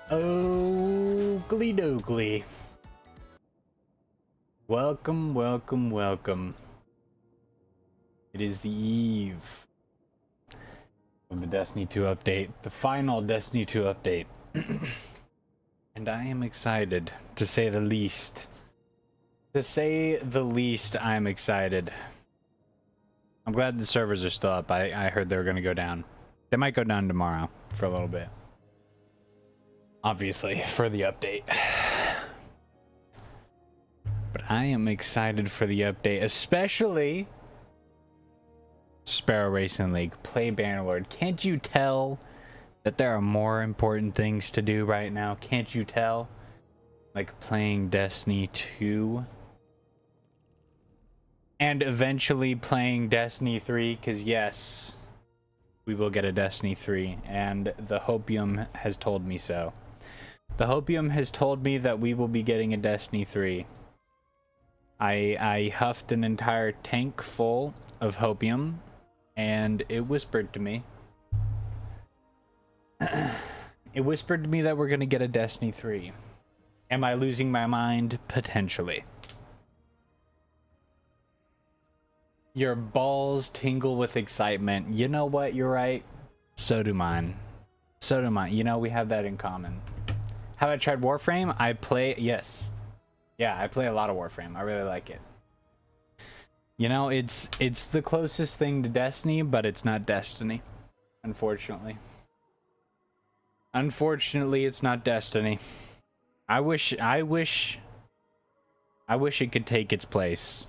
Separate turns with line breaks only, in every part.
Oogly doogly. Welcome, welcome, welcome. It is the eve of the Destiny 2 update, the final Destiny 2 update. And I am excited, to say the least. To say the least, I'm excited. I'm glad the servers are still up. I heard they were going to go down. They might go down tomorrow for a little bit. Obviously, for the update. But I am excited for the update, especially Sparrow Racing League, play Bannerlord. Can't you tell that there are more important things to do right now? Can't you tell? Like playing Destiny 2. And eventually playing Destiny 3, because yes, we will get a Destiny 3, and the hopium has told me so. The hopium has told me that we will be getting a Destiny 3. I huffed an entire tank full of hopium, and it whispered to me. It whispered to me that we're going to get a Destiny 3. Am I losing my mind? Potentially. Your balls tingle with excitement. You know what? You're right. So do mine. So do mine. You know, we have that in common. Have I tried Warframe? I play... Yes. Yeah, I play a lot of Warframe. I really like it. You know, it's the closest thing to Destiny, but it's not Destiny. Unfortunately. Unfortunately, it's not Destiny. I wish it could take its place.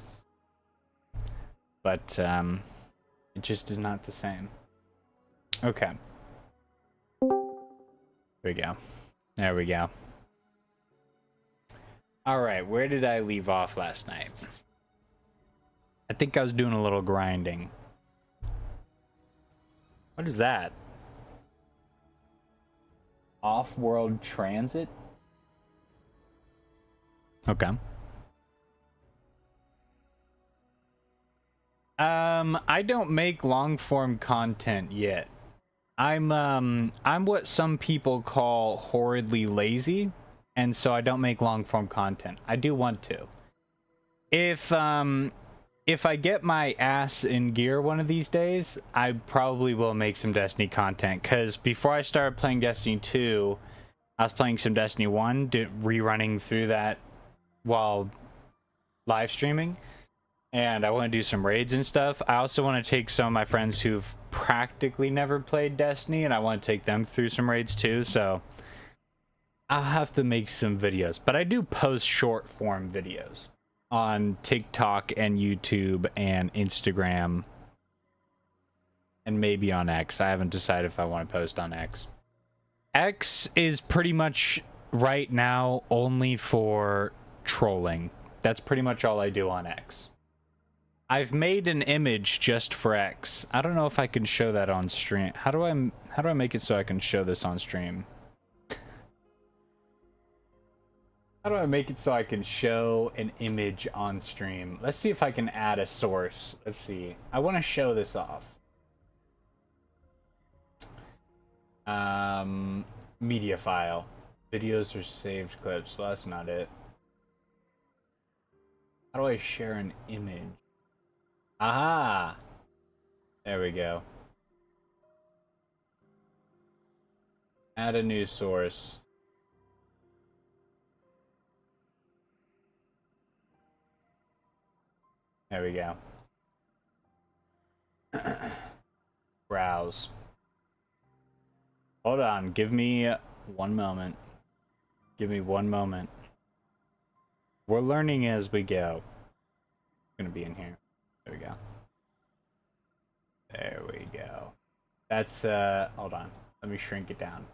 But, it just is not the same. Okay. Here we go. There we go. Alright, where did I leave off last night? I think I was doing a little grinding. What is that? Off-world transit? Okay. I don't make long form content yet. I'm what some people call horridly lazy, and so I don't make long form content. I do want to. If I get my ass in gear one of these days, I probably will make some Destiny content, because before I started playing Destiny 2, I was playing some Destiny 1, rerunning through that while live streaming, and I want to do some raids and stuff. I also want to take some of my friends who've practically never played Destiny, and I want to take them through some raids too, so I'll have to make some videos. But I do post short form videos on TikTok and YouTube and Instagram, and maybe on X. I haven't decided if I want to post on X. X is pretty much right now only for trolling. That's pretty much all I do on X. I've made an image just for X. I don't know if I can show that on stream. How do I make it so I can show this on stream? How do I make it so I can show an image on stream? Let's see if I can add a source. Let's see. I want to show this off. Media file. Videos or saved clips. Well, that's not it. How do I share an image? Aha! There we go. Add a new source. There we go. Browse. Hold on, give me 1 moment. Give me 1 moment. We're learning as we go. It's gonna be in here. There we go. There we go. That's, hold on. Let me shrink it down.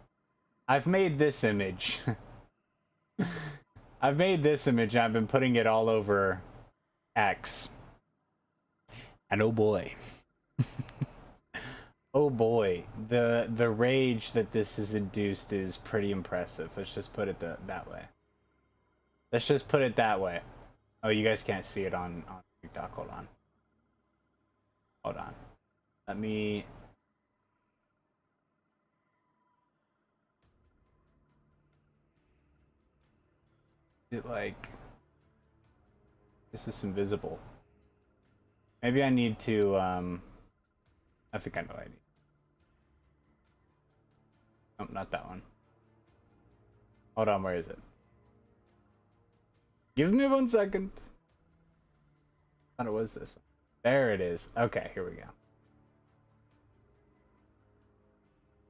I've made this image. I've made this image, and I've been putting it all over X. And oh boy. Oh boy. The rage that this has induced is pretty impressive. Let's just put it that way. Let's just put it that way. Oh, you guys can't see it on TikTok. Hold on. Hold on. Let me... It like... This is invisible. Maybe I need to, I think I know what I need. Oh, not that one. Hold on, where is it? Give me 1 second. I thought it was this one. There it is. Okay, here we go.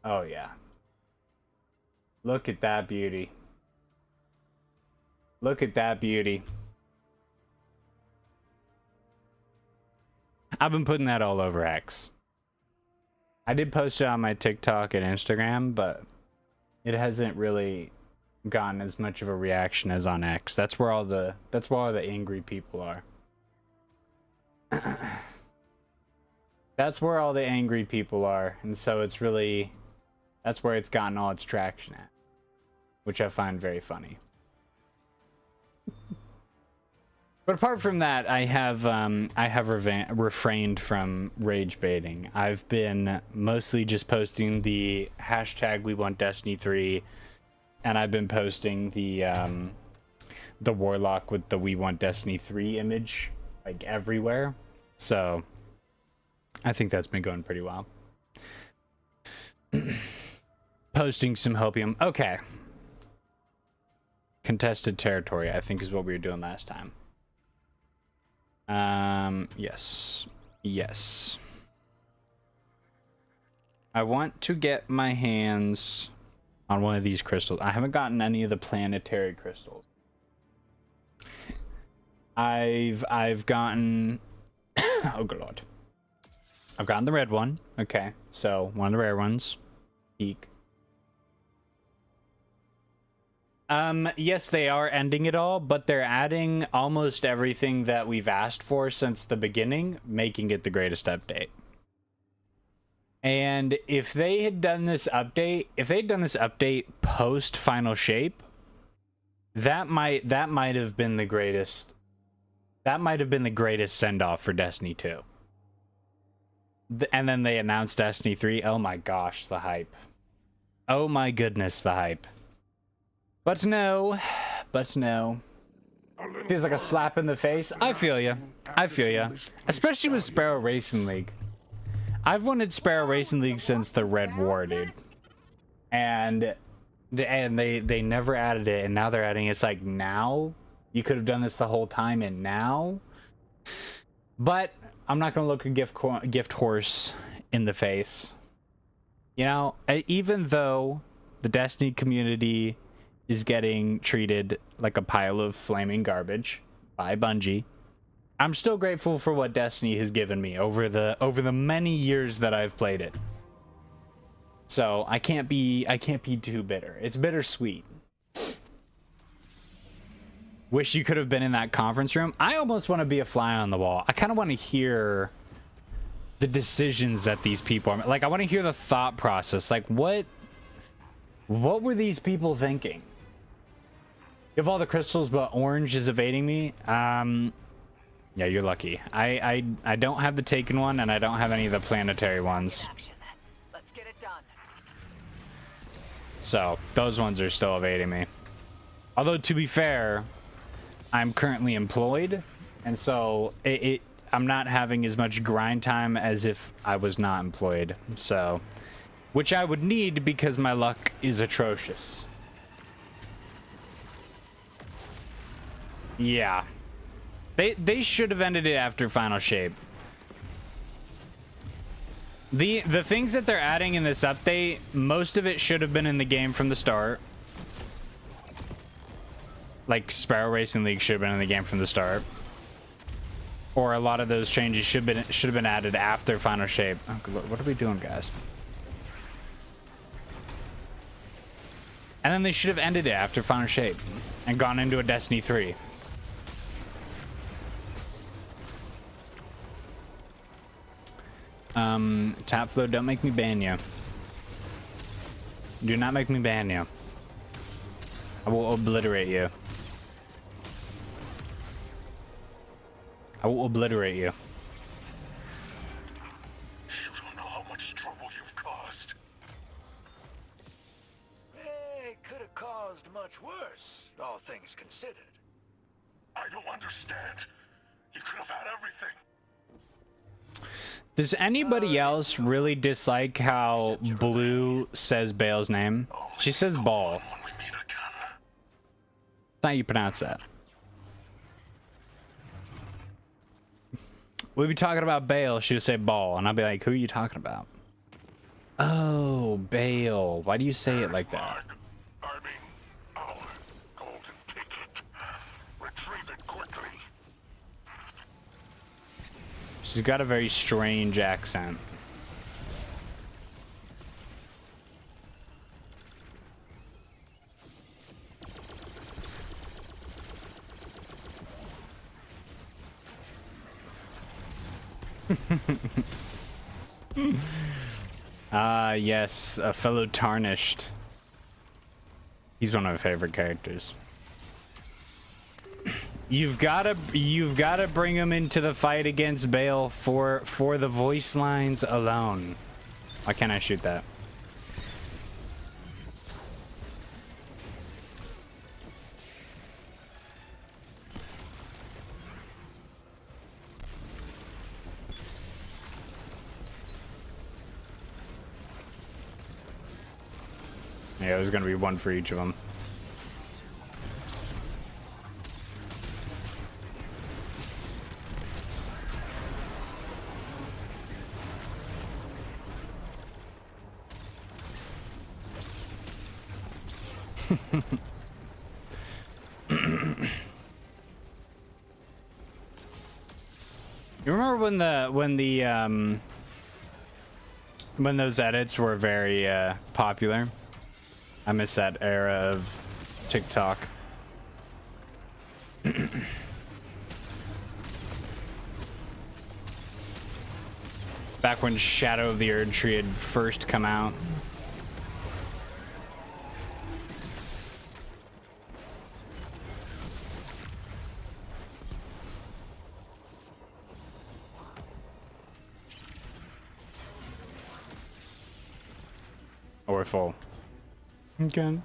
Oh, yeah. Look at that beauty. Look at that beauty. I've been putting that all over X. I did post it on my TikTok and Instagram, but it hasn't really gotten as much of a reaction as on X. That's where all the angry people are. That's where all the angry people are, and so it's really, that's where it's gotten all its traction at, which I find very funny. But apart from that, I have refrained from rage baiting. I've been mostly just posting the hashtag We Want Destiny 3, and I've been posting the warlock with the We Want Destiny 3 image like everywhere. So I think that's been going pretty well. Posting some hopium. Okay. Contested territory, I think, is what we were doing last time. Yes. Yes. I want to get my hands on one of these crystals. I haven't gotten any of the planetary crystals. I've gotten oh good lord. I've gotten the red one. Okay. So, one of the rare ones. Peak. Yes, they are ending it all, but they're adding almost everything that we've asked for since the beginning, making it the greatest update. And if they had done this update, post Final Shape, that might have been the greatest. That might have been the greatest send-off for Destiny 2. And then they announced Destiny 3. Oh my gosh, the hype. Oh my goodness, the hype. But no. Feels like a slap in the face. I feel ya. Especially with Sparrow Racing League. I've wanted Sparrow Racing League since the Red War, dude. And they never added it, and now they're adding it. It's like, now? You could have done this the whole time, and now? But I'm not going to look a gift horse in the face. You know, even though the Destiny community is getting treated like a pile of flaming garbage by Bungie, I'm still grateful for what Destiny has given me over the many years that I've played it. So I can't be too bitter. It's bittersweet. Wish you could have been in that conference room. I almost want to be a fly on the wall. I kind of want to hear the decisions that these people are like. I want to hear the thought process. Like, what were these people thinking? You have all the crystals, but orange is evading me. Yeah, you're lucky. I don't have the Taken one, and I don't have any of the planetary ones.
Let's get it done.
So those ones are still evading me. Although, to be fair, I'm currently employed, and so I'm not having as much grind time as if I was not employed. So, which I would need because my luck is atrocious. Yeah. They should have ended it after Final Shape. The things that they're adding in this update, most of it should have been in the game from the start. Like Sparrow Racing League should have been in the game from the start. Or a lot of those changes should have been added after Final Shape. Oh, what are we doing, guys? And then they should have ended it after Final Shape and gone into a Destiny 3. Tap flow, don't make me ban you. Do not make me ban you. I will obliterate you. I will obliterate you.
You don't know how much trouble you've caused.
It could have caused much worse, all things considered.
I don't understand. You could have had everything.
Does anybody else really dislike how Blue says Bale's name? She says Ball.
When we meet again.
That's how you pronounce that. We'd be talking about Bale, she would say Ball, and I'd be like, who are you talking about? Oh, Bale. Why do you say it like that?
I mean, our golden ticket. Retrieve it quickly.
She's got a very strange accent. Yes, a fellow Tarnished. He's one of my favorite characters. You've gotta bring him into the fight against Bale for the voice lines alone. Why can't I shoot that? Yeah, there's gonna be one for each of them. You remember when those edits were very popular? I miss that era of TikTok. Back when Shadow of the Erd Tree had first come out. powerful. Okay.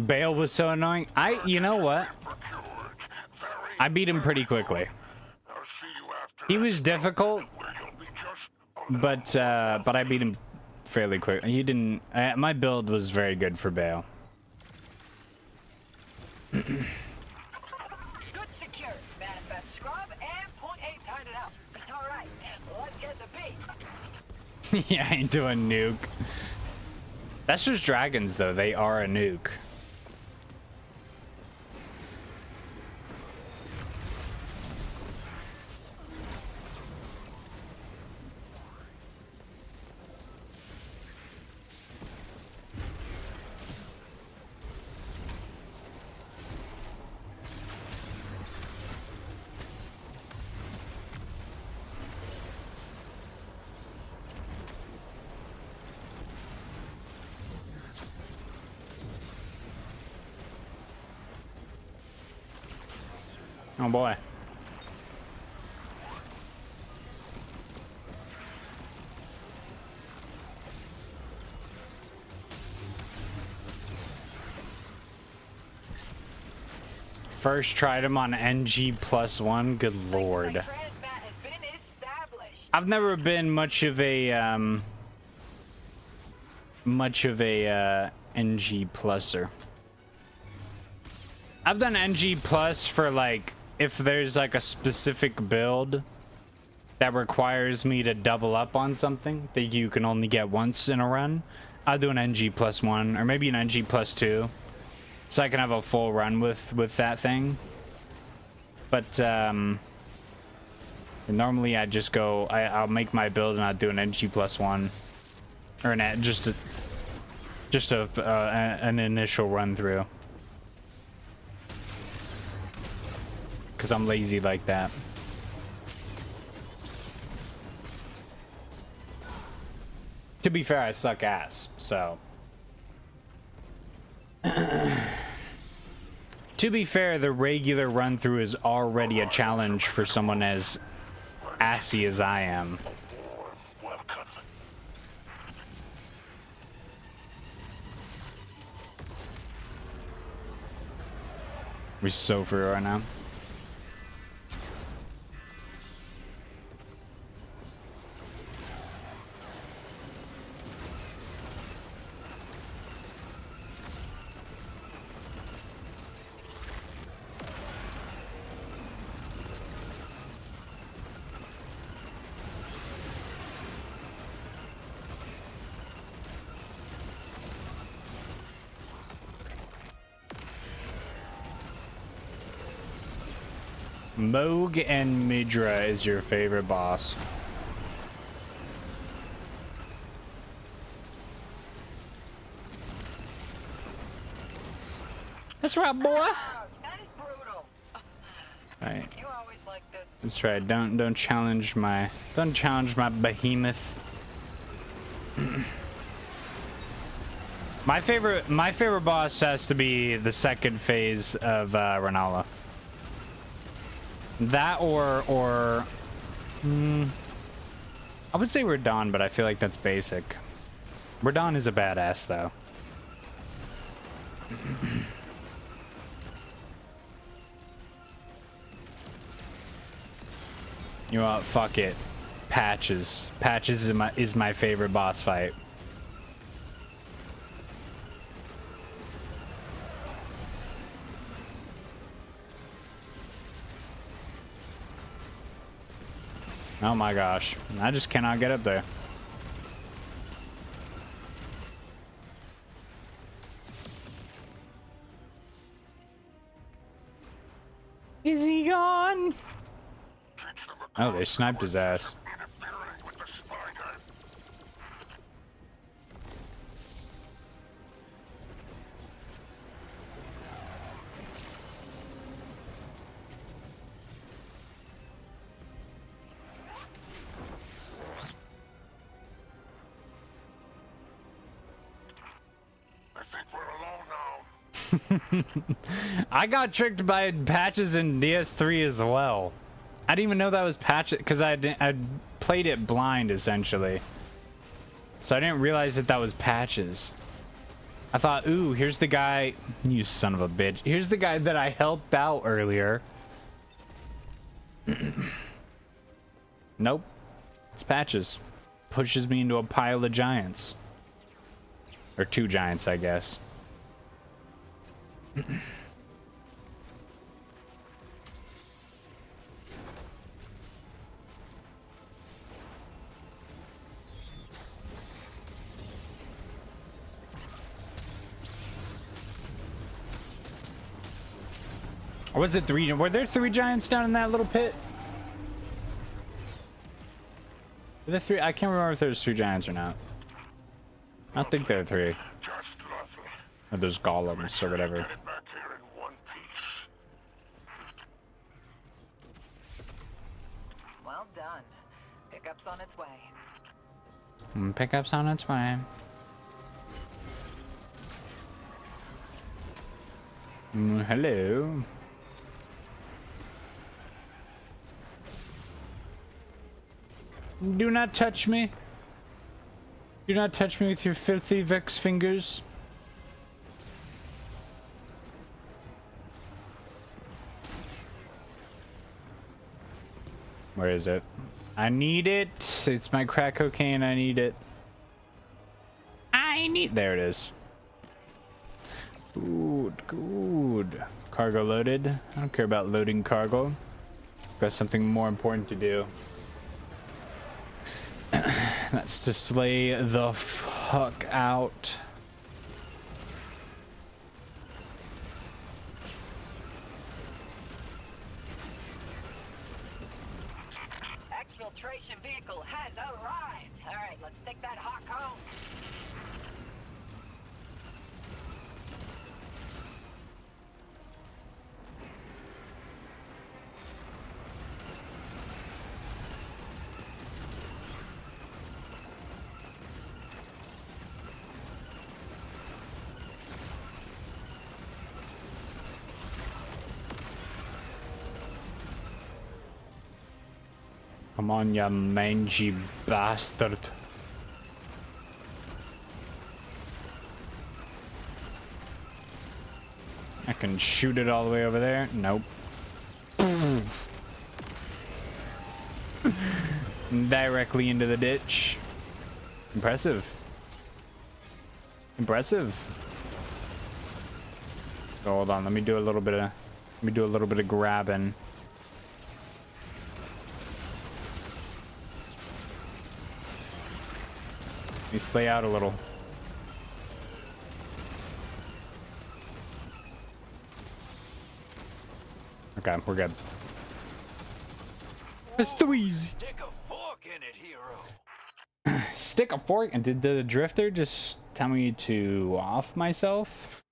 Bale was so annoying. You know what? I beat him pretty quickly. He was difficult, but I beat him fairly quick. He didn't. My build was very good for Bale.
Good secure. Manifest scrub and point eight tied it up. All right, let's get the beat.
Yeah, I ain't doing nuke. That's just dragons, though. They are a nuke. Oh boy. First tried him on NG+1. Good lord. I've never been much of a NG pluser. I've done NG plus for like if there's like a specific build that requires me to double up on something that you can only get once in a run. I'll do an NG+1 or maybe an NG+2 so I can have a full run with that thing. But normally I just go I'll make my build and I'll do an NG+1 or an initial run through. Because I'm lazy like that. To be fair, I suck ass, so. To be fair, the regular run through is already a challenge for someone as assy as I am. We're so free right now. Moog and Midra is your favorite boss. That's right, boy.
That is brutal.
Right.
You always like this.
That's right. Don't challenge my behemoth. My favorite boss has to be the second phase of Renala. That or I would say Radon, but I feel like that's basic. Radon is a badass though. You know what? Fuck it. Patches. Patches is my favorite boss fight. Oh my gosh. I just cannot get up there. Is he gone? Oh, they sniped his ass. I got tricked by patches in DS3 as well. I didn't even know that was patches because I played it blind essentially. So I didn't realize that that was patches. I thought, ooh, here's the guy. You son of a bitch. Here's the guy that I helped out earlier. Nope. It's patches. Pushes me into a pile of giants. Or 2 giants, I guess. Or was it 3? Were there 3 giants down in that little pit? Were there 3? I can't remember if there's 3 giants or not. I don't think there are 3.
Just lovely.
Or those golems or whatever.
Get it back here in one piece.
Well done. Pickup's on its way.
Pickup's on its way. Hello. Do not touch me. Do not touch me with your filthy Vex fingers. Where is it? I need it. It's my crack cocaine. I need it. I need. There it is. Good, good. Cargo loaded. I don't care about loading cargo. Got something more important to do. That's to slay the fuck out.
Exfiltration vehicle has arrived. All right, let's take that hawk home.
Come on, you mangy bastard. I can shoot it all the way over there. Nope. Directly into the ditch. Impressive. Impressive. So hold on, let me do a little bit of grabbing. Let me slay out a little. Okay, we're good. It's too easy.
Stick a fork in it, hero.
Stick a fork? And did the drifter just tell me to off myself?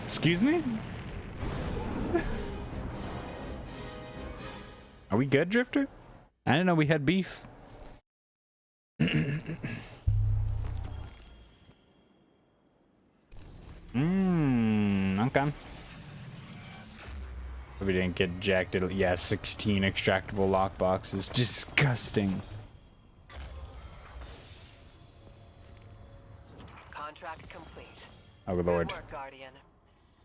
Excuse me? Are we good, drifter? I didn't know we had beef. Okay. We didn't get jacked. Yeah, 16 extractable lockboxes. Disgusting.
Contract complete.
Oh, Lord.
Good work, Guardian.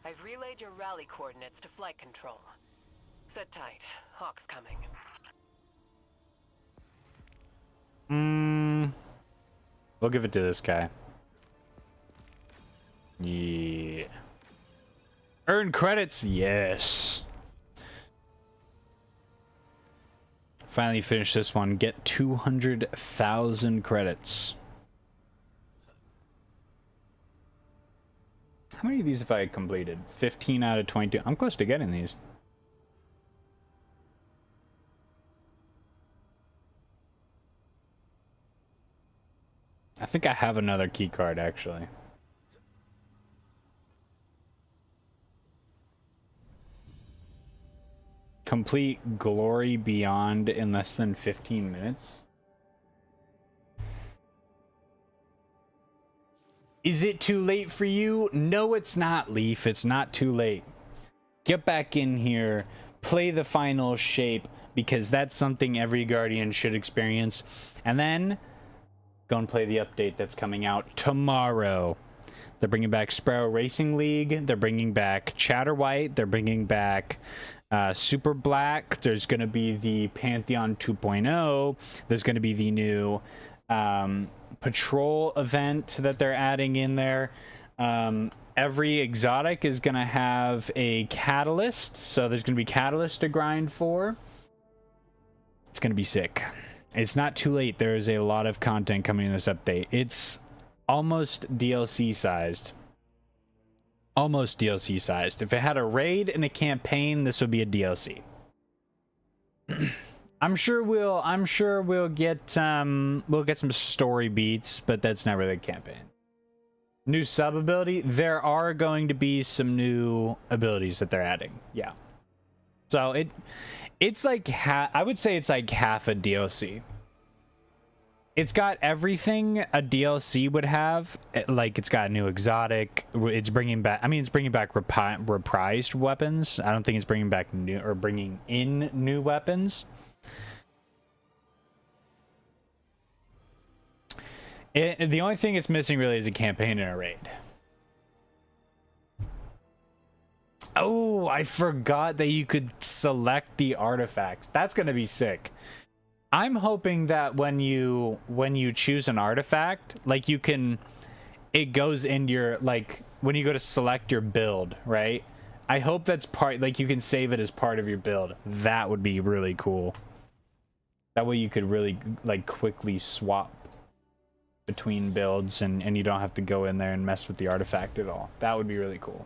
I've relayed your rally coordinates to flight control. Sit tight. Hawk's coming.
We'll give it to this guy. Yeah. Earn credits. Yes. Finally finish this one. Get 200,000 credits. How many of these have I completed? 15 out of 22. I'm close to getting these. I think I have another key card actually. Complete Glory Beyond in less than 15 minutes. Is it too late for you? No, it's not, Leaf. It's not too late. Get back in here, play the final shape, because that's something every Guardian should experience. And then Go and play the update that's coming out tomorrow. They're bringing back Sparrow Racing League. They're bringing back Chatterwhite. They're bringing back Super Black. There's going to be the Pantheon 2.0. There's going to be the new Patrol event that they're adding in there. Every exotic is going to have a catalyst. So there's going to be catalyst to grind for. It's going to be sick. It's not too late. There is a lot of content coming in this update. It's almost DLC sized. Almost DLC sized. If it had a raid and a campaign, this would be a DLC. I'm sure we'll get some story beats, but that's not really a campaign. New sub ability. There are going to be some new abilities that they're adding. Yeah. So it's like I would say it's like half a DLC. It's got everything a DLC would have. Like, it's got a new exotic. It's bringing back, I mean, it's bringing back reprised weapons. I don't think it's bringing back new or bringing in new weapons. The only thing it's missing really is a campaign and a raid. Oh, I forgot that you could select the artifacts. That's going to be sick. I'm hoping that when you choose an artifact, like it goes in your, like when you go to select your build, right? I hope that's like you can save it as part of your build. That would be really cool. That way you could really like quickly swap between builds and you don't have to go in there and mess with the artifact at all. That would be really cool.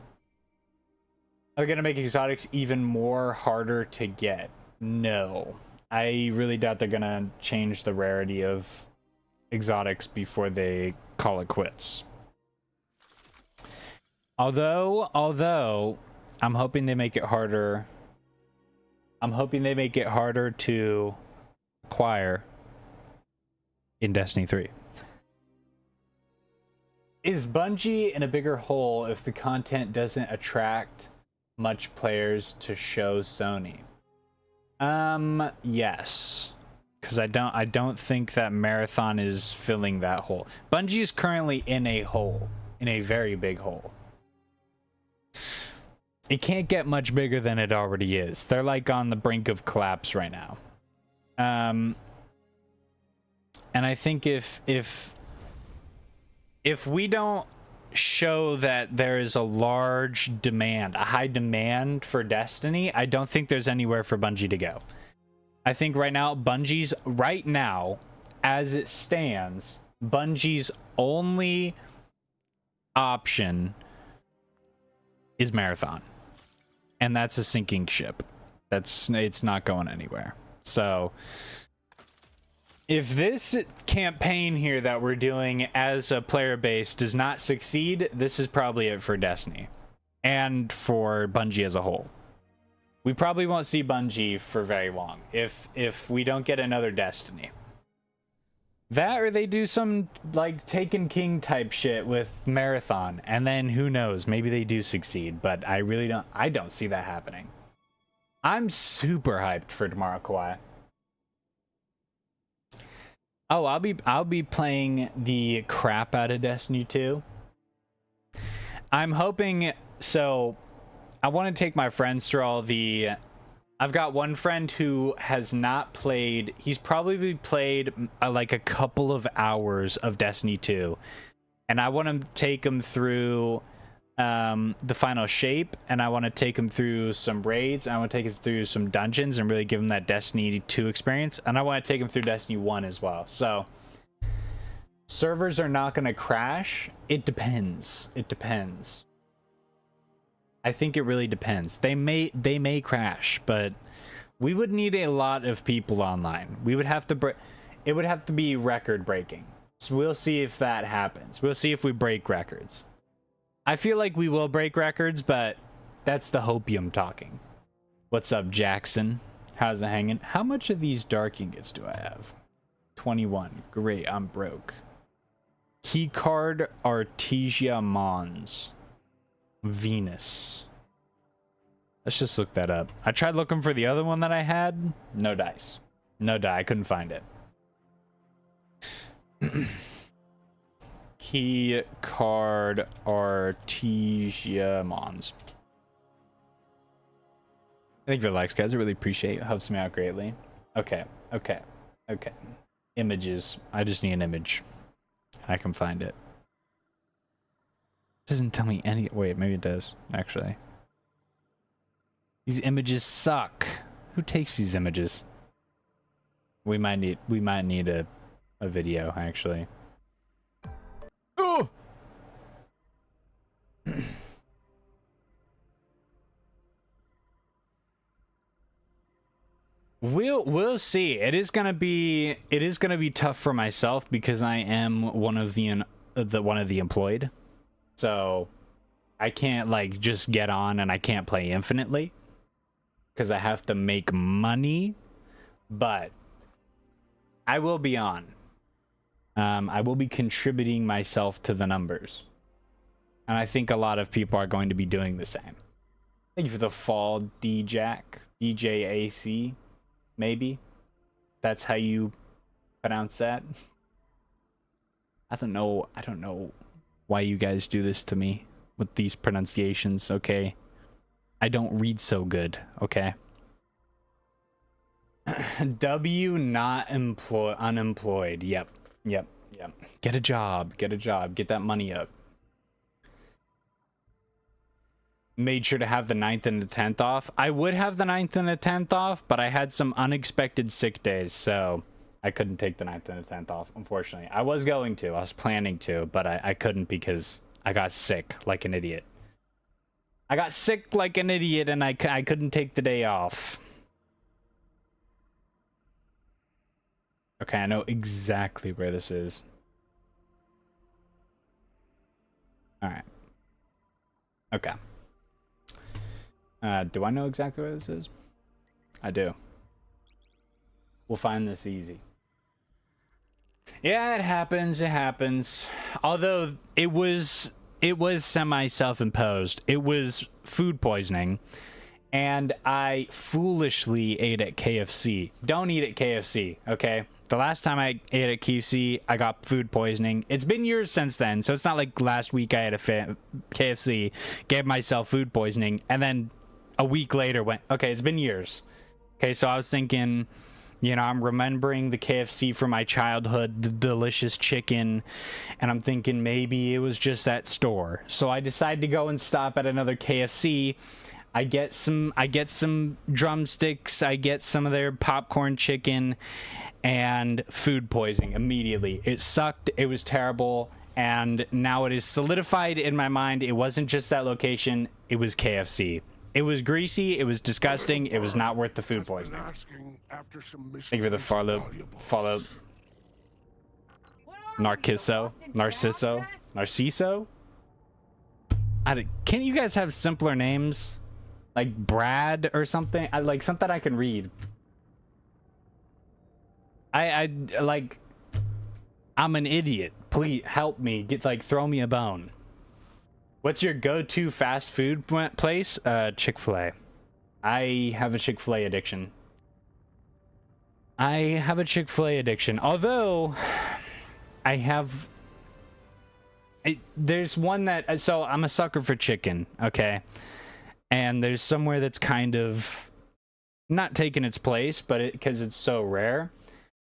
Are they going to make exotics even more harder to get? No. I really doubt they're going to change the rarity of exotics before they call it quits. Although I'm hoping they make it harder. I'm hoping they make it harder to acquire in Destiny 3. Is Bungie in a bigger hole if the content doesn't attract much players to show Sony? Yes, because I don't think that Marathon is filling that hole. Bungie is currently in a hole, in a very big hole. It can't get much bigger than it already is. They're like on the brink of collapse right now. And I think if we don't show that there is a large demand, a high demand for Destiny, I don't think there's anywhere for Bungie to go. I think right now, as it stands, Bungie's only option is Marathon. And that's a sinking ship. It's not going anywhere. So if this campaign here that we're doing as a player base does not succeed, this is probably it for Destiny and for Bungie as a whole. We probably won't see Bungie for very long if we don't get another Destiny. That or they do some like Taken King type shit with Marathon, and then who knows, maybe they do succeed, but I don't see that happening. I'm super hyped for tomorrow, Kawhi. Oh, I'll be playing the crap out of Destiny 2. I'm hoping, so I want to take my friends through all the, I've got one friend who has not played, he's probably played like a couple of hours of Destiny 2. And I want to take him through the final shape, and I want to take him through some raids, and I want to take him through some dungeons and really give him that Destiny 2 experience, and I want to take him through Destiny 1 as well. So servers are not going to crash. It depends. I think it really depends. They may crash, but we would need a lot of people online. We would have to it would have to be record breaking. So we'll see if that happens. We'll see if we break records. I feel like we will break records, but that's the hopium talking. What's up, Jackson? How's it hanging? How much of these dark ingots do I have? 21. Great, I'm broke. Keycard Artesia Mons. Venus. Let's just look that up. I tried looking for the other one that I had. No dice. No die. I couldn't find it. Key card Artesia Mons. Thank you for the likes, guys. I really appreciate it. Helps me out greatly. Okay. Images. I just need an image. I can find it. Doesn't tell me any. Wait, maybe it does, actually. These images suck. Who takes these images? We might need a video, actually. Oh! We'll see. It is gonna be tough for myself because I am one of the employed. So I can't like just get on and I can't play infinitely because I have to make money, but I will be on. I will be contributing myself to the numbers. And I think a lot of people are going to be doing the same. Thank you for the fall, DJAC, maybe. That's how you pronounce that. I don't know why you guys do this to me with these pronunciations, okay? I don't read so good, okay? W not unemployed. Yep. Get a job, get that money up. Made sure to have the 9th and the 10th off. I would have the 9th and the 10th off, but I had some unexpected sick days, so I couldn't take the 9th and the 10th off, unfortunately. I was going to, I was planning to, but I couldn't because I got sick like an idiot. I got sick like an idiot and I couldn't take the day off. Okay, I know exactly where this is. Alright. Okay. Do I know exactly where this is? I do. We'll find this easy. Yeah, it happens. Although it was semi self-imposed. It was food poisoning. And I foolishly ate at KFC. Don't eat at KFC, okay? The last time I ate at KFC, I got food poisoning. It's been years since then, so it's not like last week I had a KFC, gave myself food poisoning, and then a week later went, okay, it's been years. Okay, so I was thinking, you know, I'm remembering the KFC from my childhood, the delicious chicken, and I'm thinking maybe it was just that store. So I decided to go and stop at another KFC. I get some drumsticks, I get some of their popcorn chicken, and food poisoning immediately. It sucked, it was terrible, and now it is solidified in my mind. It wasn't just that location, it was KFC. It was greasy, it was disgusting, it was not worth the food poisoning. Thank you for the follow. Narciso? Can you guys have simpler names? Like Brad or something? Like something I can read. I'm an idiot. Please help me. Throw me a bone. What's your go-to fast food place? Chick-fil-A. I have a Chick-fil-A addiction. Although there's one that, so I'm a sucker for chicken, okay? And there's somewhere that's kind of not taking its place, but because it's so rare.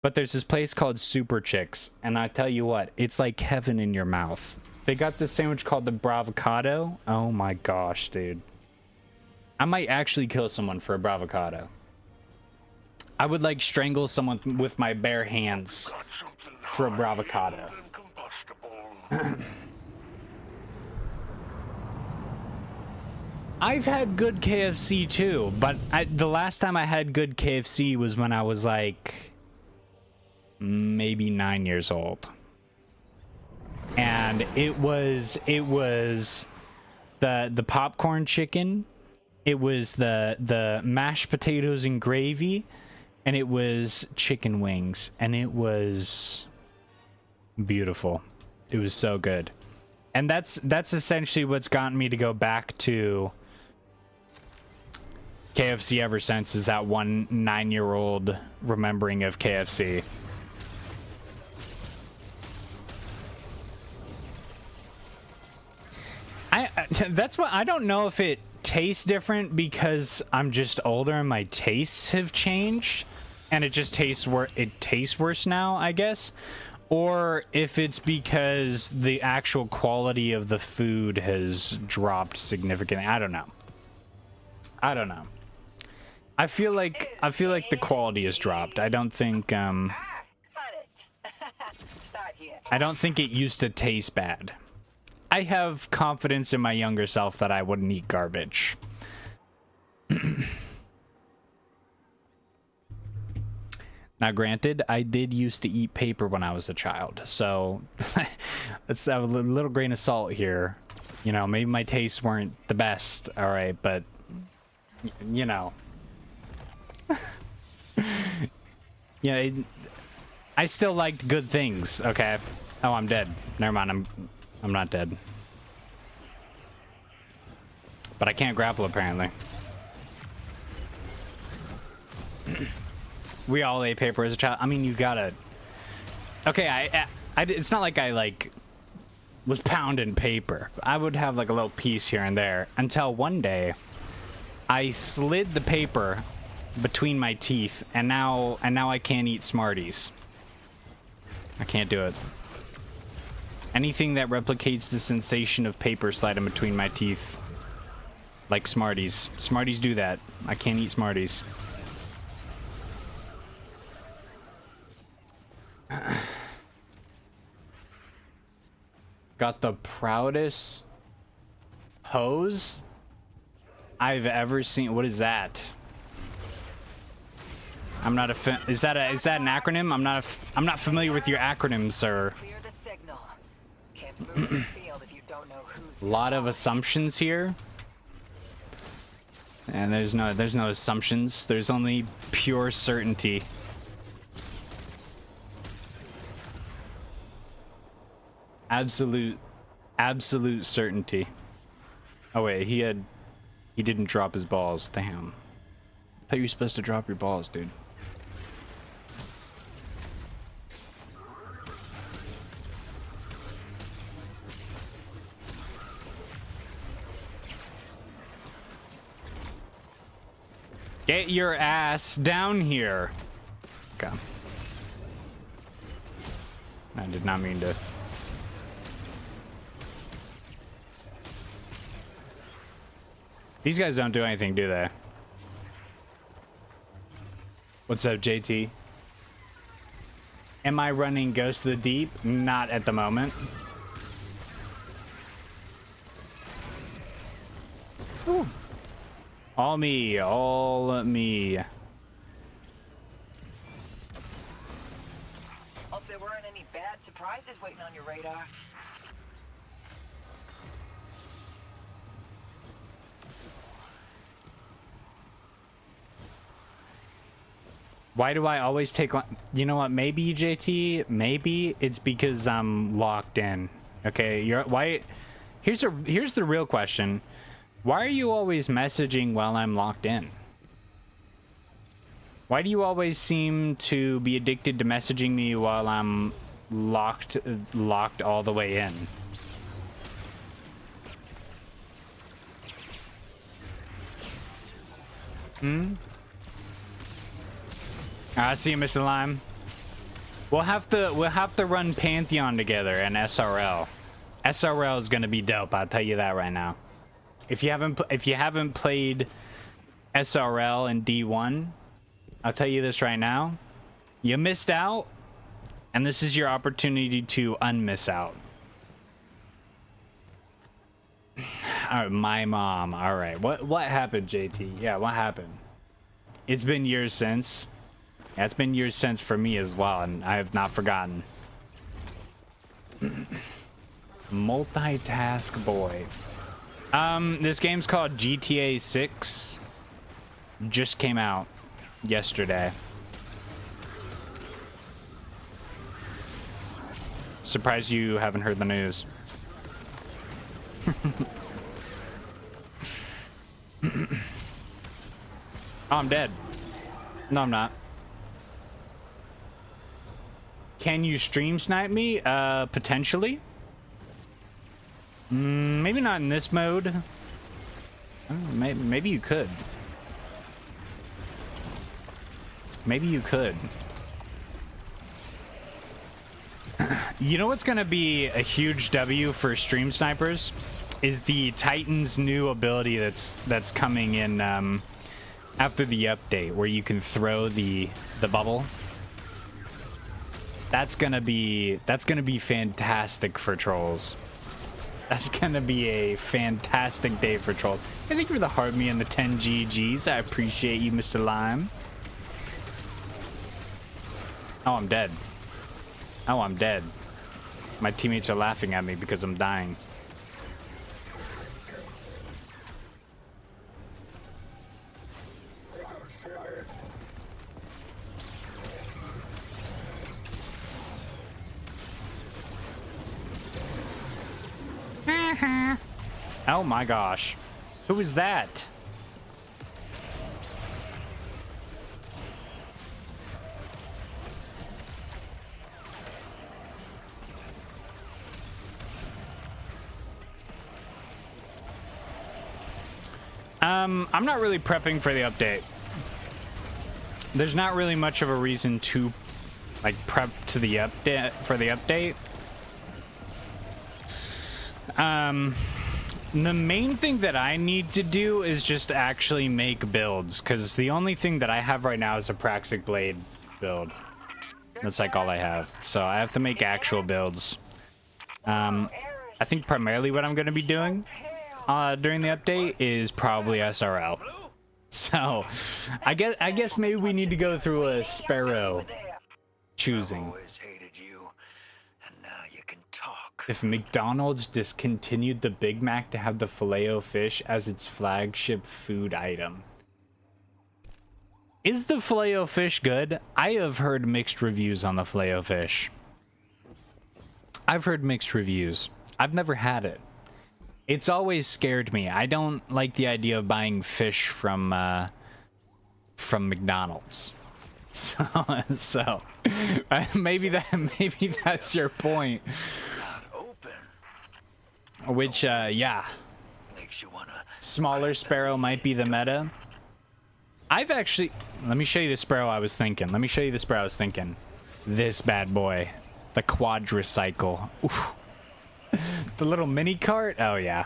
But there's this place called Super Chicks, and I tell you what, it's like heaven in your mouth. They got this sandwich called the Bravocado. Oh my gosh, dude. I might actually kill someone for a Bravocado. I would like strangle someone with my bare hands for a Bravocado. I've had good KFC too, but the last time I had good KFC was when I was like maybe 9 years old. And it was the popcorn chicken, it was the mashed potatoes and gravy, and it was chicken wings, and it was beautiful. It was so good. And that's essentially what's gotten me to go back to KFC ever since, is that one 9-year-old remembering of KFC. That's what I don't know if it tastes different because I'm just older and my tastes have changed and it just tastes worse now, I guess, or if it's because the actual quality of the food has dropped significantly. I don't know. I feel like the quality has dropped. I don't think
Got it. Start here.
I don't think it used to taste bad. I have confidence in my younger self that I wouldn't eat garbage. Now, granted, I did used to eat paper when I was a child, so let's have a little grain of salt here. You know, maybe my tastes weren't the best, all right, but, you know. Yeah, I still liked good things, okay? Oh, I'm dead. Never mind, I'm not dead. But I can't grapple, apparently. We all ate paper as a child. I mean, you gotta... Okay, I it's not like I, like, was pounding paper. I would have, like, a little piece here and there. Until one day, I slid the paper between my teeth, and now I can't eat Smarties. I can't do it. Anything that replicates the sensation of paper sliding between my teeth. Like Smarties. Smarties do that. I can't eat Smarties. Got the proudest hose I've ever seen. What is that? I'm not a is that an acronym? I'm not familiar with your acronyms, sir.
Clear the signal. Can't move the field if you don't know who's
A lot of assumptions here. And there's no assumptions. There's only pure certainty. Absolute certainty. Oh wait, he didn't drop his balls. Damn. I thought you were supposed to drop your balls, dude. Get your ass down here. Okay. I did not mean to. These guys don't do anything, do they? What's up, JT? Am I running Ghost of the Deep? Not at the moment. Ooh. All me, all me.
Hope there weren't any bad surprises waiting on your radar.
Why do I always take you know what, maybe JT, maybe it's because I'm locked in. Okay, here's the real question. Why are you always messaging while I'm locked in? Why do you always seem to be addicted to messaging me while I'm locked all the way in? I see you, Mr. Lime. We'll have to run Pantheon together and SRL. SRL is gonna be dope. I'll tell you that right now. If you haven't played SRL in D1, I'll tell you this right now. You missed out, and this is your opportunity to unmiss out. All right, my mom. All right, what happened, JT? Yeah, what happened? It's been years since. Yeah, it's been years since for me as well, and I have not forgotten. Multitask boy. This game's called GTA 6. Just came out yesterday. Surprised you haven't heard the news. Oh, I'm dead. No, I'm not. Can you stream snipe me? Potentially. Maybe not in this mode. Maybe you could. Maybe you could. You know what's gonna be a huge W for stream snipers is the Titan's new ability that's coming in after the update, where you can throw the bubble. That's gonna be fantastic for trolls. That's gonna be a fantastic day for trolls. I think you're the hard me and the 10 GGs. I appreciate you, Mr. Lime. Oh, I'm dead. Oh, I'm dead. My teammates are laughing at me because I'm dying. Oh my gosh. Who is that? I'm not really prepping for the update. There's not really much of a reason to like prep to the update for the update. The main thing that I need to do is just actually make builds, because the only thing that I have right now is a Praxic Blade build. That's like all I have. So I have to make actual builds. I think primarily what I'm going to be doing during the update is probably SRL. So I guess maybe we need to go through a Sparrow choosing. If McDonald's discontinued the Big Mac to have the Filet-O-Fish as its flagship food item. Is the Filet-O-Fish good? I have heard mixed reviews on the Filet-O-Fish. I've heard mixed reviews. I've never had it. It's always scared me. I don't like the idea of buying fish from McDonald's. So maybe that's your point. Which, yeah. Smaller Sparrow might be the meta. I've actually... Let me show you the Sparrow I was thinking. This bad boy. The Quadricycle. Oof. The little mini cart? Oh, yeah.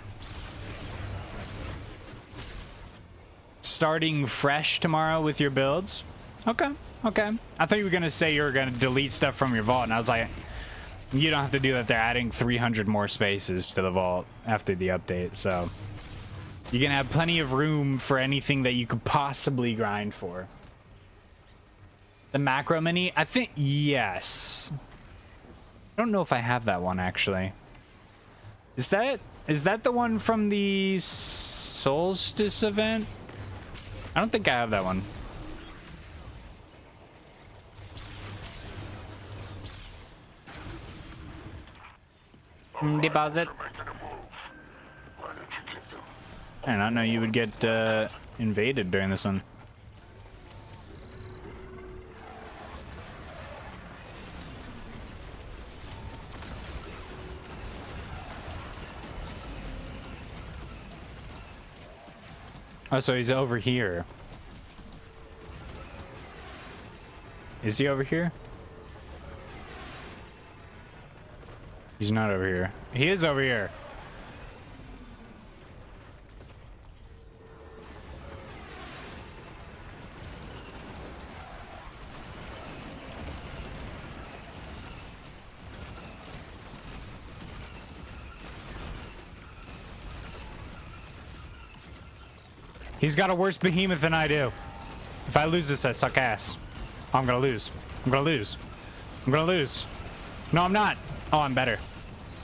Starting fresh tomorrow with your builds? Okay. I thought you were going to say you were going to delete stuff from your vault, and I was like... You don't have to do that. They're adding 300 more spaces to the vault after the update, so you can have plenty of room for anything that you could possibly grind for. The macro mini, I think, yes. I don't know if I have that one actually. Is that the one from the Solstice event? I don't think I have that one. Deposit. I did not know you would get invaded during this one. Oh, so he's over here. Is he over here? He's not over here. He is over here. He's got a worse behemoth than I do. If I lose this, I suck ass. Oh, I'm gonna lose. I'm gonna lose. I'm gonna lose. No, I'm not. Oh, I'm better.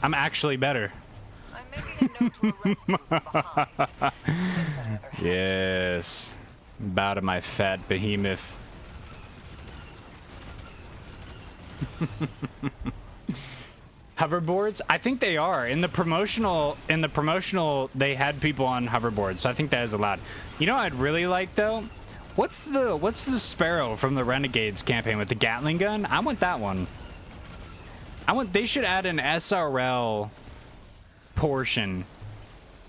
I'm actually better.
I'm making a note to arrest you behind.
Yes. Bow to my fat behemoth. Hoverboards? I think they are. In the promotional they had people on hoverboards, so I think that is allowed. You know what I'd really like though? What's the Sparrow from the Renegades campaign with the Gatling gun? I want that one. They should add an SRL portion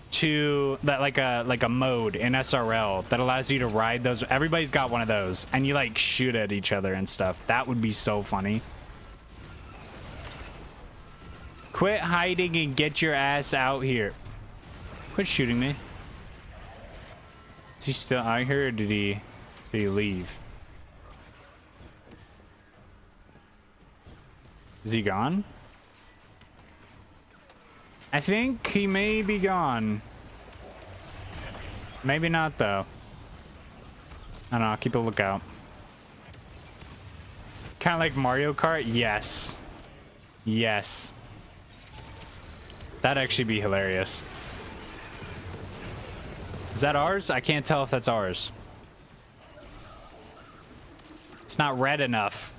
to that, like a mode in SRL that allows you to ride those. Everybody's got one of those, and you like shoot at each other and stuff. That would be so funny. Quit hiding and get your ass out here. Quit shooting me. Is he still out here, or did he leave? Is he gone? I think he may be gone. Maybe not, though. I don't know. I'll keep a lookout. Kind of like Mario Kart? Yes. Yes. That'd actually be hilarious. Is that ours? I can't tell if that's ours. It's not red enough.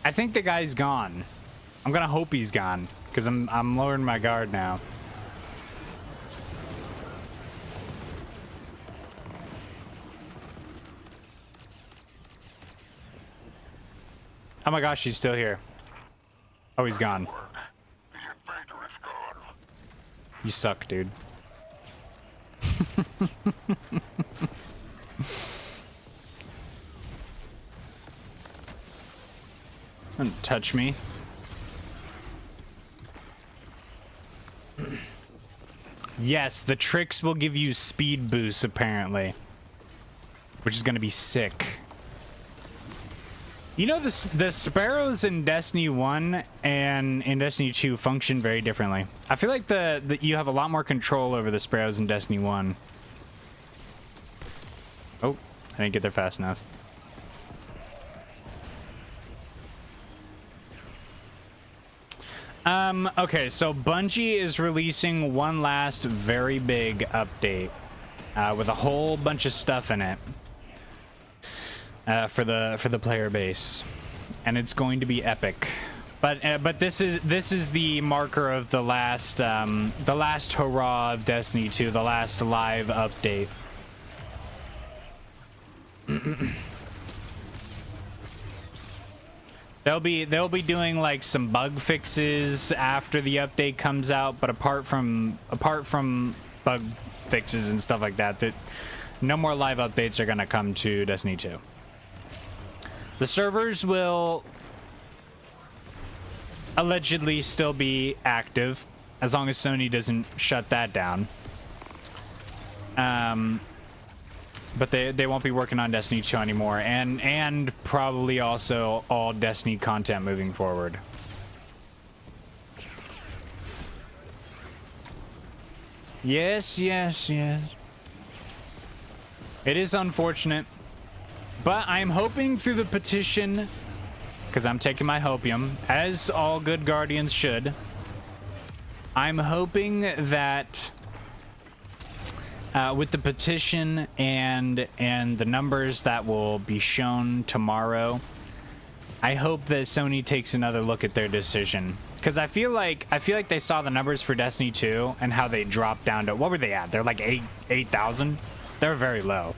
I think the guy's gone. I'm gonna hope he's gone, because I'm lowering my guard now. Oh my gosh, he's still here. Oh, he's gone.
The invader is gone.
You suck, dude. Don't touch me. Yes, the tricks will give you speed boosts, apparently. Which is going to be sick. You know, the sparrows in Destiny 1 and in Destiny 2 function very differently. I feel like you have a lot more control over the sparrows in Destiny 1. Oh, I didn't get there fast enough. Okay, so Bungie is releasing one last very big update with a whole bunch of stuff in it for the player base, and it's going to be epic. But this is the marker of the last hurrah of Destiny 2, the last live update. They'll be doing like some bug fixes after the update comes out, but apart from bug fixes and stuff like that, no more live updates are gonna come to Destiny 2. The servers will allegedly still be active as long as Sony doesn't shut that down. But they won't be working on Destiny 2 anymore, and probably also all Destiny content moving forward. Yes, yes, yes. It is unfortunate, but I'm hoping through the petition, because I'm taking my hopium, as all good Guardians should. I'm hoping that with the petition and the numbers that will be shown tomorrow, I hope that Sony takes another look at their decision, because I feel like they saw the numbers for Destiny 2 and how they dropped down to, what were they at? They're like 8,000. They're very low.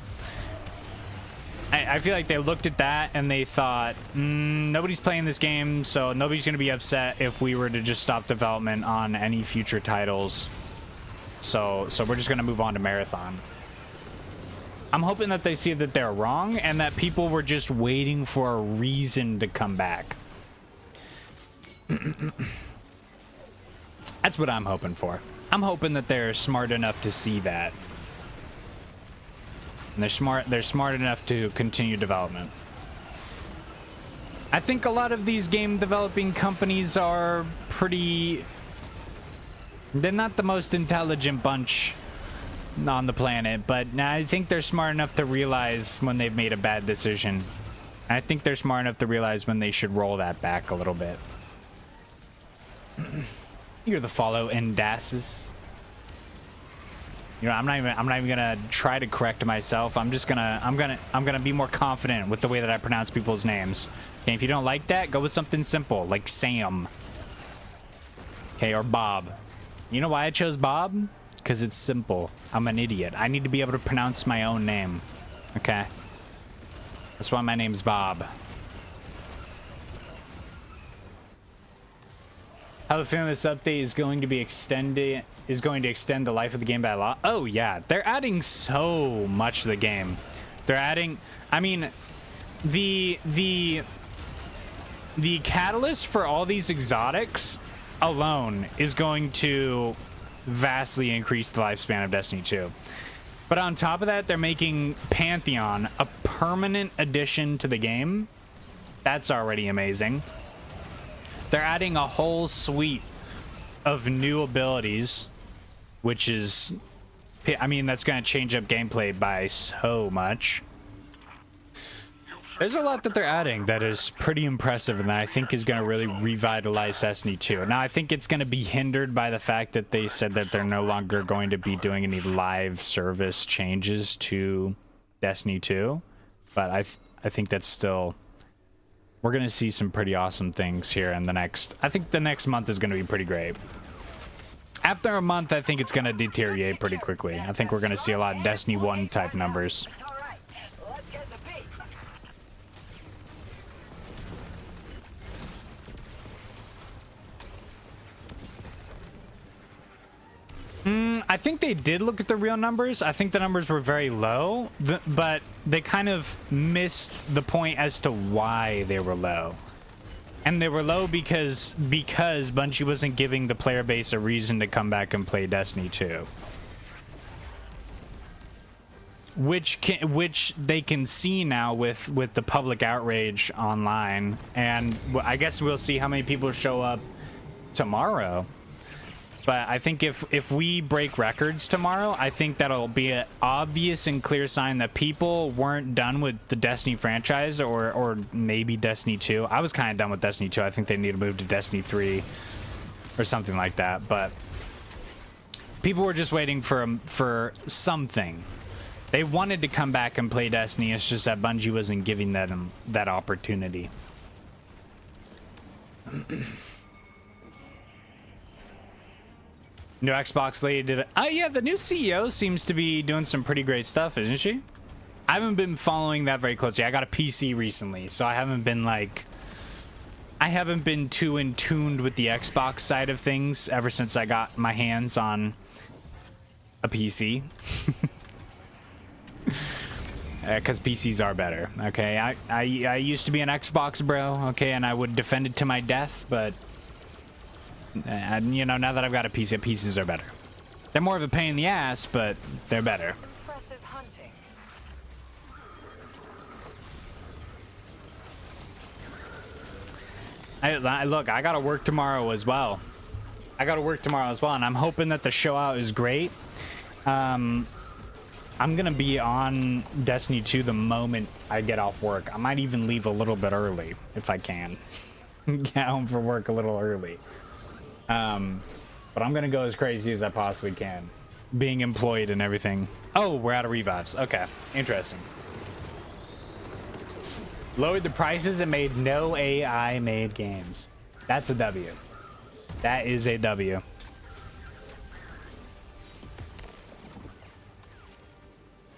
I feel like they looked at that and they thought, nobody's playing this game, so nobody's going to be upset if we were to just stop development on any future titles. So we're just going to move on to Marathon. I'm hoping that they see that they're wrong and that people were just waiting for a reason to come back. That's what I'm hoping for. I'm hoping that they're smart enough to see that. And they're smart enough to continue development. I think a lot of these game developing companies are pretty... They're not the most intelligent bunch on the planet, but I think they're smart enough to realize when they've made a bad decision. I think they're smart enough to realize when they should roll that back a little bit. You're the follow Endasis. You know, I'm not even gonna try to correct myself. I'm gonna be more confident with the way that I pronounce people's names. Okay, if you don't like that, go with something simple like Sam. Okay, or Bob. You know why I chose Bob? Because it's simple. I'm an idiot. I need to be able to pronounce my own name. Okay? That's why my name's Bob. How the feeling this update is going to extend the life of the game by a lot. Oh yeah, they're adding so much to the game. They're adding, I mean, the catalyst for all these exotics alone is going to vastly increase the lifespan of Destiny 2. But on top of that, they're making Pantheon a permanent addition to the game. That's already amazing. They're adding a whole suite of new abilities, which is, I mean, that's going to change up gameplay by so much. There's a lot that they're adding that is pretty impressive and that I think is going to really revitalize Destiny 2. Now, I think it's going to be hindered by the fact that they said that they're no longer going to be doing any live service changes to Destiny 2. But I think that's still... We're going to see some pretty awesome things here in the next... I think the next month is going to be pretty great. After a month, I think it's going to deteriorate pretty quickly. I think we're going to see a lot of Destiny 1 type numbers. I think they did look at the real numbers. I think the numbers were very low, but they kind of missed the point as to why they were low. And they were low because Bungie wasn't giving the player base a reason to come back and play Destiny 2. Which they can see now with the public outrage online. And I guess we'll see how many people show up tomorrow. But I think if we break records tomorrow, I think that'll be an obvious and clear sign that people weren't done with the Destiny franchise or maybe Destiny 2. I was kind of done with Destiny 2. I think they need to move to Destiny 3 or something like that. But people were just waiting for something. They wanted to come back and play Destiny. It's just that Bungie wasn't giving them that opportunity. New Xbox lady did it. Oh yeah, the new CEO seems to be doing some pretty great stuff, isn't she? I haven't been following that very closely. I got a PC recently, so I haven't been too in tuned with the Xbox side of things ever since I got my hands on a PC. Because PCs are better. Okay, I used to be an Xbox bro. Okay, and I would defend it to my death, but. And you know, now that I've got a PC, PCs are better. They're more of a pain in the ass, but they're better.
Impressive hunting.
Look, I gotta work tomorrow as well. And I'm hoping that the show out is great. I'm gonna be on Destiny 2 the moment I get off work. I might even leave a little bit early if I can. Get home for work a little early. But I'm gonna go as crazy as I possibly can, being employed and everything. Oh, we're out of revives. Okay, interesting. Lowered the prices and made no AI made games. That's a W. That is a W.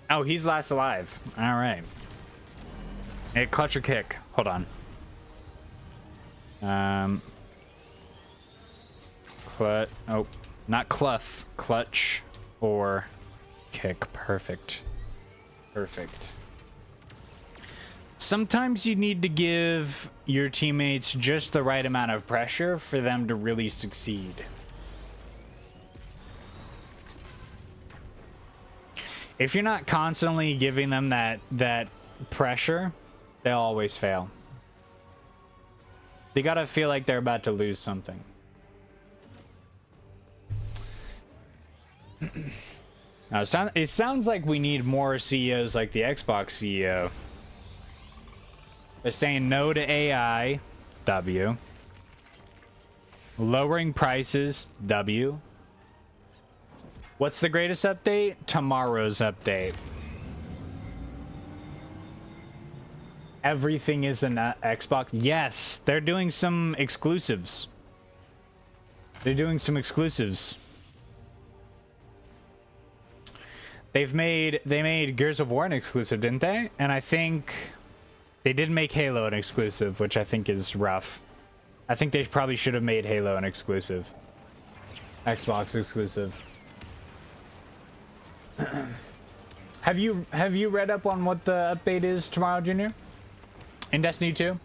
Oh, he's last alive. All right. Hey, clutch or kick? Hold on. Oh, not cluff. Clutch or kick. Perfect. Perfect. Sometimes you need to give your teammates just the right amount of pressure for them to really succeed. If you're not constantly giving them that pressure, they'll always fail. They gotta feel like they're about to lose something. Now, it sounds like we need more CEOs like the Xbox CEO. They're saying no to AI, W. Lowering prices, W. What's the greatest update? Tomorrow's update. Everything is in Xbox. Yes, they're doing some exclusives. They made Gears of War an exclusive, didn't they? And I think they did make Halo an exclusive, which I think is rough. I think they probably should have made Halo an exclusive. Xbox exclusive. Have you read up on what the update is tomorrow, Junior? In Destiny 2?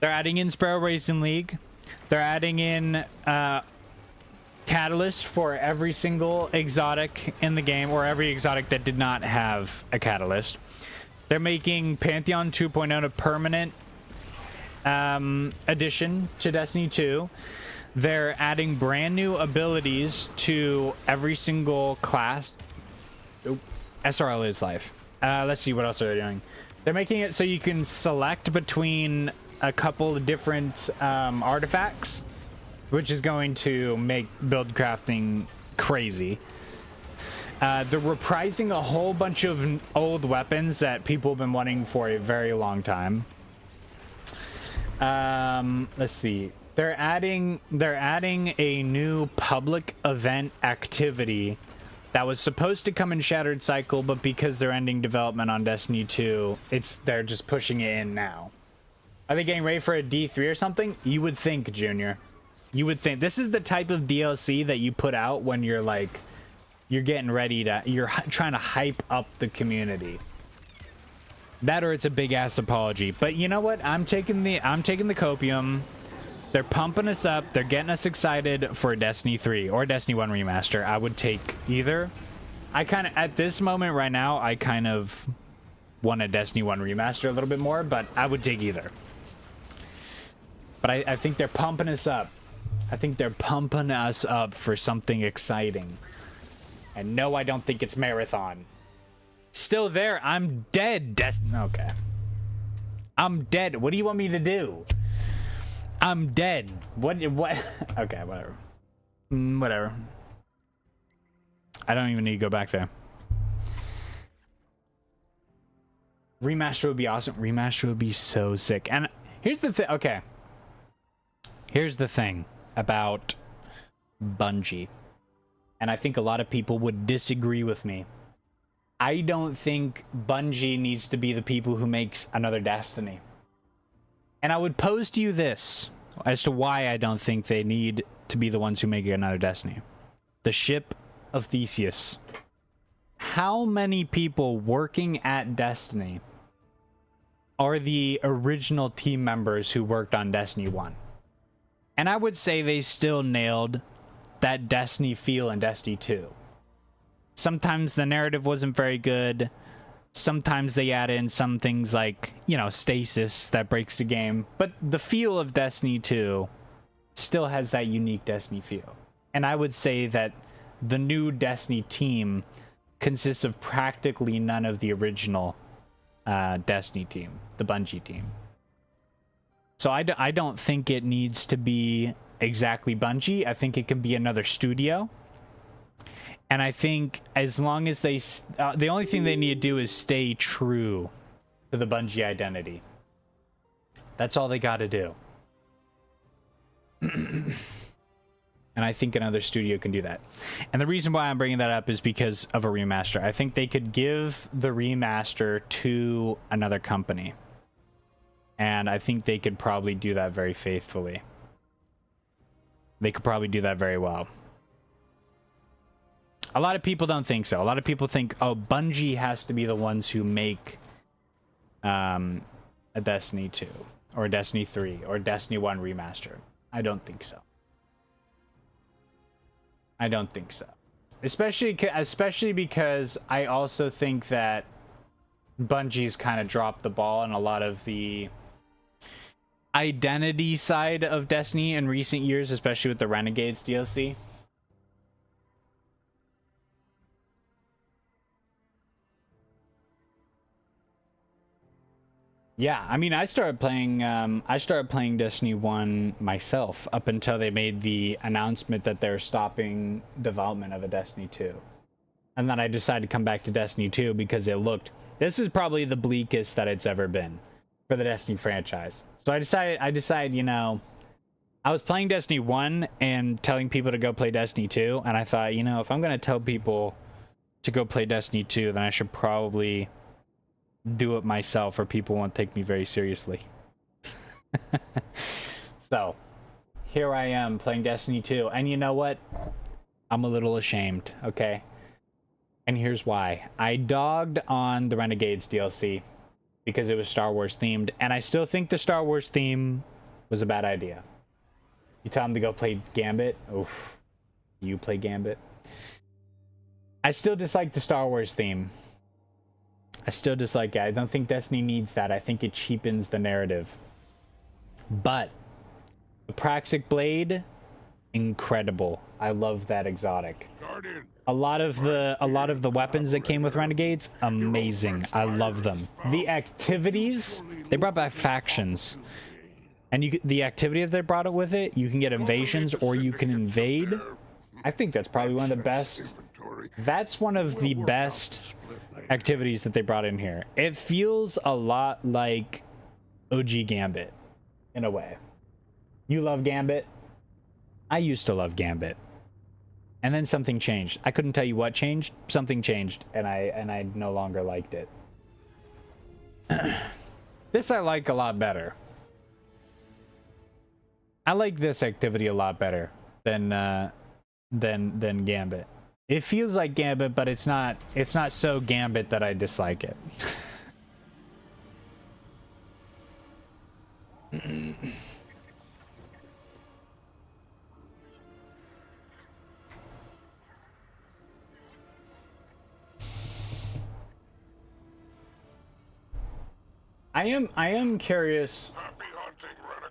They're adding in Sparrow Racing League. They're adding in catalyst for every single exotic in the game, or every exotic that did not have a catalyst. They're making Pantheon 2.0 a permanent addition to Destiny 2. They're adding brand new abilities to every single class. Oop. SRL is life. Let's see what else they're doing. They're making it so you can select between a couple of different artifacts, which is going to make build crafting crazy. They're reprising a whole bunch of old weapons that people have been wanting for a very long time. Let's see. They're adding a new public event activity that was supposed to come in Shattered Cycle, but because they're ending development on Destiny 2, they're just pushing it in now. Are they getting ready for a D3 or something? You would think, Junior. You would think. This is the type of DLC that you put out when you're like, you're getting ready to, you're trying to hype up the community. That or it's a big ass apology. But you know what? I'm taking the copium. They're pumping us up. They're getting us excited for Destiny 3 or Destiny 1 remaster. I would take either. I kind of, at this moment right now, I kind of want a Destiny 1 remaster a little bit more, but I would take either. But I think they're pumping us up. I think they're pumping us up for something exciting. And no, I don't think it's Marathon. Still there. I'm dead. Okay. I'm dead. What do you want me to do? I'm dead. What? Okay, whatever. Whatever. I don't even need to go back there. Remaster would be awesome. Remaster would be so sick. And here's the thing. Okay. Here's the thing about Bungie. And I think a lot of people would disagree with me. I don't think Bungie needs to be the people who makes another Destiny. And I would pose to you this as to why I don't think they need to be the ones who make another Destiny. The ship of Theseus. How many people working at Destiny are the original team members who worked on Destiny 1? And I would say they still nailed that Destiny feel in Destiny 2. Sometimes the narrative wasn't very good. Sometimes they add in some things like, you know, stasis that breaks the game. But the feel of Destiny 2 still has that unique Destiny feel. And I would say that the new Destiny team consists of practically none of the original Destiny team, the Bungie team. So I don't think it needs to be exactly Bungie. I think it can be another studio. And I think as long as they... the only thing they need to do is stay true to the Bungie identity. That's all they got to do. And I think another studio can do that. And the reason why I'm bringing that up is because of a remaster. I think they could give the remaster to another company. And I think they could probably do that very faithfully. They could probably do that very well. A lot of people don't think so. A lot of people think, oh, Bungie has to be the ones who make a Destiny 2 or Destiny 3 or Destiny 1 remaster. I don't think so. I don't think so. Especially because I also think that Bungie's kind of dropped the ball on a lot of the identity side of Destiny in recent years, especially with the Renegades DLC. Yeah, I mean, I started playing Destiny 1 myself up until they made the announcement that they're stopping development of a Destiny 2. And then I decided to come back to Destiny 2 because this is probably the bleakest that it's ever been for the Destiny franchise. So I decided, you know, I was playing Destiny 1 and telling people to go play Destiny 2, and I thought, you know, if I'm going to tell people to go play Destiny 2, then I should probably do it myself or people won't take me very seriously. So, here I am playing Destiny 2. And you know what? I'm a little ashamed, okay? And here's why. I dogged on the Renegades DLC because it was Star Wars themed. And I still think the Star Wars theme was a bad idea. You tell him to go play Gambit? Oof. You play Gambit? I still dislike the Star Wars theme. I still dislike it. I don't think Destiny needs that. I think it cheapens the narrative. But the Praxic Blade, incredible. I love that exotic. A lot of the weapons that came with Renegades, amazing. I love them. The activities, they brought back factions. And the activity that they brought it with it, you can get invasions or you can invade. I think that's probably one of the best. That's one of the best activities that they brought in here. It feels a lot like OG Gambit in a way. You love Gambit? I used to love Gambit. And then something changed. I couldn't tell you what changed. Something changed and I no longer liked it. This I like a lot better. I like this activity a lot better than Gambit. It feels like Gambit, but it's not so Gambit that I dislike it. I am curious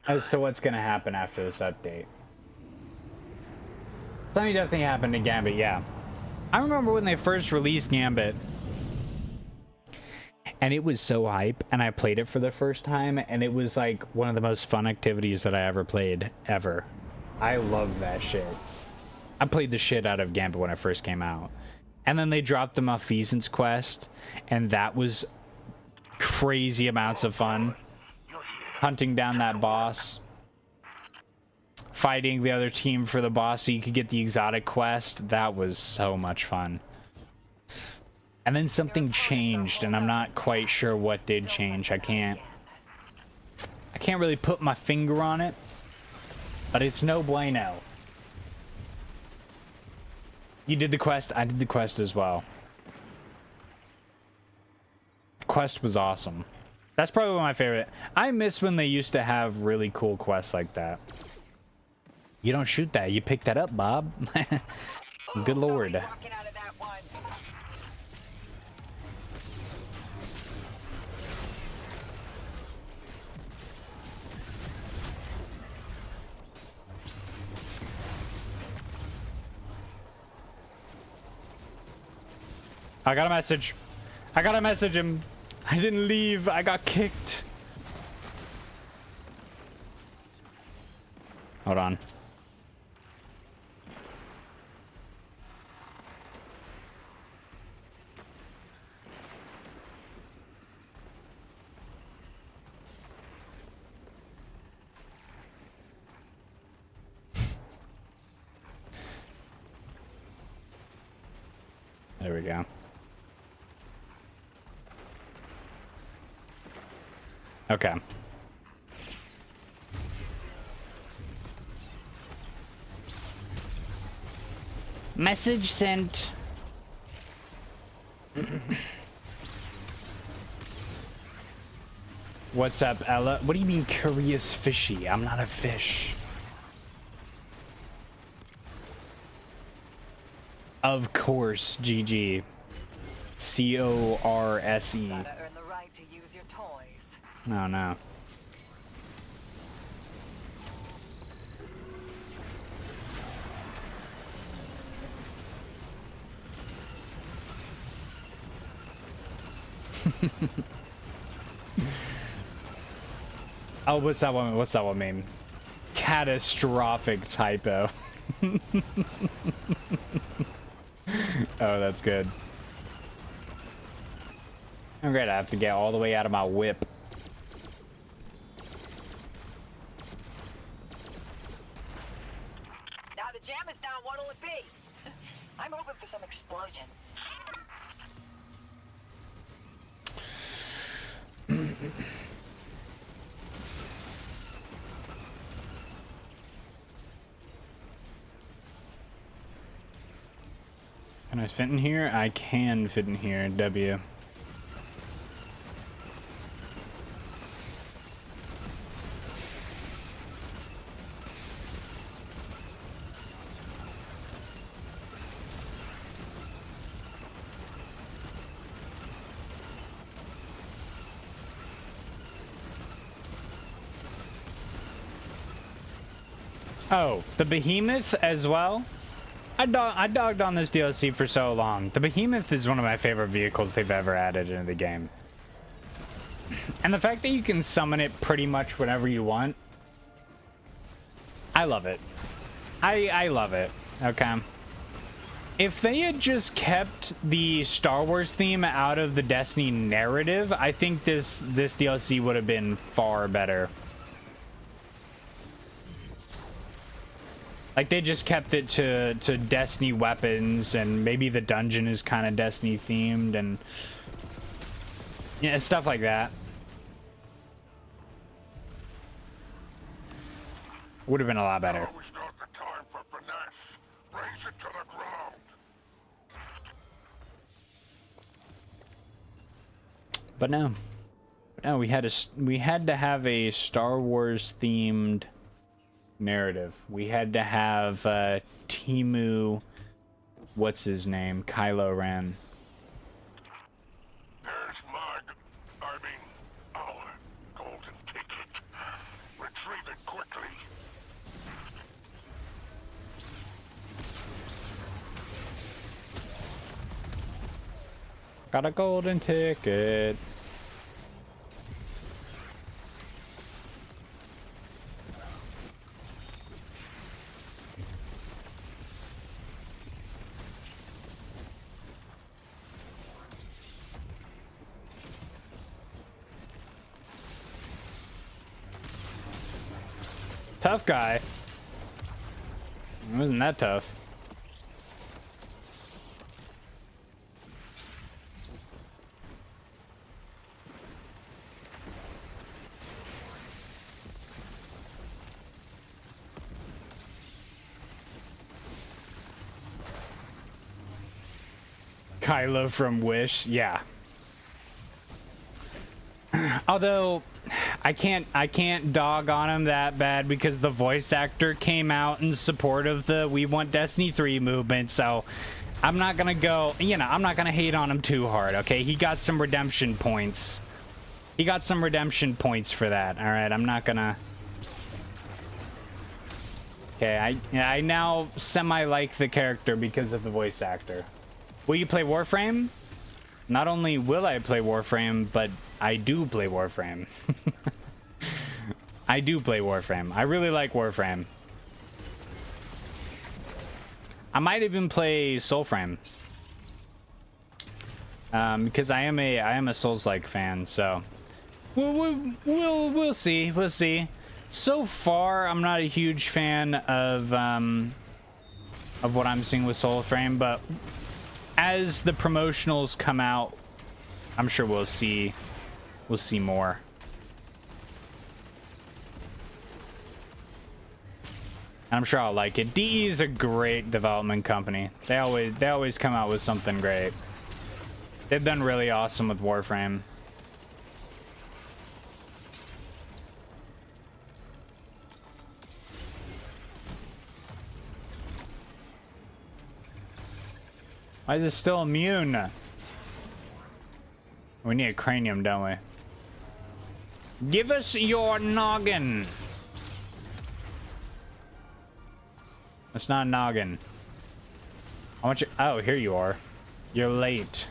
as to what's gonna happen after this update. Something definitely happened in Gambit, yeah. I remember when they first released Gambit, and it was so hype, and I played it for the first time, and it was like one of the most fun activities that I ever played, ever. I love that shit. I played the shit out of Gambit when it first came out. And then they dropped the Malfeasance quest, and that was crazy amounts of fun. Hunting down that boss. Fighting the other team for the boss so you could get the exotic quest. That was so much fun. And then something changed, and I'm not quite sure what did change. I can't really put my finger on it, but it's no bueno. You did the quest? I did the quest as well. The quest was awesome. That's probably my favorite. I miss when they used to have really cool quests like that. You don't shoot that. You pick that up, Bob. Good lord. I got a message. I gotta message him. I didn't leave. I got kicked. Hold on. There we go. Okay. Message sent. What's up, Ella? What do you mean curious fishy? I'm not a fish. Of course, GG. CORSE.
Gotta earn the right to use your toys.
Oh no. Oh, what's that one? What's that one mean? Catastrophic typo. Oh, that's good. I'm gonna have to get all the way out of my whip.
Now the jam is down, what'll it be? I'm hoping for some explosions.
Can I fit in here? I can fit in here. W. Oh, the behemoth as well. I dogged on this DLC for so long. The behemoth is one of my favorite vehicles they've ever added into the game. And the fact that you can summon it pretty much whenever you want. I love it. I love it. Okay. If they had just kept the Star Wars theme out of the Destiny narrative, I think this DLC would have been far better. Like, they just kept it to Destiny weapons, and maybe the dungeon is kind of Destiny themed, and yeah, stuff like that. Would have been a lot better.
Now is not the time for finesse. Raise it to the ground.
But no, we had to have a Star Wars themed narrative. We had to have Timu, what's his name, Kylo Ren.
There's our golden ticket. Retrieve it quickly.
Got a golden ticket. Tough guy. It wasn't that tough. Kylo from Wish, yeah. Although I can't dog on him that bad because the voice actor came out in support of the We Want Destiny 3 movement, so I'm not gonna go, you know, I'm not gonna hate on him too hard, okay? He got some redemption points. He got some redemption points for that, alright? I'm not gonna... Okay, I now semi-like the character because of the voice actor. Will you play Warframe? Not only will I play Warframe, but I do play Warframe. I do play Warframe. I really like Warframe. I might even play Soulframe. Because I am a Souls-like fan, so we'll see. We'll see. So far, I'm not a huge fan of what I'm seeing with Soulframe, but as the promotionals come out, I'm sure we'll see more. I'm sure I'll like it. DE is a great development company. They always come out with something great. They've done really awesome with Warframe. Why is it still immune? We need a cranium, don't we? Give us your noggin. It's not a noggin. I want you. Oh, here you are. You're late.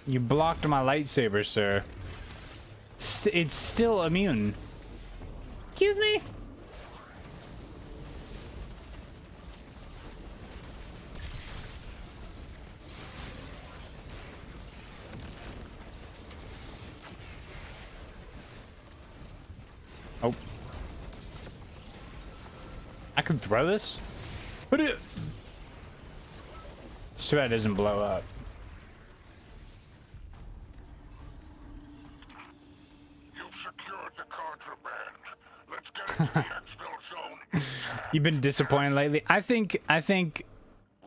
You blocked my lightsaber, sir. It's still immune. Excuse me? Oh. I can throw this? What it? It's too bad it doesn't blow up.
zone.
You've been disappointed lately. I think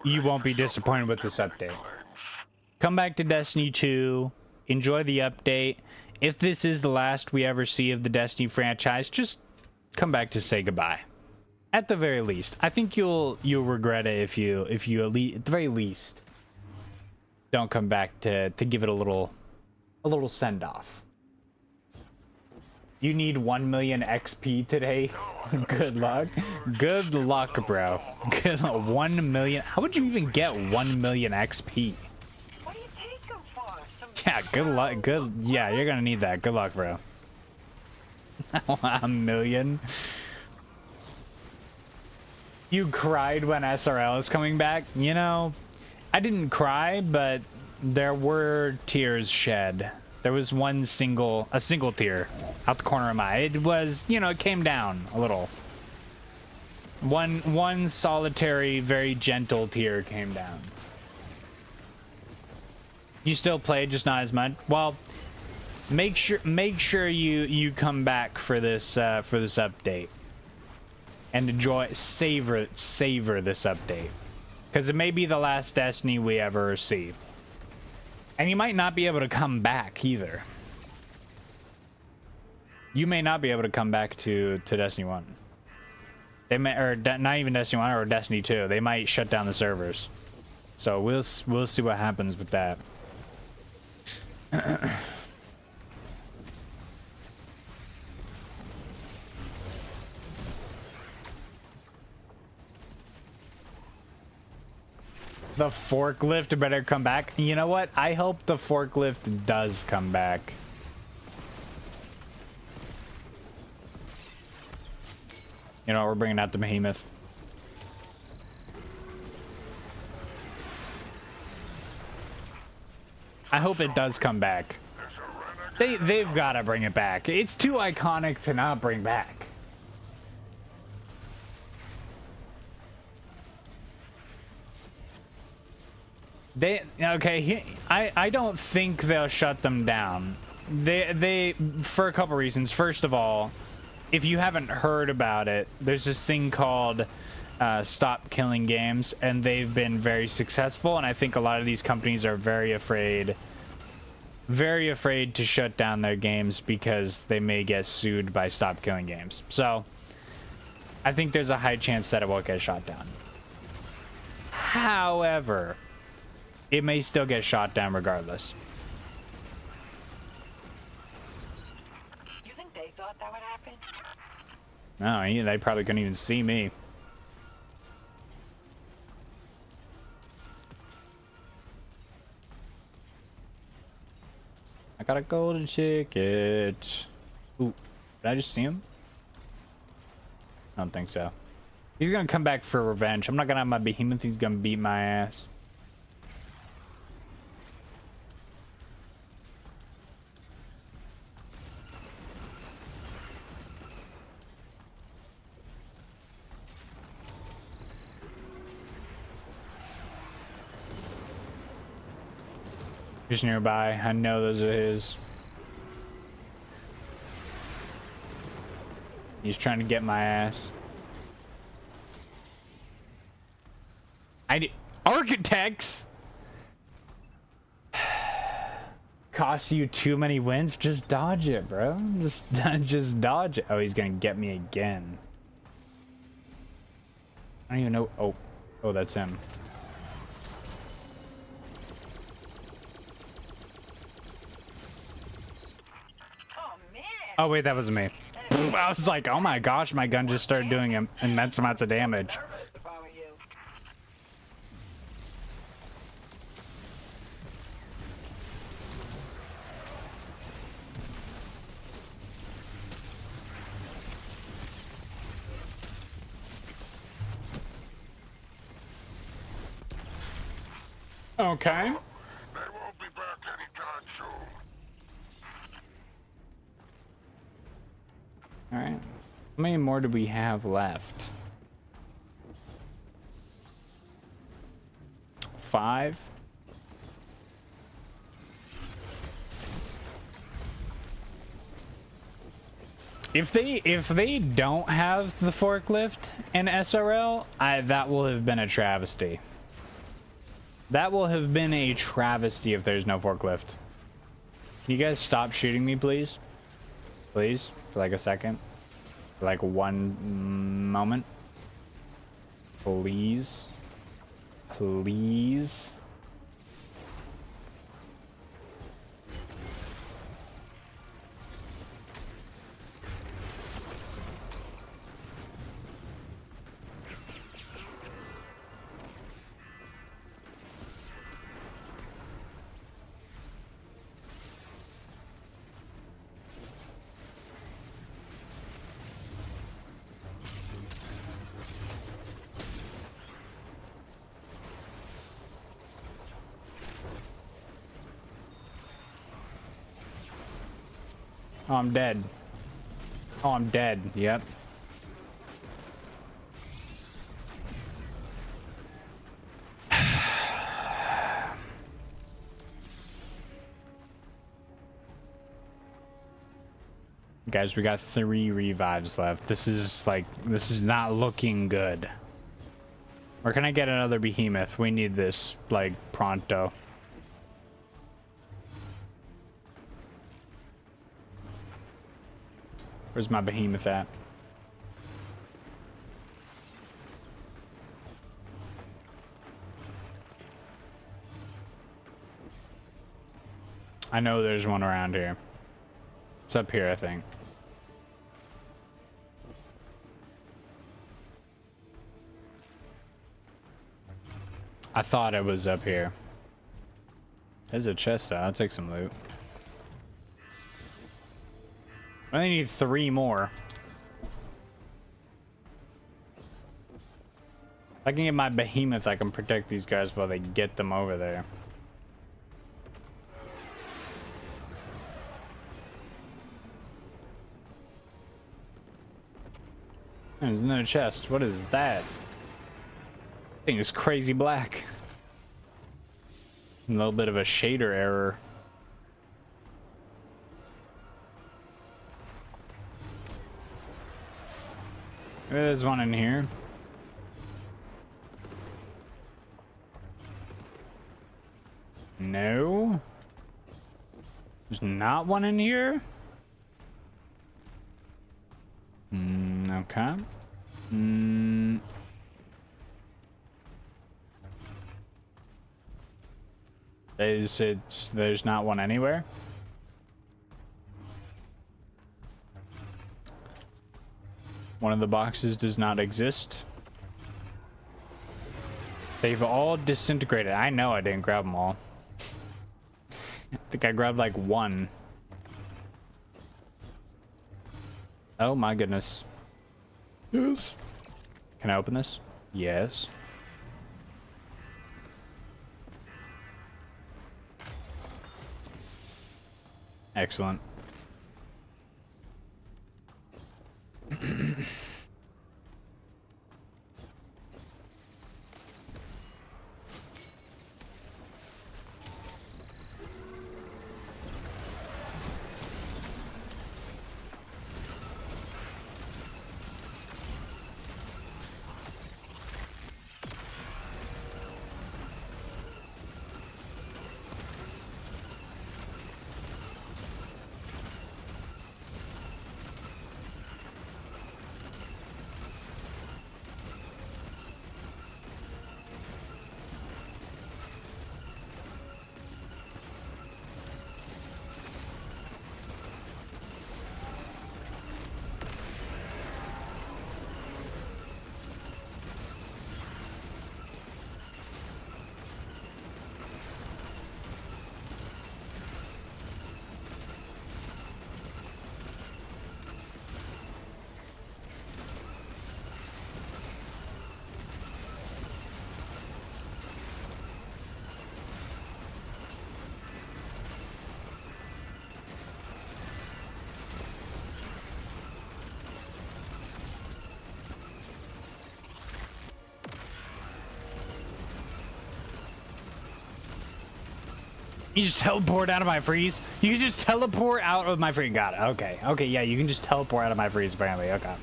you won't be disappointed with this update. Come back to Destiny 2, enjoy the update. If this is the last we ever see of the Destiny franchise, just come back to say goodbye. At the very least, I think you'll regret it if you at the very least don't come back to give it a little send off. You need 1 million XP today. Good luck. Good luck, bro. Good luck. 1 million. How would you even get 1 million XP?
What do you take them for? Some
Yeah, good luck. Good. Yeah, you're gonna need that. Good luck, bro. 1 million. You cried when SRL is coming back. You know, I didn't cry, but there were tears shed. There was a single tear out the corner of my eye. It was, you know, it came down a little. One solitary, very gentle tear came down. You still play, just not as much. Well, make sure you come back for this update and savor this update, because it may be the last Destiny we ever see. And you might not be able to come back either. You may not be able to come back to Destiny 1. They may, or not even Destiny 1 or Destiny 2. They might shut down the servers. So we'll see what happens with that. The forklift better come back. You know what? I hope the forklift does come back. You know, we're bringing out the behemoth. I hope it does come back. They've got to bring it back. It's too iconic to not bring back. I don't think they'll shut them down. They for a couple reasons. First of all, if you haven't heard about it, there's this thing called Stop Killing Games, and they've been very successful, and I think a lot of these companies are very afraid to shut down their games because they may get sued by Stop Killing Games. So I think there's a high chance that it won't get shot down. However, it may still get shot down regardless.
You think they thought that would happen?
No, they probably couldn't even see me. I got a golden ticket. Ooh, did I just see him? I don't think so. He's gonna come back for revenge. I'm not gonna have my behemoth. He's gonna beat my ass. Just nearby. I know those are his. He's trying to get my ass. Architects cost you too many wins. Just dodge it, bro. Just dodge it. Oh, he's gonna get me again. I don't even know. Oh, that's him. Oh wait, that was me. I was like, oh my gosh, my gun just started doing immense amounts of damage. Okay.
They won't be back anytime soon.
All right. How many more do we have left? 5. If they don't have the forklift and SRL, that will have been a travesty. That will have been a travesty if there's no forklift. Can you guys stop shooting me, please? Please, for like a second. For like one moment. Please. Please. Oh, I'm dead. Oh, I'm dead. Yep. Guys, we got 3 revives left. This is not looking good. Where can I get another behemoth? We need this, like, pronto. Where's my behemoth at? I know there's one around here. It's up here, I think. I thought it was up here. There's a chest out. I'll take some loot. I only need 3 more. If I can get my behemoth, I can protect these guys while they get them over there. There's another chest. What is that? Thing is crazy black. A little bit of a shader error. There's one in here. No. There's not one in here. Okay. There's not one anywhere. One of the boxes does not exist. They've all disintegrated. I know I didn't grab them all. I think I grabbed like 1. Oh my goodness. Yes. Can I open this? Yes. Excellent. You just teleport out of my freeze? You can just teleport out of my freeze. Got it. Okay. Okay, yeah, you can just teleport out of my freeze, apparently. Okay.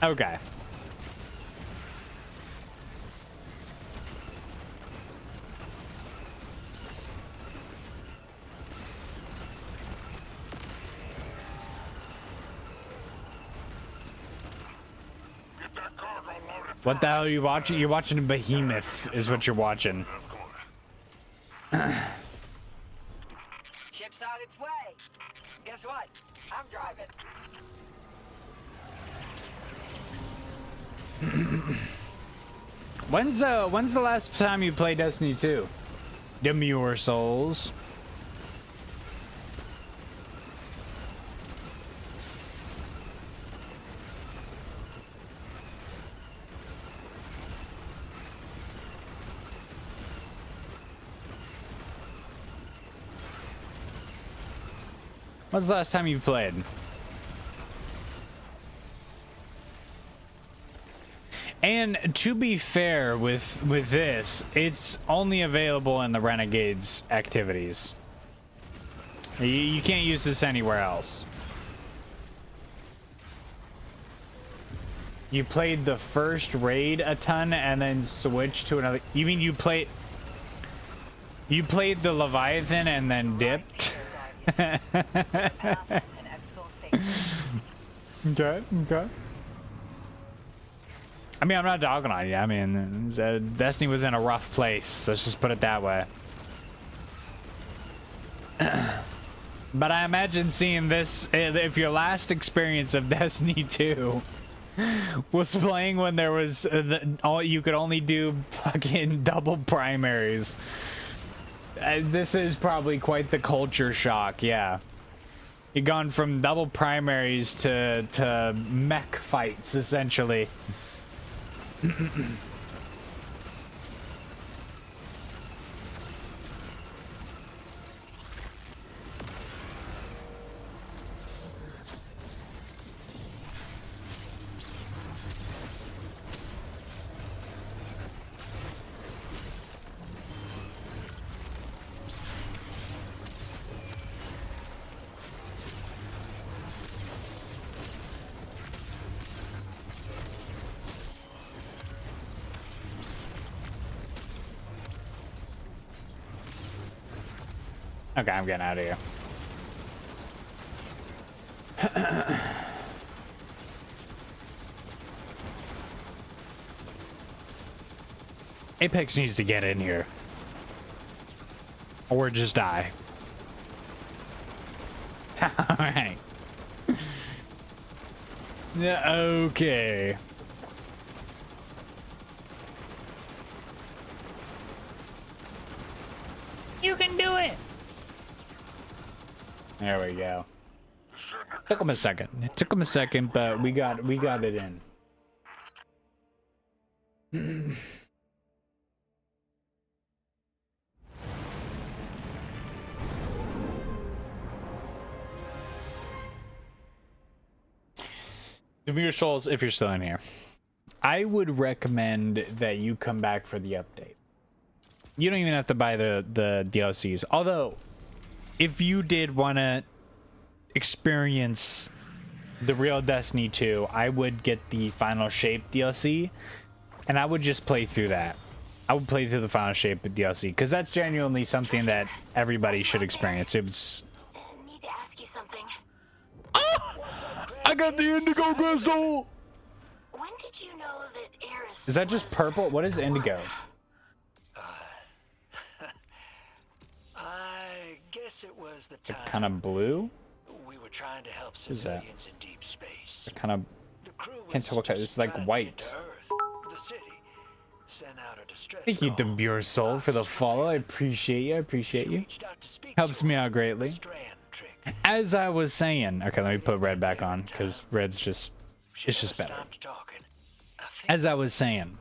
Okay.
Get that cargo loaded.
What the hell are you watching? You're watching Behemoth, is what you're watching.
Ship's on its way. Guess what? I'm driving.
When's the last time you played Destiny 2? Demure souls. When's the last time you played? And to be fair with this, it's only available in the Renegades activities. You can't use this anywhere else. You played the first raid a ton and then switched to another. You mean you played the Leviathan and then dipped? Okay, okay. I mean, I'm not dogging on you. I mean, Destiny was in a rough place. Let's just put it that way. But I imagine seeing this, if your last experience of Destiny 2 was playing when there was, you could only do fucking double primaries. This is probably quite the culture shock, yeah. You've gone from double primaries to mech fights, essentially. Okay, I'm getting out of here. Apex needs to get in here. Or just die. Alright. Yeah, okay. You can do it! There we go. Took him a second. It took him a second, but we got it in. Demure Souls, if you're still in here, I would recommend that you come back for the update. You don't even have to buy the DLCs. Although, if you did want to experience the real Destiny 2, I would get the Final Shape DLC, and I would just play through that. I would play through the Final Shape DLC, because that's genuinely something that everybody should experience. It was...
I need to ask you something.
I got the indigo crystal!
When did you know that Eris
Is that just purple? What is indigo?
I guess it was the time
Kind of blue?
we were trying to help
Is that?
civilians in deep space.
Kind of...
The crew
Can't
was
tell what kind.
just
It's like
trying to
white.
get to Earth. The city sent out a distress
Thank you,
call.
Demure Soul, for the follow. I appreciate you. I appreciate you.
Reached out to speak
Helps
to
me
her.
out greatly.
Strand trick.
As I was saying... Okay, let me put red back on, because red's just... It's just better.
Stopped talking. I think
As I was saying,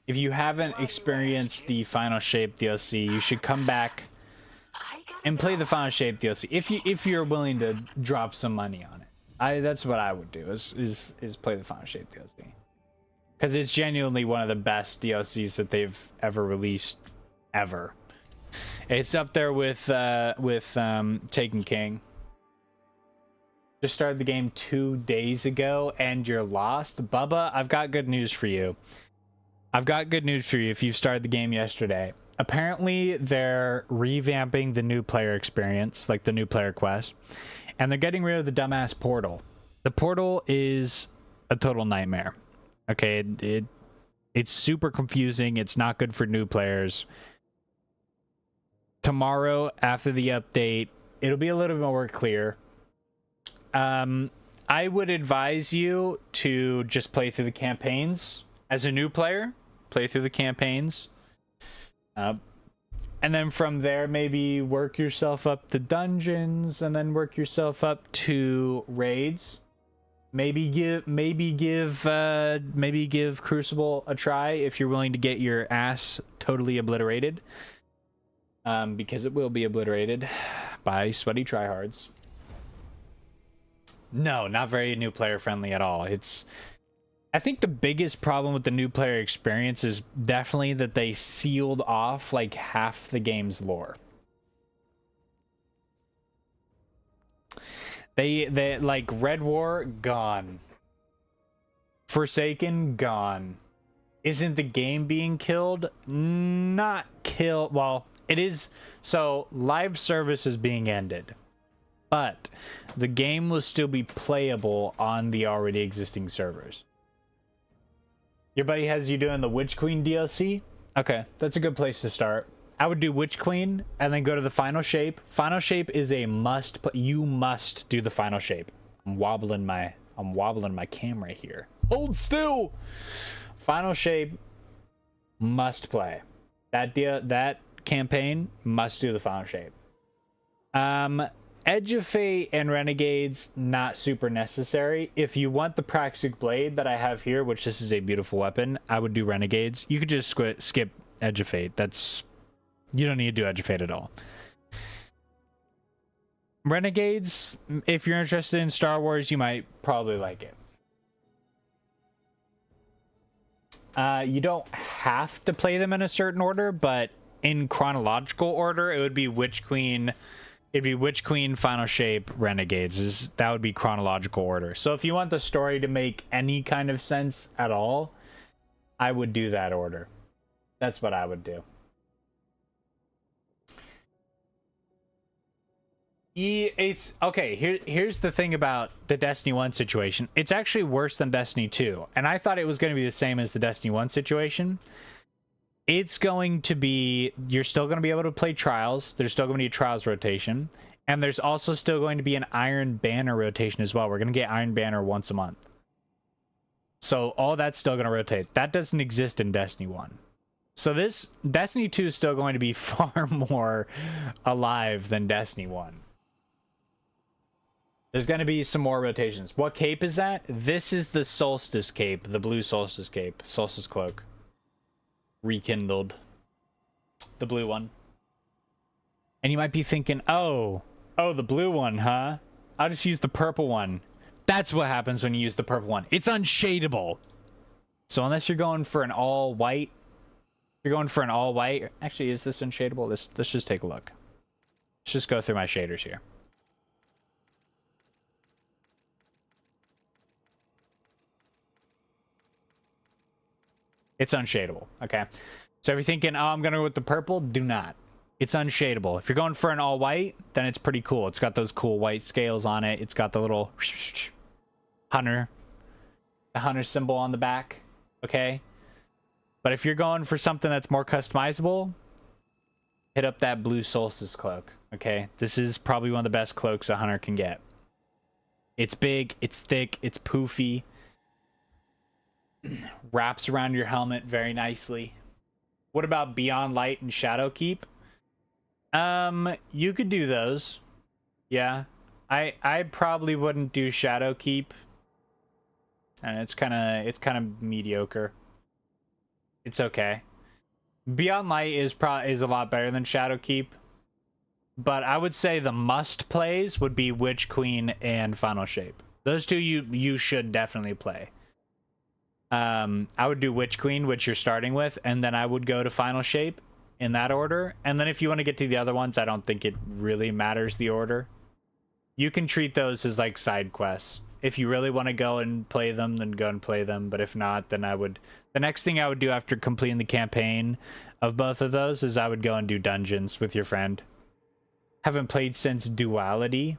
if you haven't experienced the Final Shape DLC, you should come back
I gotta
and play
know.
the Final Shape DLC if you're willing to drop some money on it. That's what I would do is play the Final Shape DLC, because it's genuinely one of the best DLCs that they've ever released ever. It's up there with Taken King. Just started the game 2 days ago and you're lost. Bubba, I've got good news for you. I've got good news for you if you've started the game yesterday. Apparently, they're revamping the new player experience, like the new player quest, and they're getting rid of the dumbass portal. The portal is a total nightmare. Okay, it's super confusing. It's not good for new players. Tomorrow, after the update, it'll be a little bit more clear. I would advise you to just play through the campaigns as a new player. Play through the campaigns. And then from there, maybe work yourself up to dungeons, and then work yourself up to raids. Maybe give Crucible a try if you're willing to get your ass totally obliterated. Because it will be obliterated by sweaty tryhards. No, not very new player friendly at all. I think the biggest problem with the new player experience is definitely that they sealed off like half the game's lore. They like Red War gone. Forsaken gone. Isn't the game being killed? Not killed. Well, it is. So live service is being ended, but the game will still be playable on the already existing servers. Your buddy has you doing the Witch Queen DLC? Okay, that's a good place to start. I would do Witch Queen and then go to the Final Shape. Final Shape is a must. You must do the Final Shape. I'm wobbling my camera here. Hold still. Final Shape must play. That campaign must do the Final Shape. Edge of Fate and Renegades, not super necessary. If you want the Praxic Blade that I have here, which this is a beautiful weapon, I would do Renegades. You could just skip Edge of Fate. You don't need to do Edge of Fate at all. Renegades, if you're interested in Star Wars, you might probably like it. You don't have to play them in a certain order, but in chronological order, it would be Witch Queen. It'd be Witch Queen, Final Shape, Renegades. That would be chronological order. So if you want the story to make any kind of sense at all, I would do that order. That's what I would do. It's okay. Here's the thing about the Destiny 1 situation. It's actually worse than Destiny 2. And I thought it was going to be the same as the Destiny 1 situation. It's going to be, you're still going to be able to play Trials. There's still going to be a Trials rotation. And there's also still going to be an Iron Banner rotation as well. We're going to get Iron Banner once a month. So all that's still going to rotate. That doesn't exist in Destiny 1. So this Destiny 2 is still going to be far more alive than Destiny 1. There's going to be some more rotations. What cape is that? This is the Solstice cape, the blue Solstice cape, Solstice cloak. Rekindled. The blue one. And you might be thinking, oh, the blue one, huh? I'll just use the purple one. That's what happens when you use the purple one. It's unshadable. So unless you're going for an all white, actually, is this unshadable? Let's just take a look. Let's just go through my shaders here. It's unshadable, okay? So if you're thinking, oh, I'm going to go with the purple, do not. It's unshadable. If you're going for an all white, then it's pretty cool. It's got those cool white scales on it. It's got the little the hunter symbol on the back, okay? But if you're going for something that's more customizable, hit up that blue Solstice cloak, okay? This is probably one of the best cloaks a hunter can get. It's big, it's thick, it's poofy. Wraps around your helmet very nicely. What about Beyond Light and Shadow Keep? You could do those. Yeah. I probably wouldn't do Shadow Keep. And it's kind of mediocre. It's okay. Beyond Light is a lot better than Shadow Keep. But I would say the must plays would be Witch Queen and Final Shape. Those two you should definitely play. I would do Witch Queen, which you're starting with, and then I would go to Final Shape in that order. And then if you want to get to the other ones, I don't think it really matters the order. You can treat those as like side quests. If you really want to go and play them, then go and play them. But if not, then I would... The next thing I would do after completing the campaign of both of those is I would go and do dungeons with your friend. Haven't played since Duality.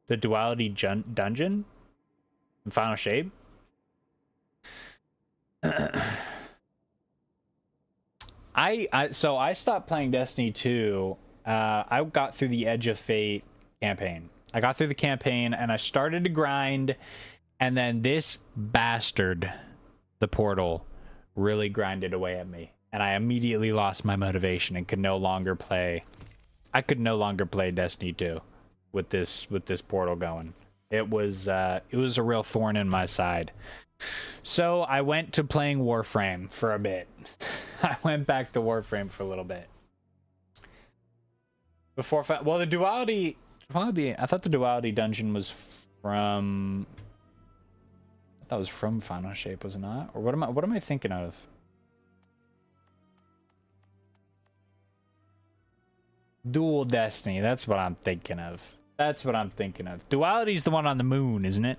The Duality dungeon? In Final Shape? So I stopped playing Destiny 2. I got through the Edge of Fate campaign. I got through the campaign and I started to grind, and then this bastard, the portal, really grinded away at me, and I immediately lost my motivation and could no longer play. I could no longer play Destiny 2 with this portal going. It was a real thorn in my side. So I went to playing Warframe for a bit. I went back to Warframe for a little bit. Before, well, the Duality, I thought the Duality dungeon was from... I thought it was from Final Shape, was it not? Or what am I thinking of? Dual Destiny, that's what I'm thinking of. That's what I'm thinking of. Duality's the one on the moon, isn't it?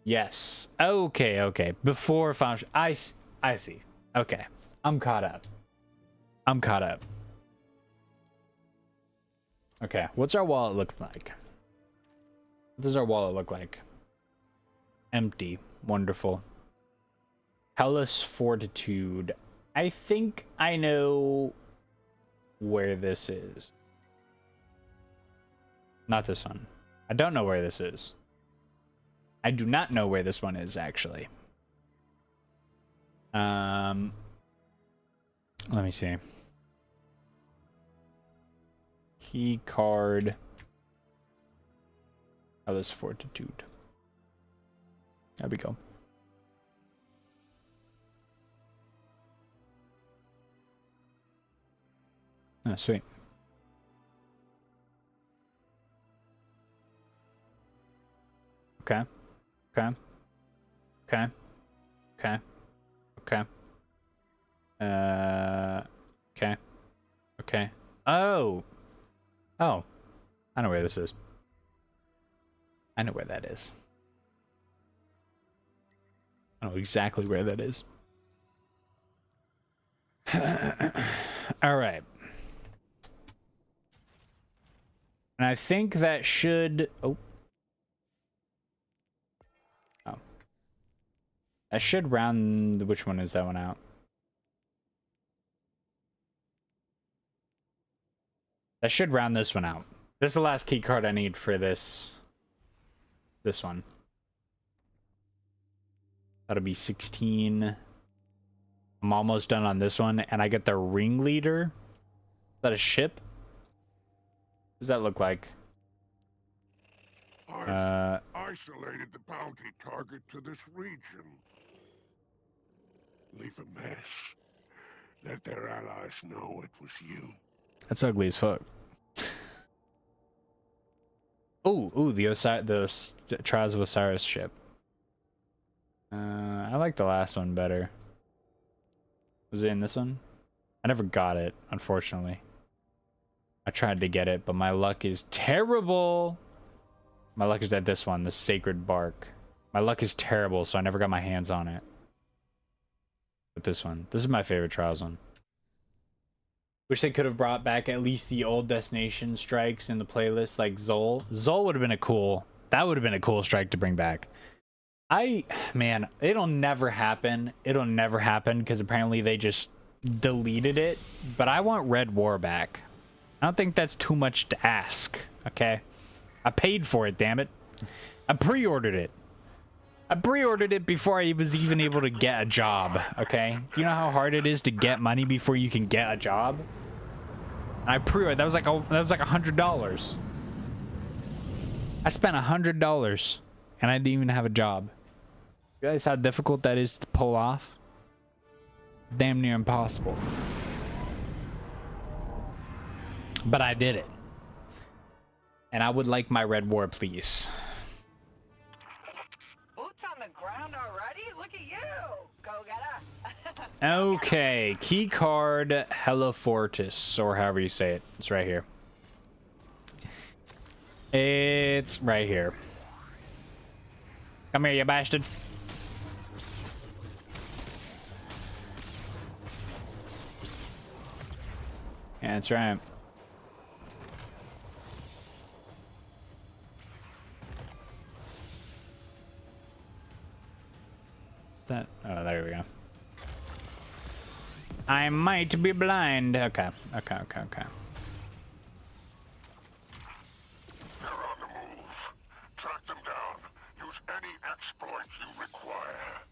Yes. Okay. Before Final Shape. I see. Okay. I'm caught up. Okay, what's our wallet look like? What does our wallet look like? Empty. Wonderful. Hellas Fortitude. I think I know where this is. Not this one. I don't know where this is. I do not know where this one is, actually. Let me see. Key card. Hellas Fortitude. There we go. Oh, sweet. Okay. Oh. I know where this is. I know where that is. I know exactly where that is. All right. And I think that should... Oh. That should round... Which one is that one out? That should round this one out. This is the last key card I need for this one. That'll be 16. I'm almost done on this one, and I get the ringleader. Is that a ship? What does that look like?
I've isolated the bounty target to this region. Leave a mess. Let their allies know it was you.
That's ugly as fuck. Ooh, the Trials of Osiris ship. I like the last one better. Was it in this one? I never got it, unfortunately. I tried to get it, but my luck is terrible. My luck is at this one, the Sacred Bark. My luck is terrible, so I never got my hands on it. But this one. This is my favorite Trials one. Wish they could have brought back at least the old destination strikes in the playlist, like Zol. Zol would have been a cool... That would have been a cool strike to bring back. Man, it'll never happen. It'll never happen, because apparently they just deleted it. But I want Red War back. I don't think that's too much to ask, okay? I paid for it, damn it. I pre-ordered it. I pre-ordered it before I was even able to get a job, okay? Do you know how hard it is to get money before you can get a job? And I pre-ordered. That was like $100. I spent $100 and I didn't even have a job. You realize how difficult that is to pull off? Damn near impossible. But I did it. And I would like my Red War, please.
Boots on the ground already? Look at you! Go getter.
Okay, key card Helifortis, or however you say it. It's right here. It's right here. Come here, you bastard. Yeah, that's right. That, oh, there we go. I might be blind. Okay.
They're on the move. Track them down. Use any exploit you require.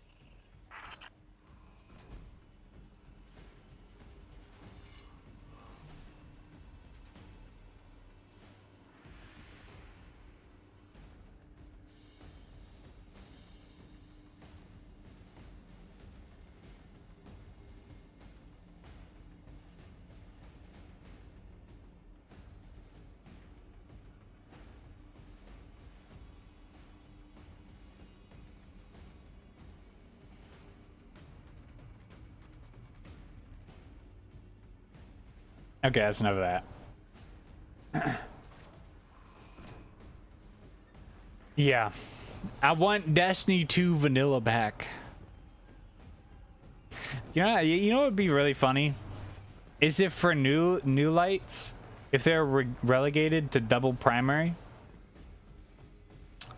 Okay, that's enough of that. Yeah. I want Destiny 2 vanilla back. You know what would be really funny? Is if for new lights, if they're relegated to double primary.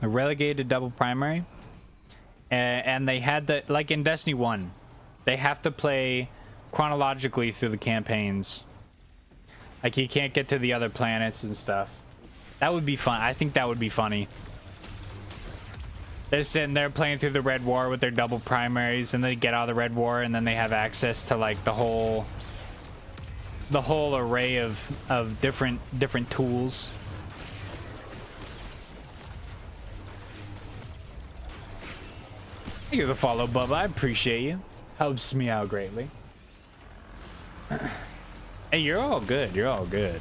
Relegated to double primary. And they had the, like in Destiny 1, they have to play chronologically through the campaigns. Like, you can't get to the other planets and stuff. That would be fun. I think that would be funny. They're sitting there playing through the Red War with their double primaries, and they get out of the Red War, and then they have access to, like, the whole array of different tools. Thank you for the follow, Bubba. I appreciate you. Helps me out greatly. Hey, you're all good. You're all good.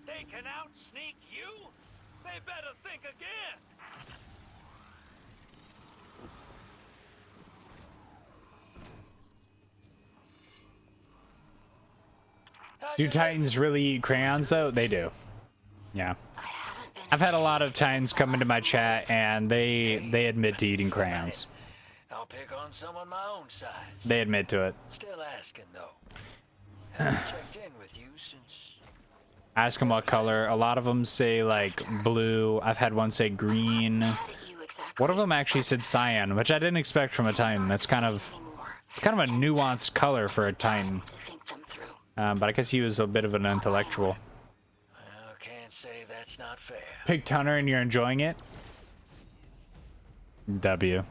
They can out-sneak you? They better think again.
Do Titans really eat crayons, though? They do. Yeah. I've had a lot of Titans come into my chat, and they admit to eating crayons.
I'll pick on some on my own size.
They admit to it.
Still asking, though. Haven't checked in with you since...
Ask them what color. A lot of them say, like, blue. I've had one say green. One of them actually said cyan, which I didn't expect from a Titan. That's kind of... It's kind of a nuanced color for a Titan. But I guess he was a bit of an intellectual.
Well, can't say that's not fair.
Picked Hunter and you're enjoying it? W.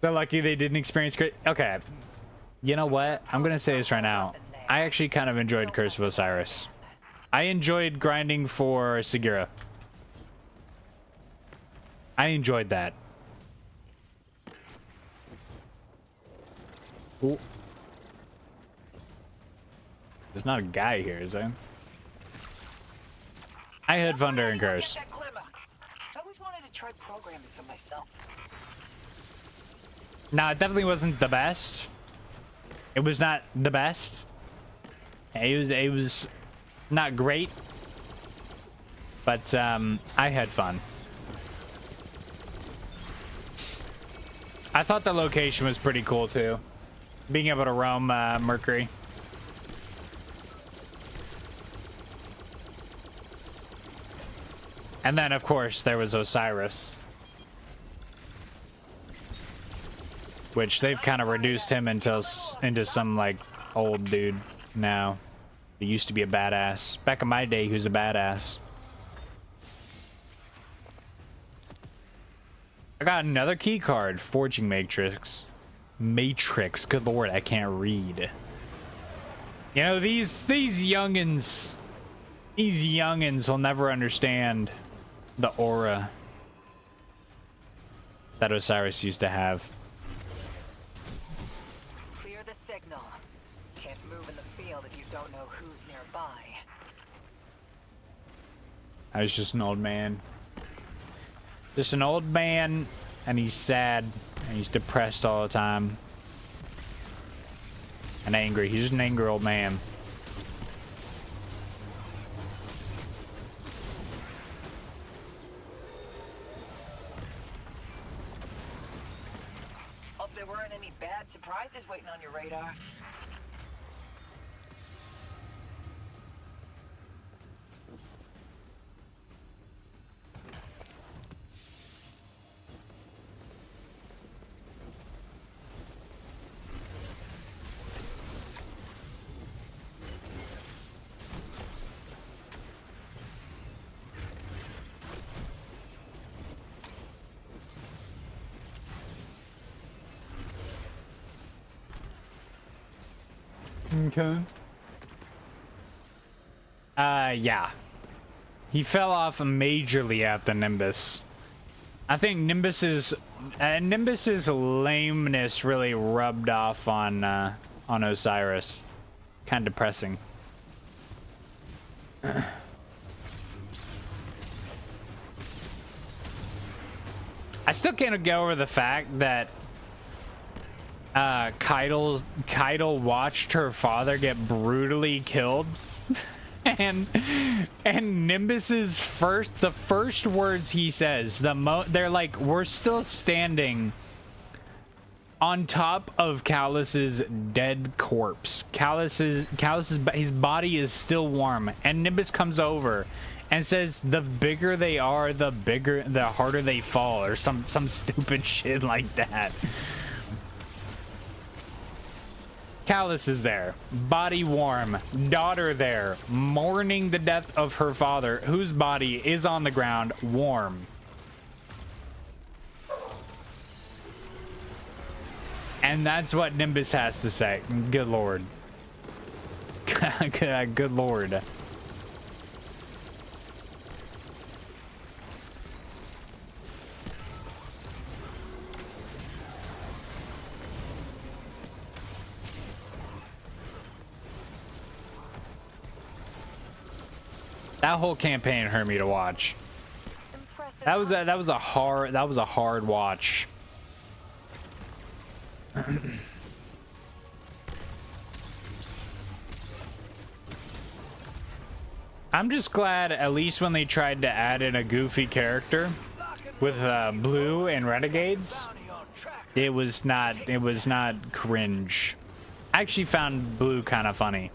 They're lucky they didn't experience great... Okay. You know what? I'm going to say this right now. I actually kind of enjoyed Curse of Osiris. I enjoyed grinding for Segura. I enjoyed that. Ooh. There's not a guy here, is there? I had fun during Curse.
I always wanted to try programming some myself.
No, it definitely wasn't the best. It was not the best. It was not great. But I had fun. I thought the location was pretty cool too. Being able to roam Mercury. And then of course there was Osiris. which they've kind of reduced him into some like old dude now. He used to be a badass. Back in my day, he was a badass. I got another key card. Forging matrix. Matrix. Good lord, I can't read. You know, these youngins. These youngins will never understand the aura that Osiris used to have.
Clear the signal. Can't move in the field if you don't know who's nearby.
I was just an old man. Just an old man, and he's sad, and he's depressed all the time. And angry. He's just an angry old man.
Hope there weren't any bad surprises waiting on your radar.
Okay. Yeah. He fell off majorly at the Nimbus. I think Nimbus's lameness really rubbed off on Osiris. Kind of depressing. I still can't get over the fact that Keitel watched her father get brutally killed, and Nimbus's the first words he says, they're like, we're still standing on top of Callus's dead corpse. Callus's his body is still warm, and Nimbus comes over and says, the bigger they are, the harder they fall, or some stupid shit like that. Callus is there, body warm, daughter there, mourning the death of her father, whose body is on the ground, warm. And that's what Nimbus has to say. Good lord. Good lord. That whole campaign hurt me to watch. That was a hard watch. I'm just glad at least when they tried to add in a goofy character with Blue and Renegades, it was not cringe. I actually found Blue kind of funny.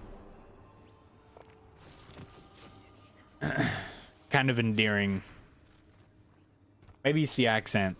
Kind of endearing. Maybe it's the accent.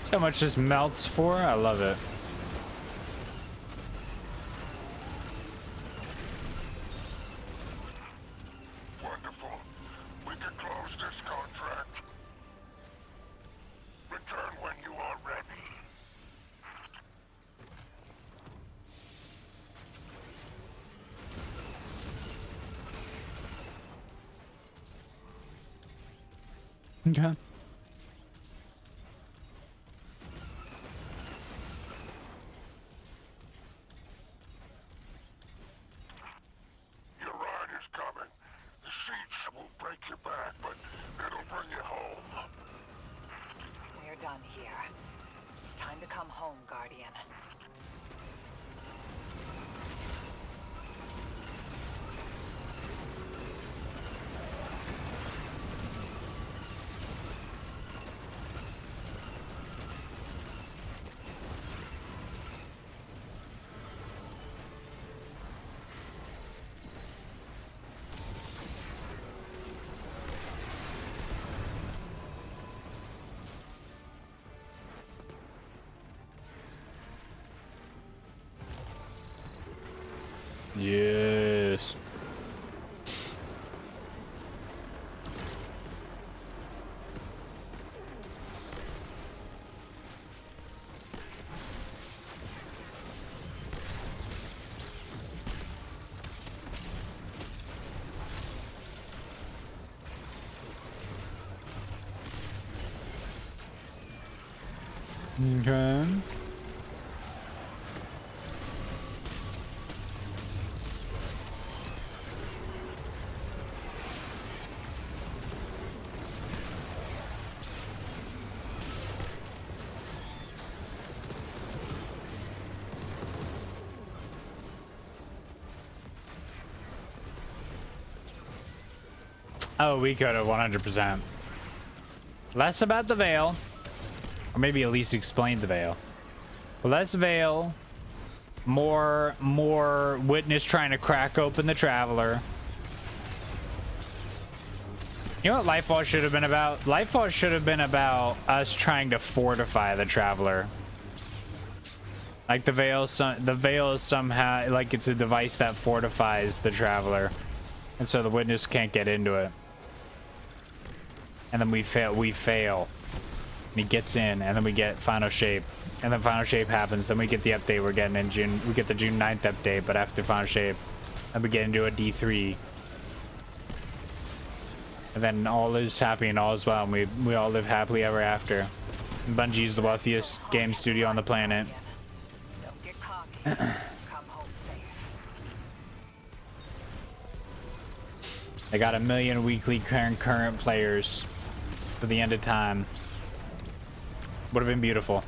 So much just melts for. I love it.
Wonderful.
Okay.
Your ride is coming. The siege will break your back, but it'll bring you home.
We're done here. It's time to come home, Guardian.
Yes. Okay. Oh, we could have 100%. Less about the veil. Or maybe at least explain the veil. Less veil. More witness trying to crack open the traveler. You know what Lightfall should have been about? Lightfall should have been about us trying to fortify the traveler. Like the veil is somehow like it's a device that fortifies the traveler. And so the witness can't get into it. And then we fail. And he gets in, and then we get final shape. And then final shape happens, then we get the update we're getting in June. We get the June 9th update, but after final shape, then we get into a D3. And then all is happy and all is well, and we all live happily ever after. And Bungie's the wealthiest game studio on the planet.
Don't get cocky. Come home safe.
They got 1 million weekly current players for the end of time. Would have been beautiful.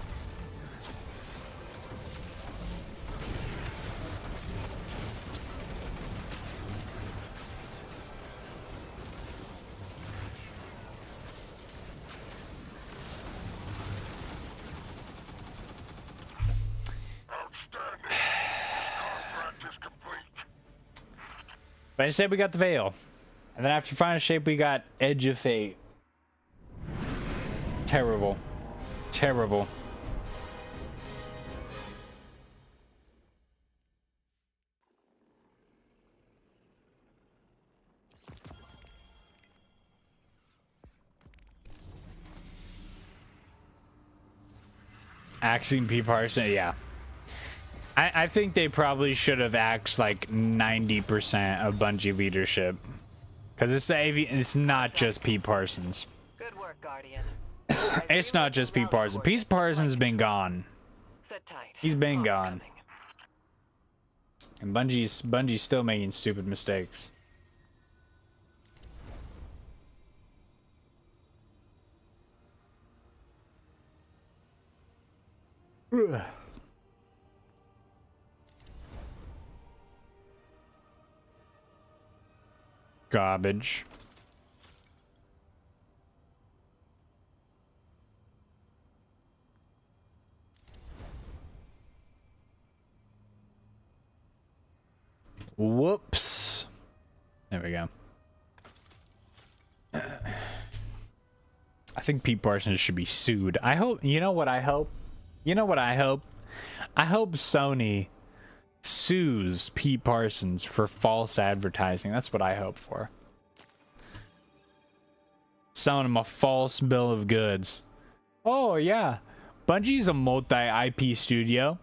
Outstanding. This contract is complete.
But instead we got the veil. And then after final shape we got Edge of Fate. Terrible. Terrible. Axing P. Parson, yeah. I think they probably should have axed like 90% of Bungie leadership. Because it's not just Pete Parsons.
Good work, Guardian.
It's not just Pete Parsons. Pete Parsons been gone.
Sit tight.
He's been
Mom's
gone.
coming.
And Bungie's still making stupid mistakes. Ugh. Garbage. Whoops. There we go. I think Pete Parsons should be sued. I hope, you know what I hope? You know what I hope? I hope Sony sues Pete Parsons for false advertising. That's what I hope for. Selling him a false bill of goods. Oh, yeah. Bungie's a multi-IP studio.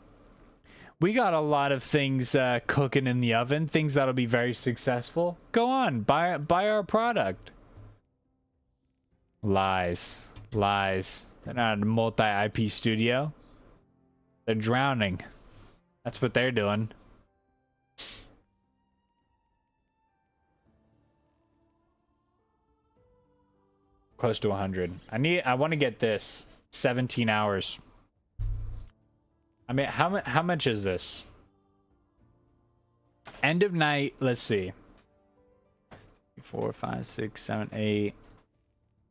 We got a lot of things cooking in the oven, things that'll be very successful. Go on, buy our product. Lies. Lies. They're not a multi-IP studio. They're drowning. That's what they're doing. Close to 100. I want to get this. 17 hours. I mean, how much is this? End of night, let's see. 4, 5, 6, 7, 8,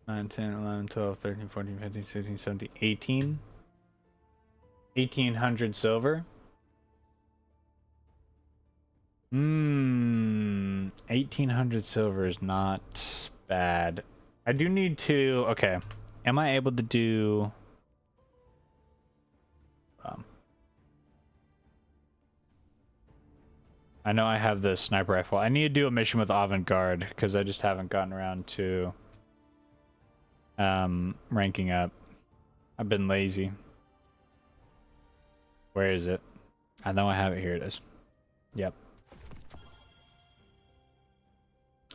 9, 10, 11, 12, 13, 14, 15, 16, 17, 18. 1800 silver. 1800 silver is not bad. I do need to, okay. Am I able to do I know I have the sniper rifle. I need to do a mission with avant-garde because I just haven't gotten around to ranking up. I've been lazy. Where is it? I know I have it. Here it is. Yep.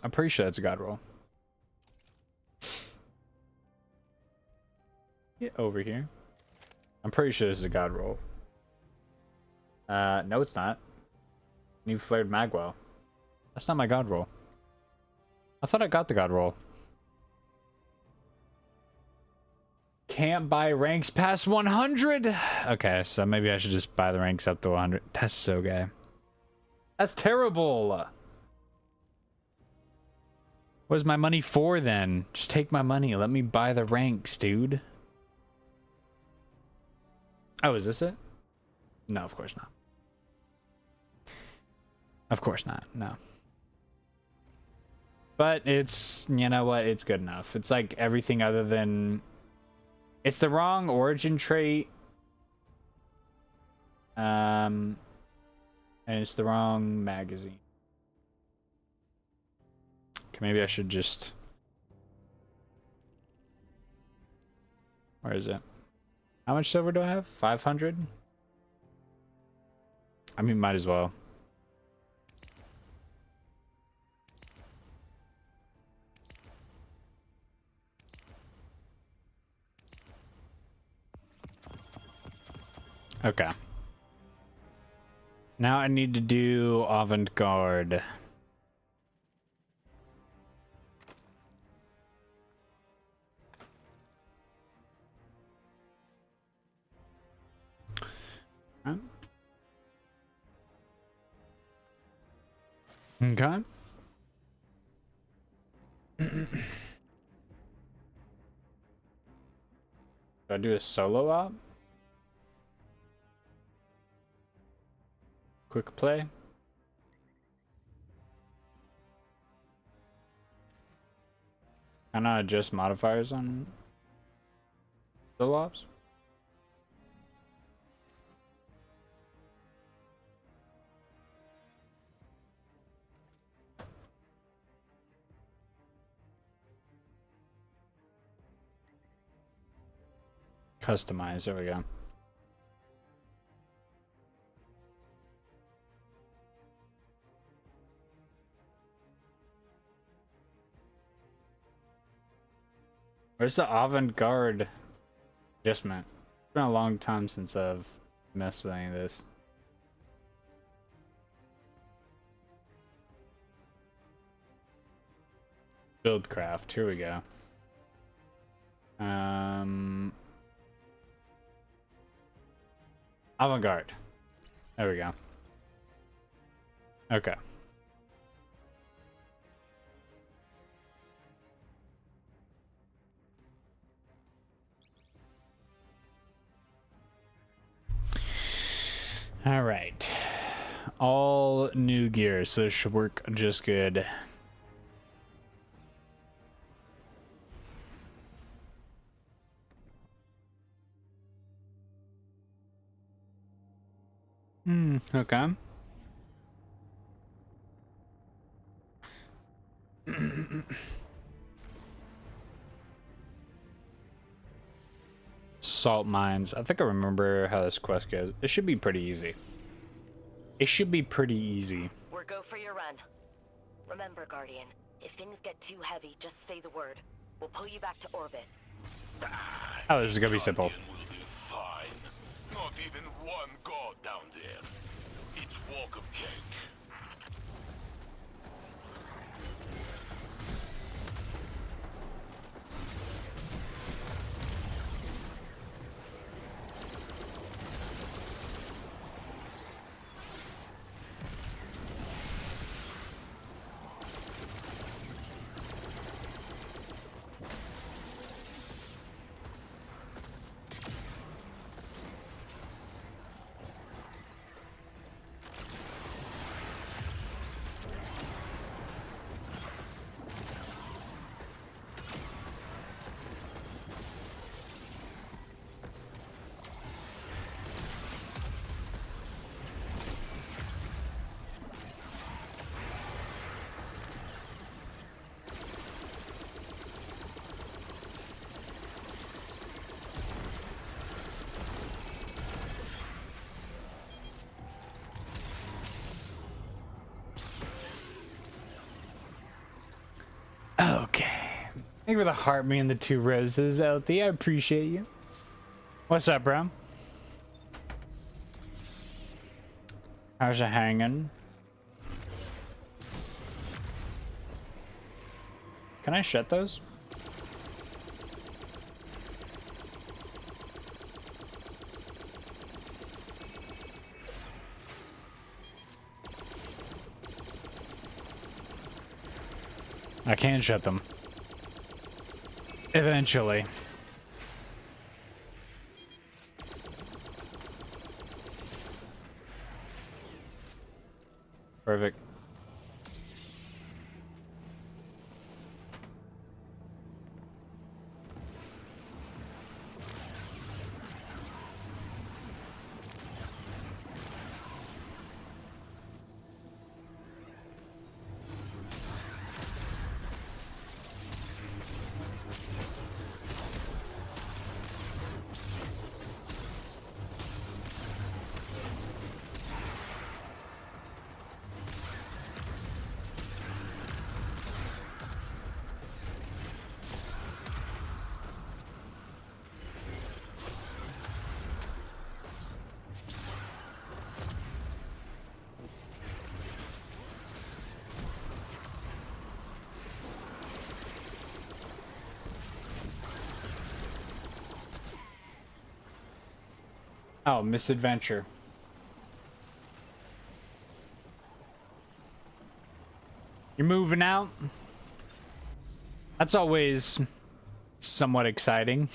I'm pretty sure that's a god roll. Get over here. I'm pretty sure this is a god roll. No, it's not. New flared magwell. That's not my god roll. I thought I got the god roll. Can't buy ranks past 100. Okay, so maybe I should just buy the ranks up to 100. That's so gay. That's terrible. What's my money for then? Just take my money. Let me buy the ranks, dude. Oh, is this it? No, of course not. Of course not. No. But it's, you know what? It's good enough. It's like everything other than... It's the wrong origin trait. And it's the wrong magazine. Okay, maybe I should just... Where is it? How much silver do I have? 500? I mean, might as well. Okay. Now I need to do avant-garde. Huh? Okay. Do I do a solo op? Quick play. Can I adjust modifiers on solo ops? Customize, there we go. Where's the avant-garde adjustment? It's been a long time since I've messed with any of this. Buildcraft, here we go. Avant-garde. There we go. Okay. All right. All new gear, so this should work just good. Okay. Salt mines. I think I remember how this quest goes. It should be pretty easy. It should be pretty easy.
We're go for your run. Remember, Guardian, if things get too heavy, just say the word.
We'll pull you back to orbit.
Oh, this is gonna be simple.
Guardian will be fine. Not even one god down there. It's walk of cake.
Okay. Thank you for the heart, me and the 2 roses, LT. I appreciate you. What's up, bro? How's it hanging? Can I shut those? I can shut them. Eventually. Perfect. Oh, misadventure. You're moving out? That's always somewhat exciting.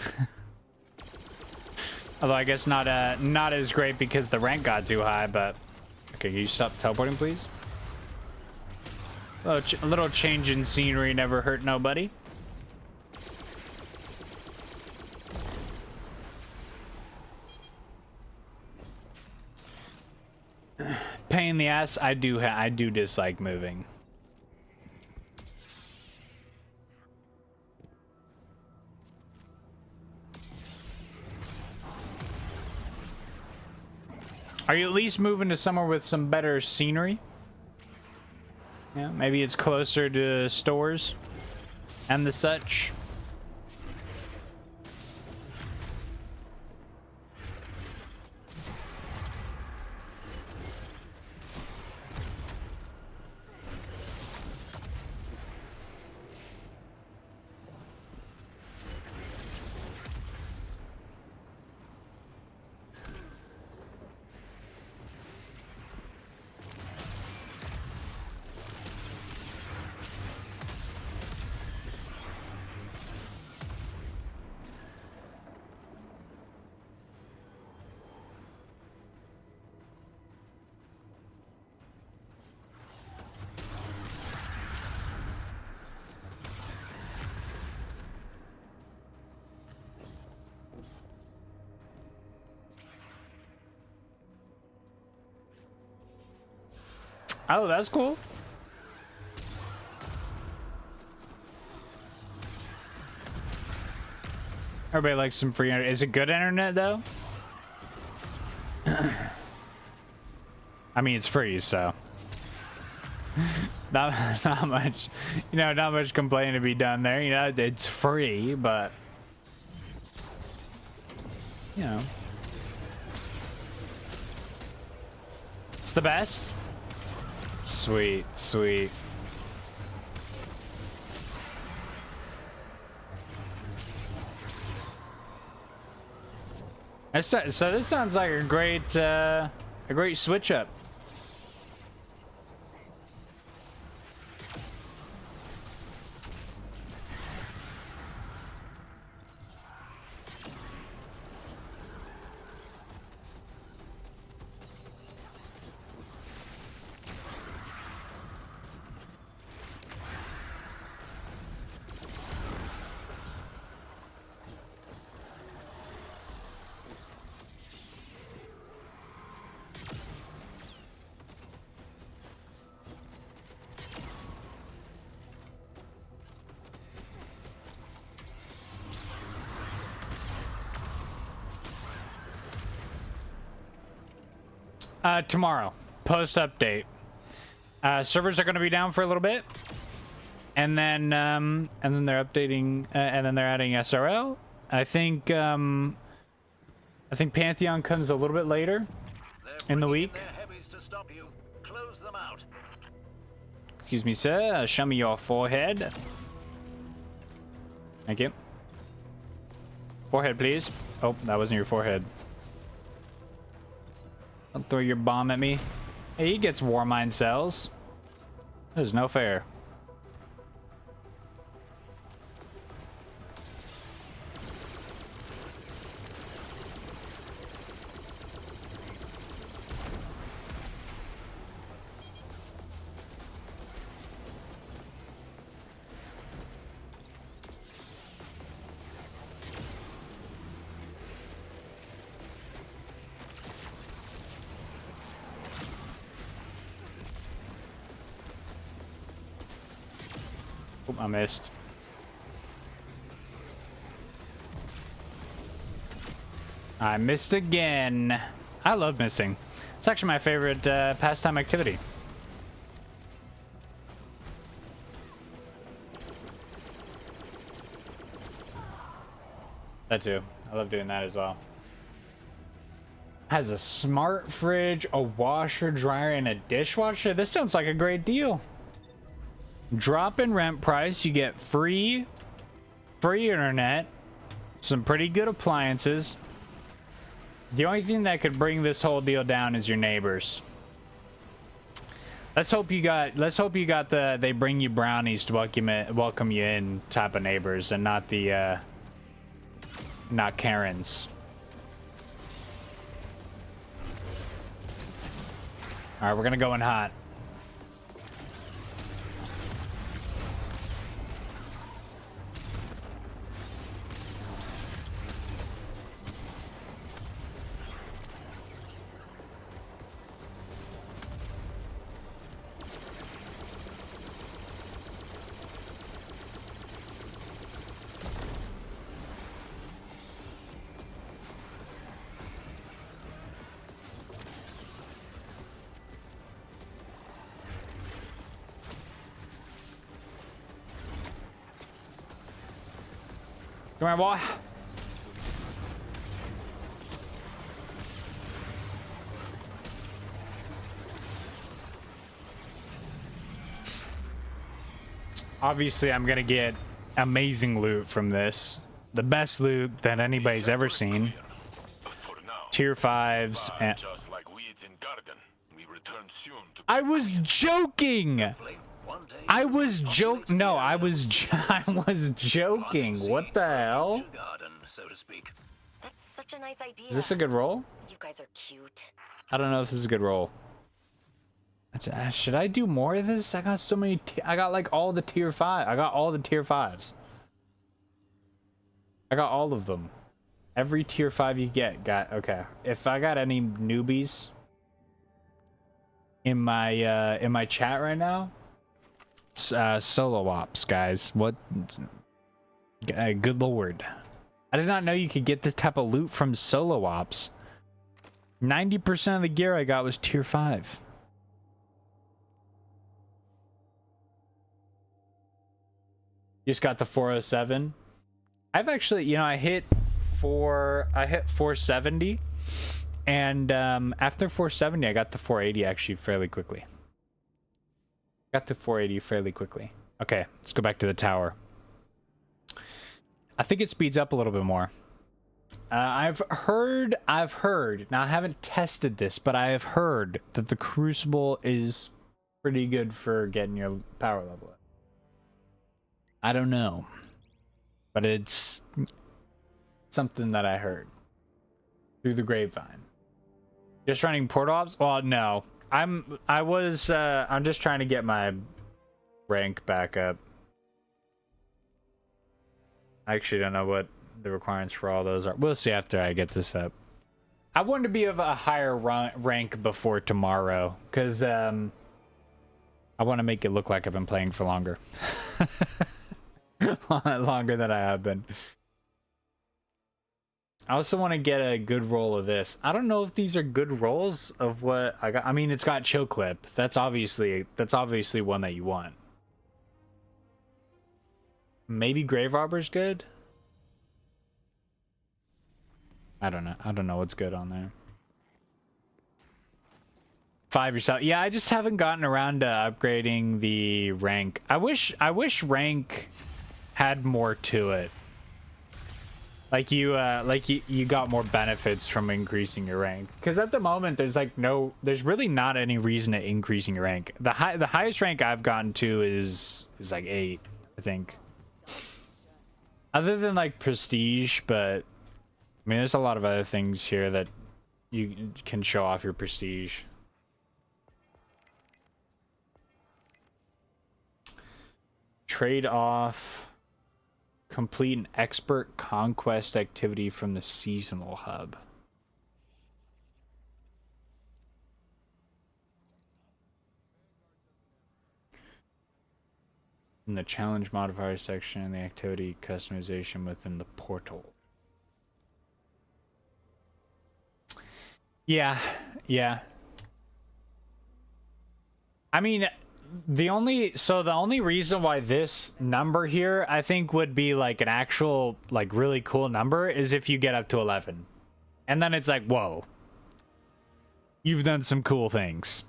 Although I guess not as great because the rank got too high, but... Okay, can you stop teleporting, please? A little change in scenery never hurt nobody. Pain in the ass. I do dislike moving. Are you at least moving to somewhere with some better scenery? Yeah, maybe it's closer to stores and the such. Oh, that's cool. Everybody likes some free internet. Is it good internet, though? I mean, it's free, so. not much, not much complaining to be done there. It's free, but it's the best. Sweet, sweet. So this sounds like a great switch up. Tomorrow, post update. Servers are going to be down for a little bit, and then they're updating, and then they're adding SRL. I think Pantheon comes a little bit later in the week.
Close them out.
Excuse me, sir. Show me your forehead. Thank you. Forehead, please. Oh, that wasn't your forehead. Don't throw your bomb at me. Hey, he gets war mine cells. There's no fair. I missed. I missed again. I love missing. It's actually my favorite pastime activity. That too. I love doing that as well. Has a smart fridge, a washer, dryer, and a dishwasher. This sounds like a great deal. Drop in rent price, you get free internet, some pretty good appliances. The only thing that could bring this whole deal down is your neighbors. Let's hope you got the they bring you brownies to welcome you in type of neighbors, and not the not Karens. All right, we're gonna go in hot. Come on, boy. Obviously, I'm gonna get amazing loot from this. The best loot that anybody's ever seen. Tier 5s and... I was joking! I was joking. No, I was joking. What the hell?
That's such a nice idea.
Is this a good roll?
You guys are cute.
I don't know if this is a good roll. Should I do more of this? I got so many. I got like all the tier 5. I got all the tier 5s. I got all of them. Every tier 5 you get got. Okay. If I got any newbies in my chat right now, solo ops, guys. What? Good lord. I did not know you could get this type of loot from solo ops. 90% of the gear I got was tier 5. Just got the 407. I've actually, you know, I hit 470, and after 470 I got the 480 actually fairly quickly. Got to 480 fairly quickly. Okay, let's go back to the tower. I think it speeds up a little bit more. I've heard, now I haven't tested this, but I have heard that the Crucible is pretty good for getting your power level up. I don't know, but it's something that I heard through the grapevine. Just running portal ops? Well, no. I'm just trying to get my rank back up. I actually don't know what the requirements for all those are. We'll see after I get this up. I want to be of a higher rank before tomorrow, because I want to make it look like I've been playing for longer. Longer than I have been. I also want to get a good roll of this. I don't know if these are good rolls of what I got. I mean, it's got chill clip. That's obviously one that you want. Maybe Grave Robber's good. I don't know. I don't know what's good on there. 5 yourself. Yeah, I just haven't gotten around to upgrading the rank. I wish rank had more to it. Like you got more benefits from increasing your rank. Because at the moment, there's really not any reason to increasing your rank. The highest rank I've gotten to is like 8, I think. Other than like prestige, but I mean, there's a lot of other things here that you can show off your prestige. Trade off. Complete an expert conquest activity from the seasonal hub. In the challenge modifier section, the activity customization within the portal. Yeah. I mean, the only reason why this number here I think would be like an actual like really cool number is if you get up to 11, and then it's like, whoa, you've done some cool things.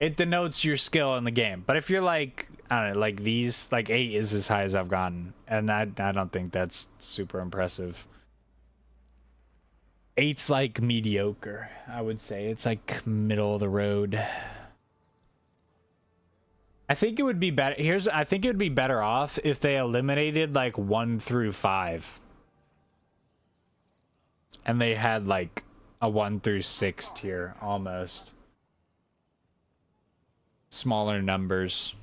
It denotes your skill in the game. But if you're like, I don't know, like these, like 8 is as high as I've gotten, and I don't think that's super impressive. 8's like mediocre, I would say. It's like middle of the road. I think it would be better. I think it would be better off if they eliminated like 1 through 5. And they had like a 1 through 6 tier almost. Smaller numbers.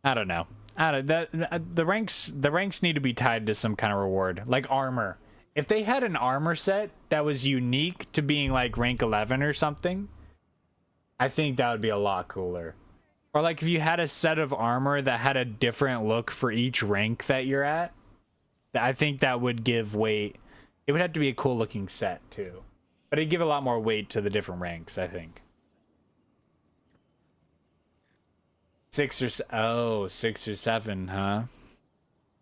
I don't know. The ranks need to be tied to some kind of reward, like armor. If they had an armor set that was unique to being like rank 11 or something, I think that would be a lot cooler. Or like if you had a set of armor that had a different look for each rank that you're at, I think that would give weight. It would have to be a cool looking set too, but it'd give a lot more weight to the different ranks, I think. 6 or 7, huh?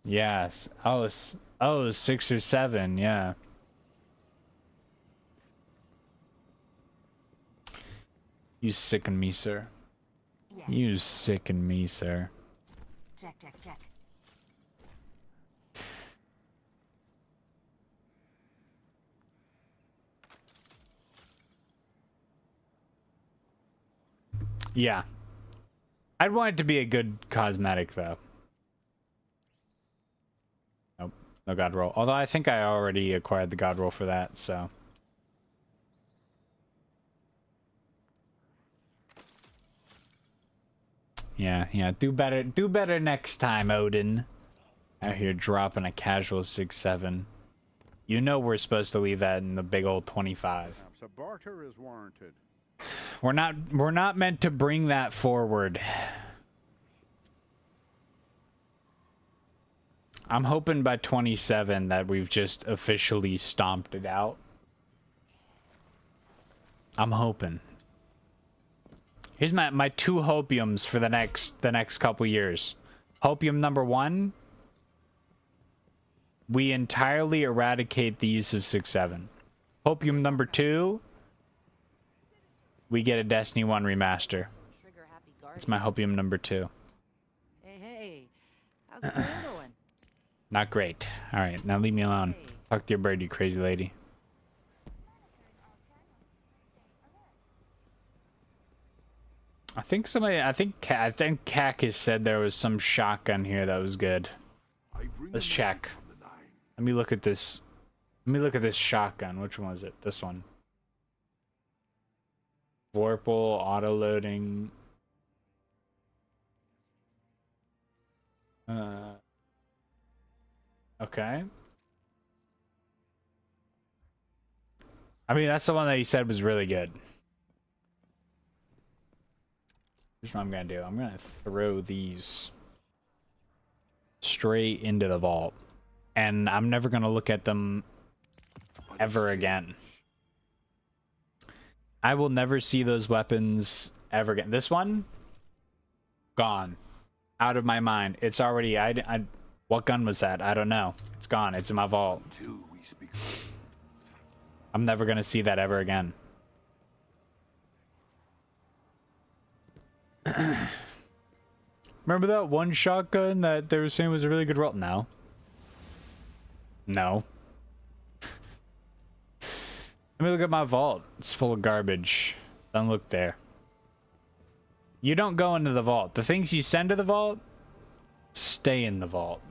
Yes. Oh, 6 or 7, yeah. You sicken me, sir.
Yeah.
You sicken me, sir.
Check.
Yeah. I'd want it to be a good cosmetic, though. Nope. No god roll. Although I think I already acquired the god roll for that, so. Yeah. Do better next time, Odin. Out here dropping a casual 6-7. You know we're supposed to leave that in the big old 25.
So barter is warranted.
We're not meant to bring that forward. I'm hoping by 27 that we've just officially stomped it out. I'm hoping. Here's my 2 hopiums for the next couple years. Hopium number 1, we entirely eradicate the use of 6-7. Hopium number 2, we get a Destiny 1 remaster. It's my hopium number 2.
Hey, how's it going?
Not great. All right, now leave me alone. Talk to your bird, you crazy lady. I think Kak has said there was some shotgun here that was good. Let's check. Let me look at this. Let me look at this shotgun. Which one was it? This one. Vorpal, auto loading. Okay. I mean, that's the one that he said was really good. Here's what I'm gonna do. I'm gonna throw these straight into the vault, and I'm never gonna look at them ever again. I will never see those weapons ever again. This one, gone, out of my mind. It's already. I what gun was that? I don't know. It's gone. It's in my vault. I'm never gonna see that ever again. Remember that one shotgun that they were saying was a really good roll? No. No. Let me look at my vault. It's full of garbage. Don't look there. You don't go into the vault. The things you send to the vault stay in the vault.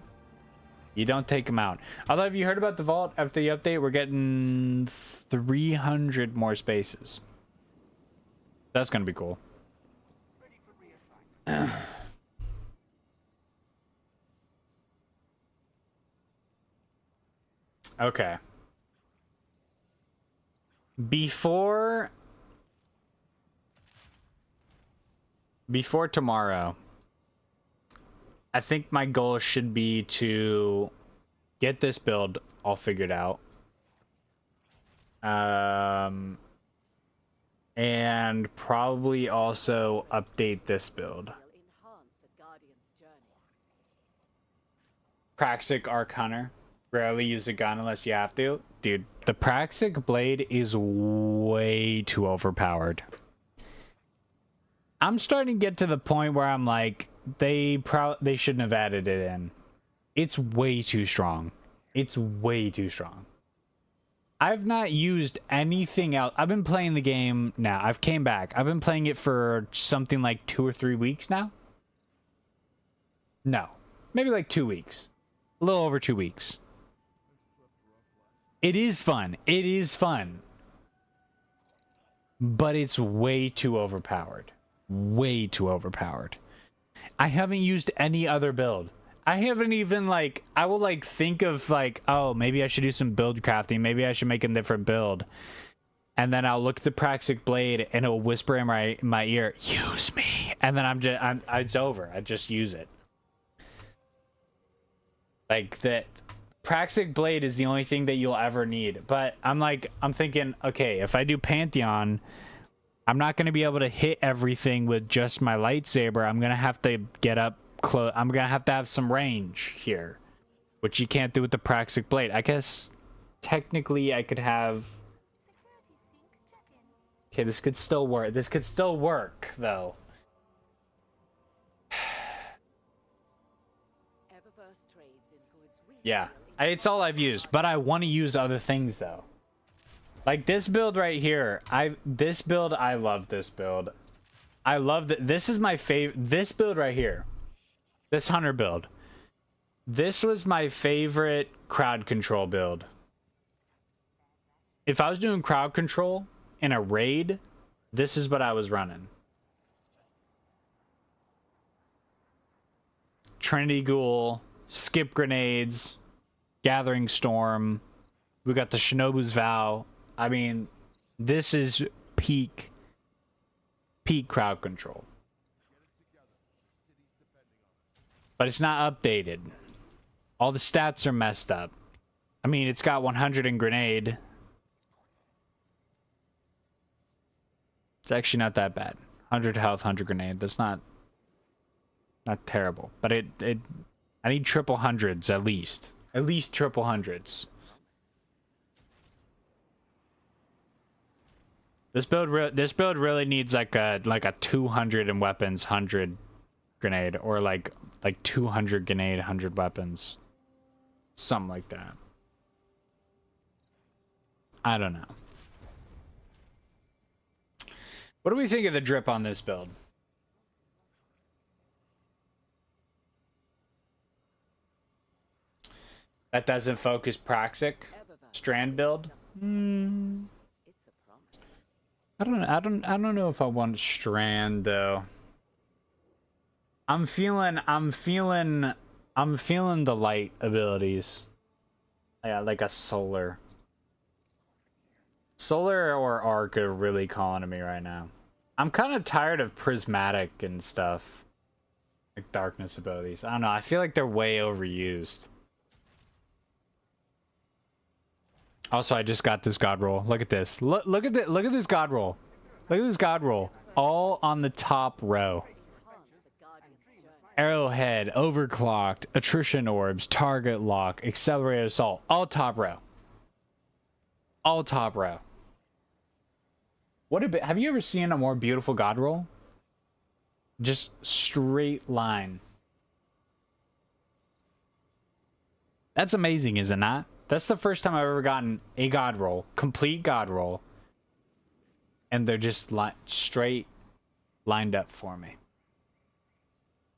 You don't take them out. Although, have you heard about the vault after the update? We're getting 300 more spaces. That's gonna be cool. Okay. Before tomorrow, I think my goal should be to get this build all figured out. And probably also update this build. Praxic Arc Hunter. Rarely use a gun unless you have to. Dude, the Praxic blade is way too overpowered. I'm starting to get to the point where I'm like, they shouldn't have added it in. It's way too strong. It's way too strong. I've not used anything else. I've been playing the game now. I've came back. I've been playing it for something like 2 or 3 weeks now. No, maybe like 2 weeks. A little over 2 weeks. It is fun. It is fun. But it's way too overpowered. Way too overpowered. I haven't used any other build. I haven't even like, I will like think of like, oh, maybe I should do some build crafting. Maybe I should make a different build. And then I'll look at the Praxic blade and it'll whisper in my ear, use me. And then it's over. I just use it. Like that. Praxic blade is the only thing that you'll ever need. But I'm thinking, okay, if I do Pantheon, I'm not going to be able to hit everything with just my lightsaber. I'm going to have to get up close. I'm going to have some range here, which you can't do with the Praxic blade. I guess technically I could have... Okay, this could still work. This could still work, though. Yeah. It's all I've used, but I want to use other things though. Like this build right here. I love this build. I love that. This is my favorite. This build right here. This hunter build. This was my favorite crowd control build. If I was doing crowd control in a raid, this is what I was running. Trinity Ghoul, skip grenades, Gathering Storm. We got the Shinobu's Vow. I mean, this is peak crowd control. But it's not updated. All the stats are messed up. I mean, it's got 100 in grenade. It's actually not that bad. 100 health, 100 grenade. That's not terrible, but I need triple hundreds at least. At least triple hundreds. This build really needs like a 200 in weapons, 100 grenade, or like 200 grenade, 100 weapons. Something like that. I don't know. What do we think of the drip on this build? That doesn't focus Praxic strand build. I don't know if I want strand though. I'm feeling the light abilities. Yeah, like a solar. Solar or arc are really calling to me right now. I'm kind of tired of prismatic and stuff. Like darkness abilities. I don't know, I feel like they're way overused. Also, I just got this god roll. Look at this. Look at this god roll. Look at this god roll. All on the top row. Arrowhead, overclocked, attrition orbs, target lock, accelerated assault. All top row. All top row. What a bit. Have you ever seen a more beautiful god roll? Just straight line. That's amazing, is it not? That's the first time I've ever gotten a god roll, complete god roll, and they're just straight lined up for me.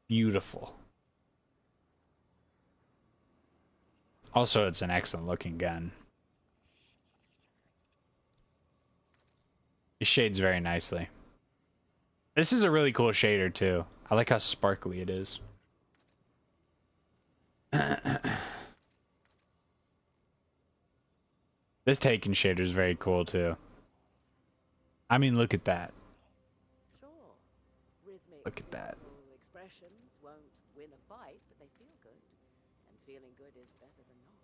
Beautiful. Also, it's an excellent looking gun. It shades very nicely. This is a really cool shader too. I like how sparkly it is. This Taken shader is very cool too. I mean, look at that.
Sure. Rhythmic,
Look at that.
physical expressions won't win a fight, but they feel good. And feeling good is better than not.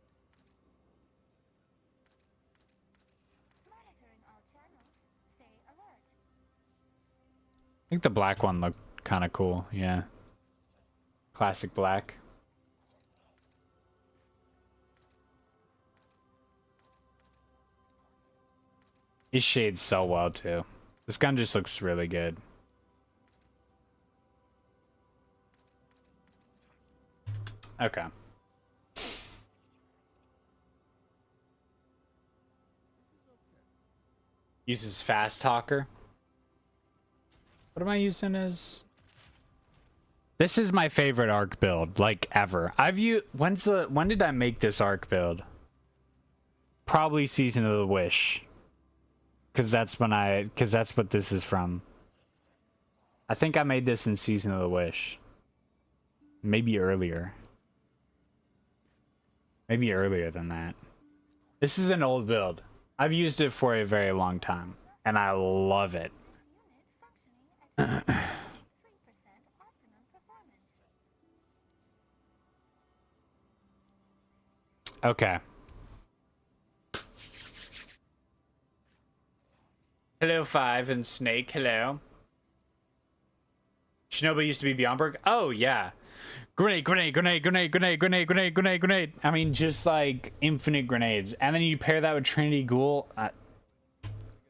Monitoring all channels. Stay alert.
I think the black one looked kind of cool. Yeah. Classic black. It shades so well too. This gun just looks really good. Okay. Uses fast talker. What am I using as? This is my favorite arc build, like ever. When did I make this arc build? Probably Season of the Wish. Cause that's what this is from. I think I made this in Season of the Wish. Maybe earlier. Maybe earlier than that. This is an old build. I've used it for a very long time, and I love it.
Unit functioning at 3% optimum performance.
Okay. Hello, Five and Snake. Hello. Shinobi used to be Bjornberg. Oh yeah. Grenade, grenade, grenade, grenade, grenade, grenade, grenade, grenade, grenade. I mean, just like infinite grenades, and then you pair that with Trinity Ghoul.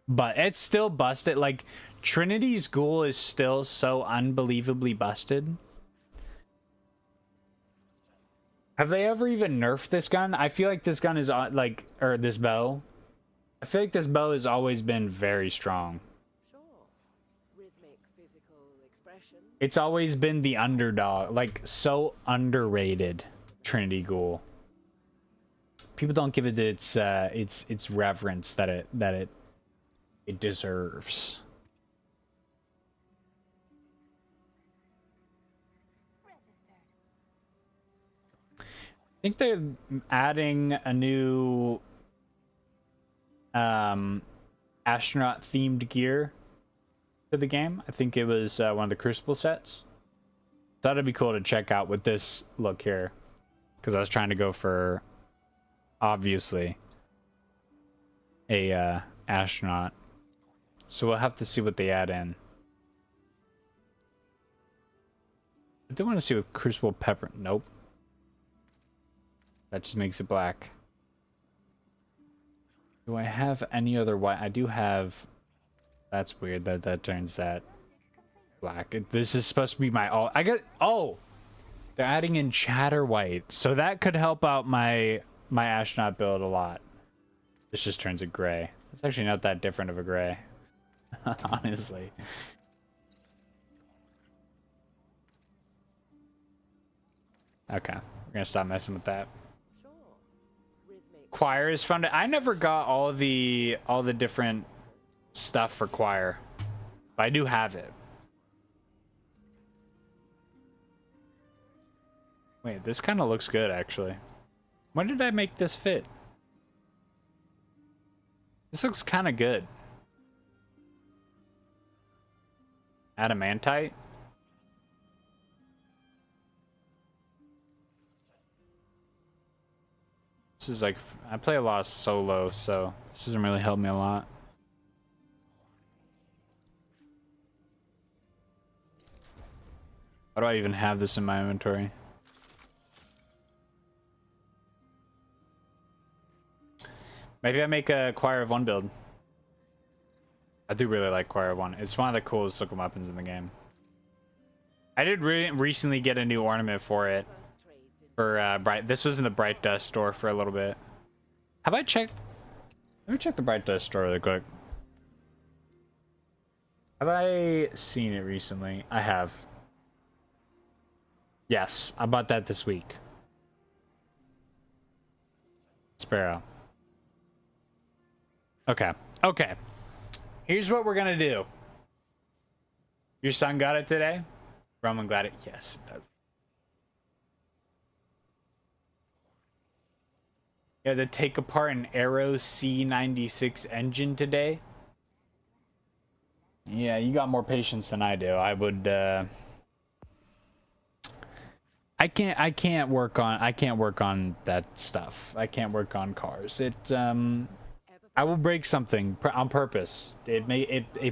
But it's still busted. Like Trinity's Ghoul is still so unbelievably busted. Have they ever even nerfed this gun? I feel like this gun is like, or this bow. I feel like this bow has always been very strong.
Sure. Rhythmic, physical expression.
It's always been the underdog, like so underrated. Trinity Ghoul. People don't give it its reverence that it deserves.
Registered.
I think they're adding a new astronaut themed gear to the game. I think it was one of the Crucible sets. Thought it'd be cool to check out with this look here, because I was trying to go for obviously a astronaut. So we'll have to see what they add in. I do want to see with crucible pepper. Nope. That just makes it black. Do I have any other white? I do have. That's weird that that turns that black. This is supposed to be my all. I got. Oh, they're adding in chatter white, so that could help out my astronaut build a lot. This just turns it gray. It's actually not that different of a gray, honestly. Okay, we're gonna stop messing with that.
Sure. Rhythmic.
Choir is fun. I never got all the different stuff for choir, but I do have it. Wait, this kind of looks good actually. When did I make this fit? This looks kind of good. Adamantite. This is like, I play a lot of solo, so this doesn't really help me a lot. Why do I even have this in my inventory? Maybe I make a Choir of One build. I do really like Choir of One. It's one of the coolest looking weapons in the game. I did recently get a new ornament for it. For Bright. This was in the Bright Dust store for a little bit. Have I checked? Let me check the Bright Dust store really quick. Have I seen it recently? I have. Yes, I bought that this week. Sparrow. Okay. Okay. Here's what we're gonna do. Your son got it today? Roman got it. Yes, it does. You had to take apart an Aero C96 engine today? Yeah, you got more patience than I do. I would I can't work on that stuff. I can't work on cars. I will break something on purpose. It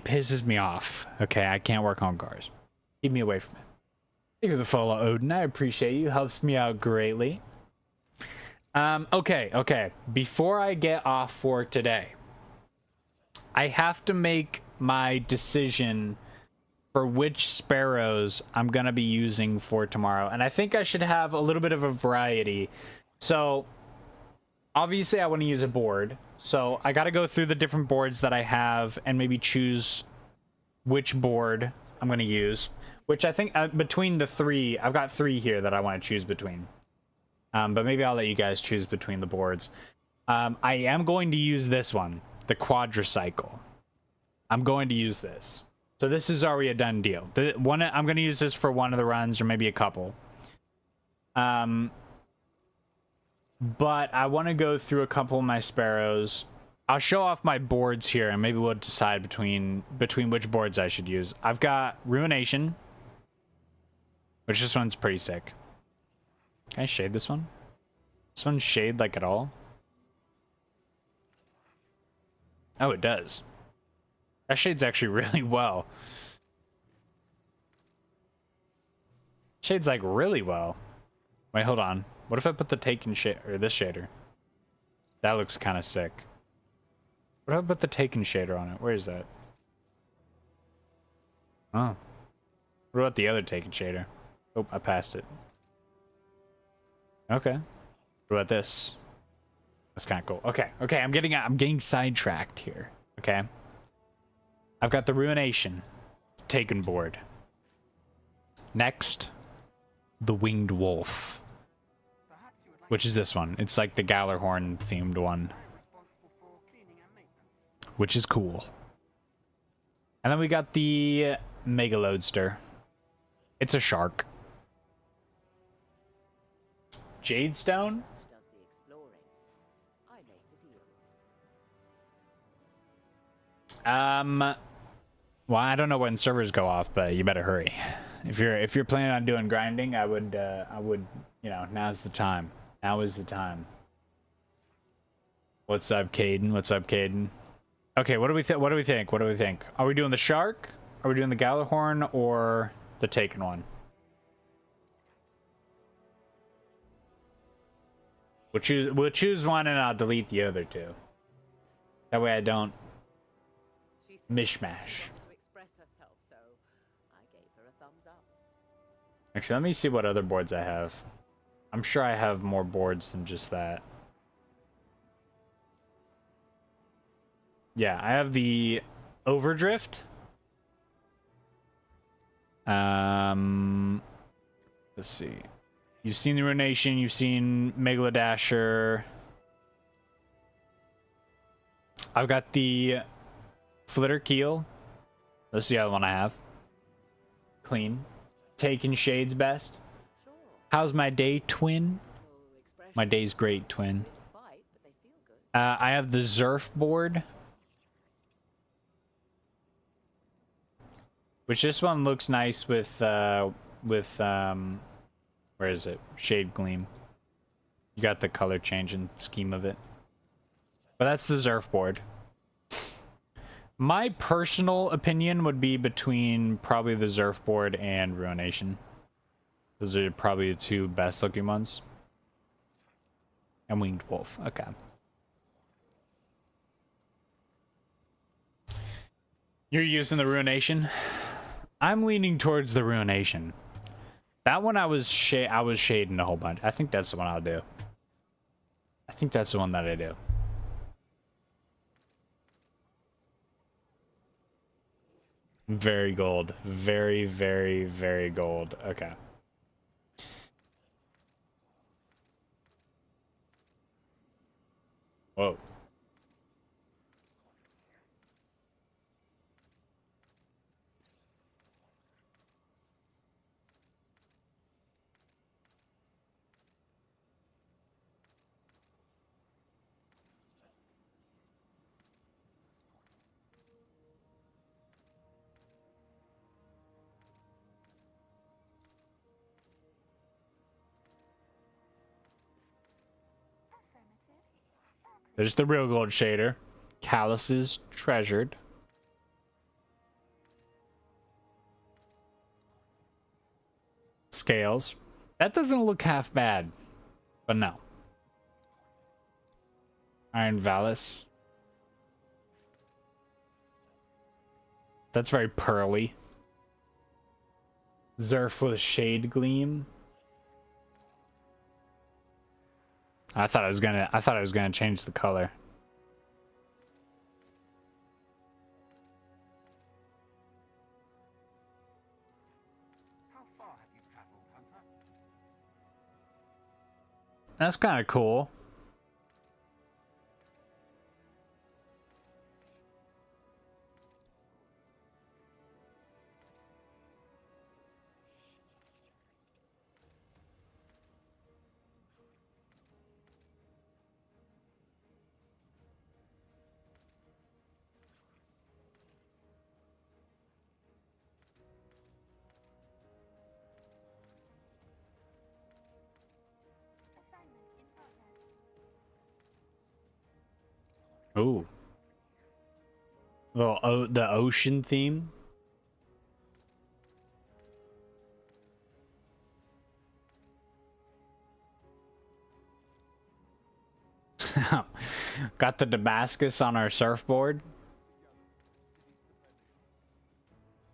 pisses me off. Okay, I can't work on cars. Keep me away from it. Thank you for the follow, Odin. I appreciate you. Helps me out greatly. Okay. Before I get off for today, I have to make my decision for which sparrows I'm gonna be using for tomorrow, and I think I should have a little bit of a variety. So obviously I want to use a board, so I got to go through the different boards that I have and maybe choose which board I'm going to use, which I think between the three, I've got three here that I want to choose between. But maybe I'll let you guys choose between the boards. I am going to use this one, the quadricycle. I'm going to use this. So this is already a done deal. I'm going to use this for one of the runs or maybe a couple. But I want to go through a couple of my sparrows. I'll show off my boards here and maybe we'll decide between which boards I should use. I've got Ruination, which this one's pretty sick. Can I shade this one? This one's shade like at all? Oh, it does. That shades actually really well. Shades like really well. Wait, hold on. What if I put the Taken shade or this shader? That looks kind of sick. What if I put the Taken shader on it? Where is that? Oh. What about the other Taken shader? Oh, I passed it. Okay. What about this? That's kind of cool. Okay. I'm getting sidetracked here. Okay. I've got the Ruination Taken board. Next, the Winged Wolf, which is this one. It's like the Gallarhorn themed one, which is cool. And then we got the Megalodester. It's a shark. Jadestone?
Does the exploring. I make the deals.
Well, I don't know when servers go off, but you better hurry. If you're planning on doing grinding, I would, you know, now's the time. Now is the time. What's up, Caden? What's up, Caden? Okay, what do we think? Are we doing the shark? Are we doing the Gallarhorn or the Taken one? We'll choose one and I'll delete the other two. That way I don't
She said
mishmash.
she wanted to express herself, so I gave her a thumbs up.
Actually, let me see what other boards I have. I'm sure I have more boards than just that. Yeah, I have the Overdrift. Let's see. You've seen the Ruination, you've seen Megalodasher. I've got the Flitter Keel. That's the other one I have. Clean. Taking Shades best.
Sure.
How's my day, twin?
Full expression.
My day's great, twin.
Didn't fight, but they feel good.
I have the Zerf board. Which this one looks nice with where is it? Shade Gleam. You got the color change and scheme of it. But that's the Zerf board. My personal opinion would be between probably the Zerf board and Ruination. Those are probably the two best looking ones. And Winged Wolf. Okay. You're using the Ruination? I'm leaning towards the Ruination. That one I was shading a whole bunch. I think that's the one I'll do. I think that's the one that I do. Very gold. Very, very, very gold. Okay. Whoa. There's the real gold shader. Calluses treasured. Scales. That doesn't look half bad. But no. Iron Vallis. That's very pearly. Zerf with a shade gleam. I thought I was gonna change the color.
How far have you traveled, Hunter?
That's kind of cool.
Assignment in progress.
Ooh. Well, the ocean theme. Got the Damascus on our surfboard.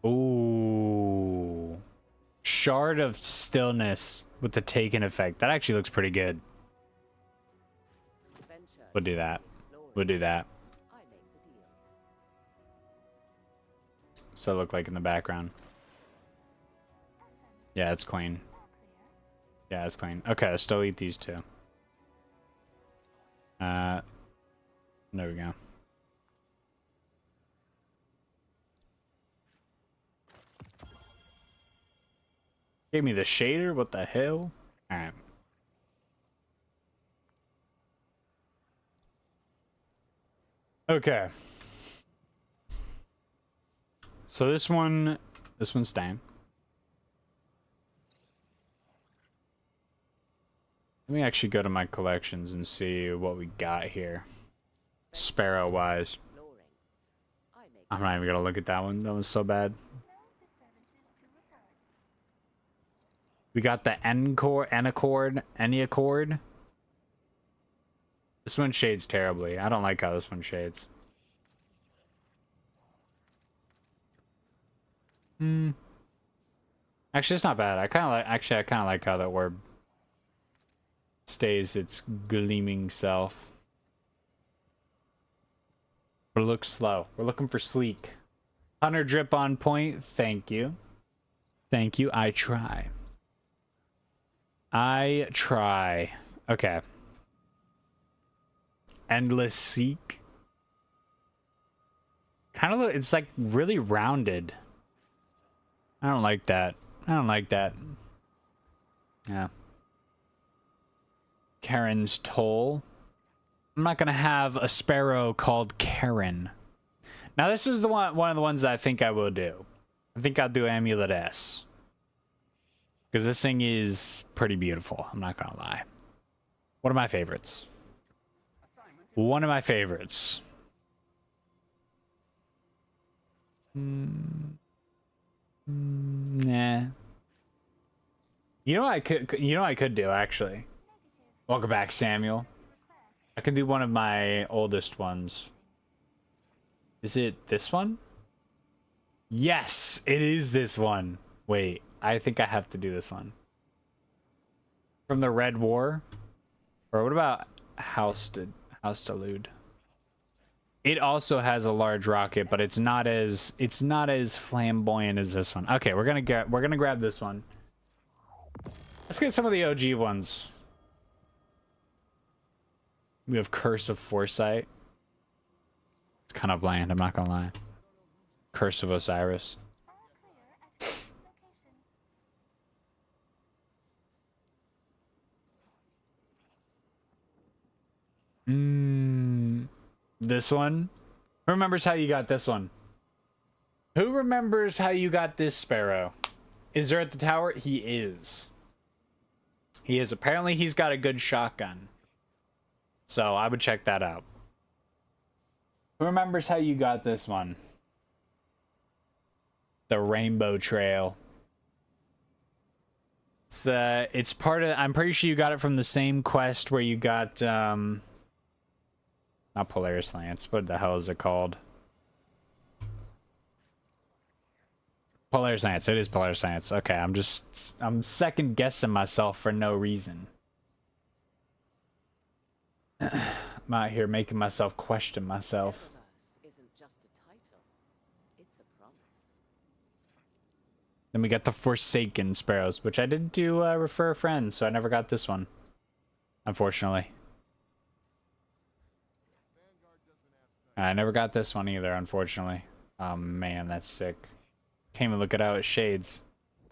Ooh. Shard of Stillness with the Taken effect. That actually looks pretty good.
Adventure.
We'll do that.
Glory.
We'll do that.
I make the deal.
What's that look like in the background? Yeah, it's clean.
All clear.
Yeah, it's clean. Okay, let's still eat these two. There we go. Gave me the shader? What the hell? Alright. Okay. So this one's staying. Let me actually go to my collections and see what we got here. Sparrow wise.
Exploring. I make
I'm not even gonna look at that one. That was so bad.
No disturbances to report.
We got the Ennicord. This one shades terribly. I don't like how this one shades. Actually, it's not bad. I kind of like how that orb stays its gleaming self. But it looks slow. We're looking for sleek. Hunter drip on point. Thank you. Thank you. I try. I try. Okay. Endless seek. Kind of, it's like really rounded. I don't like that. I don't like that. Yeah. Karen's toll. I'm not gonna have a sparrow called Karen. Now this is the one of the ones that I think I will do. I think I'll do Amulet S. Because this thing is pretty beautiful. I'm not gonna lie. One of my favorites. One of my favorites. Nah. You know what I could do actually. Welcome back, Samuel. I can do one of my oldest ones. Is it this one? Yes, it is this one. Wait, I think I have to do this one. From the Red War? Or what about Haustelude? It also has a large rocket, but it's not as flamboyant as this one. Okay, we're gonna grab this one. Let's get some of the OG ones. We have Curse of Foresight. It's kind of bland, I'm not gonna lie. Curse of Osiris. This one? Who remembers how you got this one? Who remembers how you got this sparrow? Is there at the tower? He is. He is. Apparently he's got a good shotgun. So I would check that out. Who remembers how you got this one? The Rainbow Trail. It's part of, I'm pretty sure you got it from the same quest where you got not Polaris Lance. What the hell is it called? Polaris Lance. It is Polaris Lance. Okay, I'm second guessing myself for no reason. I'm out here making myself question myself.
Isn't just a title. It's a promise.
Then we got the Forsaken Sparrows, which I did do refer a friend, so I never got this one. Unfortunately. I never got this one either, unfortunately. Oh man, that's sick. Can't even look at how it shades.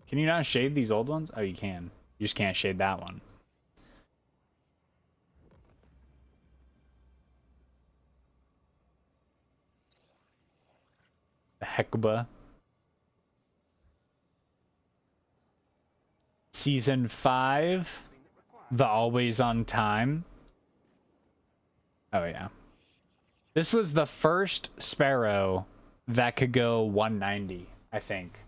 Can you not shade these old ones? Oh, you can. You just can't shade that one. The Hecuba. Season 5. The Always on Time. Oh, yeah. This was the first Sparrow that could go 190, I think.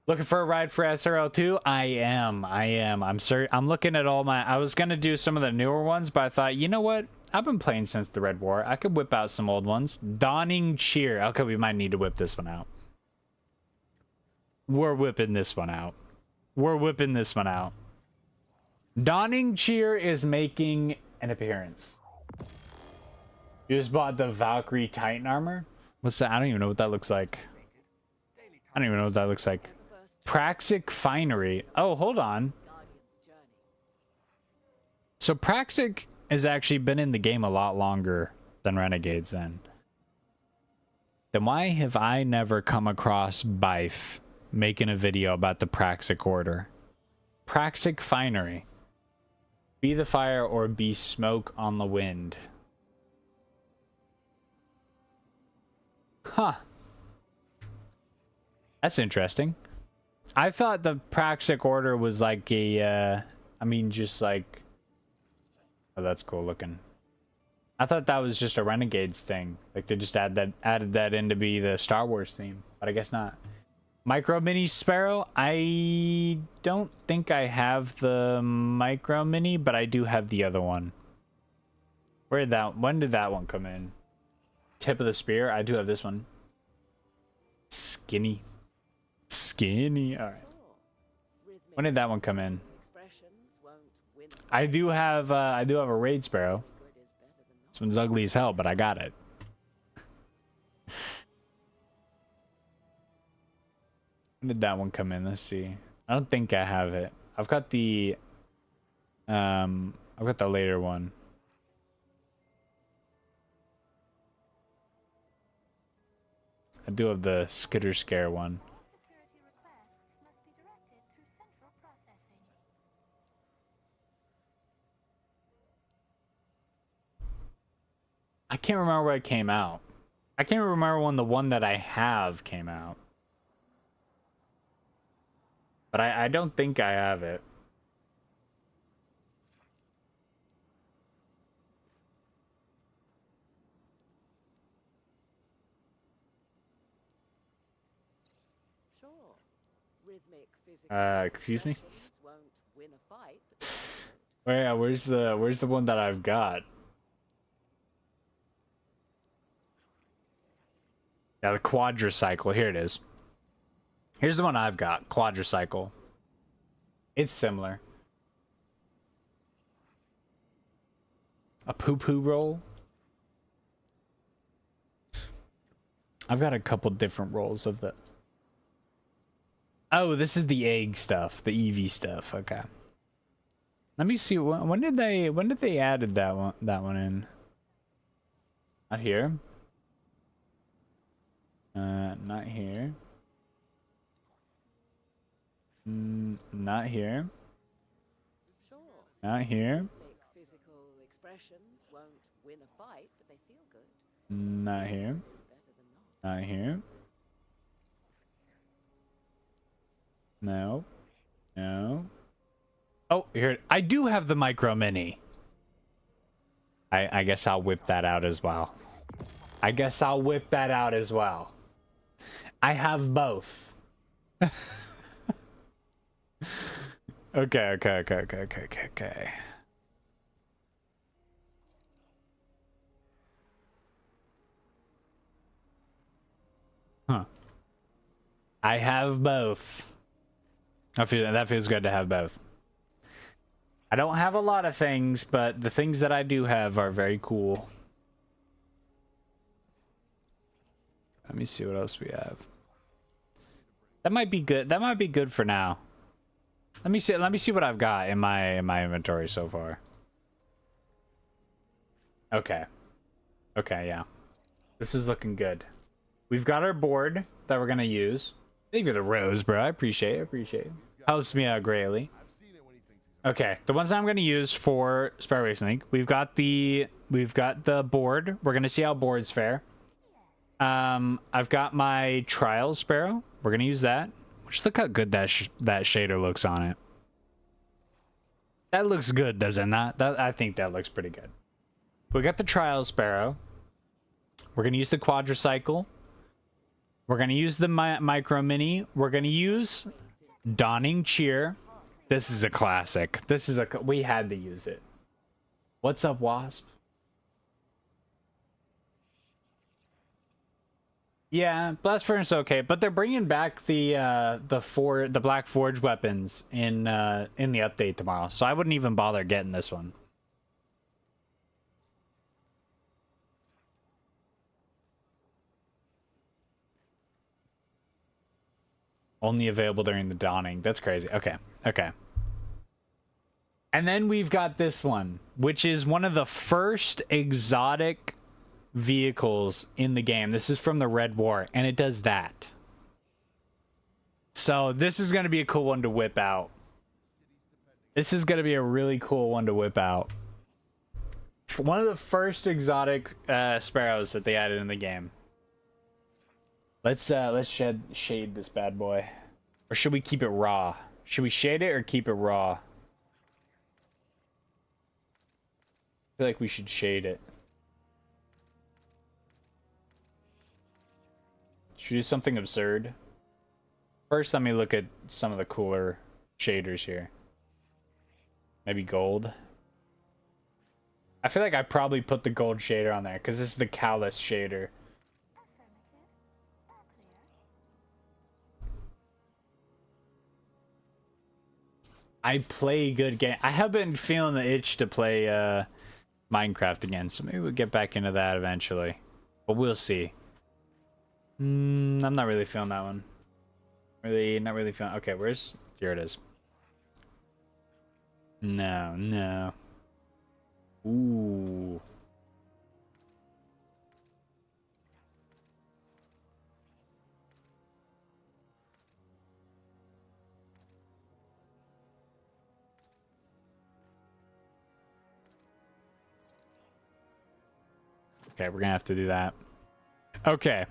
Looking for a ride for SRL2? I am. I'm looking at all my... I was going to do some of the newer ones, but I thought, you know what? I've been playing since the Red War. I could whip out some old ones. Dawning Cheer. Okay, we might need to whip this one out. We're whipping this one out. We're whipping this one out. Dawning Cheer is making an appearance. You just bought the Valkyrie Titan armor? What's that? I don't even know what that looks like. I don't even know what that looks like. Praxic Finery. Oh, hold on. So Praxic has actually been in the game a lot longer than Renegades then. Then why have I never come across Bife making a video about the Praxic Order? Praxic Finery. Be the fire or be smoke on the wind. Huh. That's interesting. I thought the Praxic Order was like a, I mean, just like... Oh, that's cool looking. I thought that was just a Renegades thing. Like they just added that in to be the Star Wars theme. But I guess not. Micro Mini Sparrow. I don't think I have the Micro Mini, but I do have the other one. When did that one come in? Tip of the spear. I do have this one. Skinny. All right. When did that one come in? I do have a raid sparrow. This one's ugly as hell, but I got it. When did that one come in? Let's see. I don't think I have it. I've got the later one. I do have the skitter scare one.
Security requests must be directed through central processing.
I can't remember where it came out. I can't remember when the one that I have came out. But I don't think I have it.
Sure. Rhythmic physical
Excuse me?
expressions won't win a fight, but
Where's the one that I've got? Yeah, the quadricycle. Here it is. Here's the one I've got. Quadricycle. It's similar. A poo-poo roll. I've got a couple different rolls of the... Oh, this is the egg stuff. The EV stuff. Okay. Let me see. When did they added that one in? Not here. Not here. Not here.
sure.
Not here.
Rhythmic physical expressions won't win a fight, but they feel good.
Not here.
Better than not.
Not here. No. No. Oh, here. I do have the micro mini. I guess I'll whip that out as well. I guess I'll whip that out as well. I have both. Okay. Huh. I have both. That feels good to have both. I don't have a lot of things, but the things that I do have are very cool. Let me see what else we have. That might be good. That might be good for now. Let me see what I've got in my inventory so far. Okay. Okay, yeah. This is looking good. We've got our board that we're gonna use. Thank you for the rose, bro. I appreciate it. Helps me out greatly. Okay, the ones that I'm gonna use for Sparrow Racing League. We've got the board. We're gonna see how boards fare. I've got my trial sparrow. We're gonna use that. Just look how good that shader looks on it. That looks good, doesn't that? I think that looks pretty good. We got the trial sparrow. We're gonna use the quadricycle. We're gonna use the micro mini. We're gonna use Dawning Cheer. This is a classic. We had to use it. What's up, Wasp? Yeah, Blast Furnace okay, but they're bringing back the Black Forge weapons in the update tomorrow, so I wouldn't even bother getting this one. Only available during the dawning. That's crazy. Okay. And then we've got this one, which is one of the first exotic vehicles in the game. This is from the Red War, and it does that. So this is going to be a cool one to whip out. This is going to be a really cool one to whip out. One of the first exotic sparrows that they added in the game. Let's shade this bad boy. Or should we keep it raw? Should we shade it or keep it raw? I feel like we should shade it. Should we do something absurd? First, let me look at some of the cooler shaders here. Maybe gold. I feel like I probably put the gold shader on there because this is the callus shader.
Affirmative. All clear.
I play good game. I have been feeling the itch to play Minecraft again, so maybe we'll get back into that eventually. But we'll see. I'm not really feeling that one. Not really feeling. Okay, where's... Here it is. No. Ooh. Okay, we're gonna have to do that. Okay.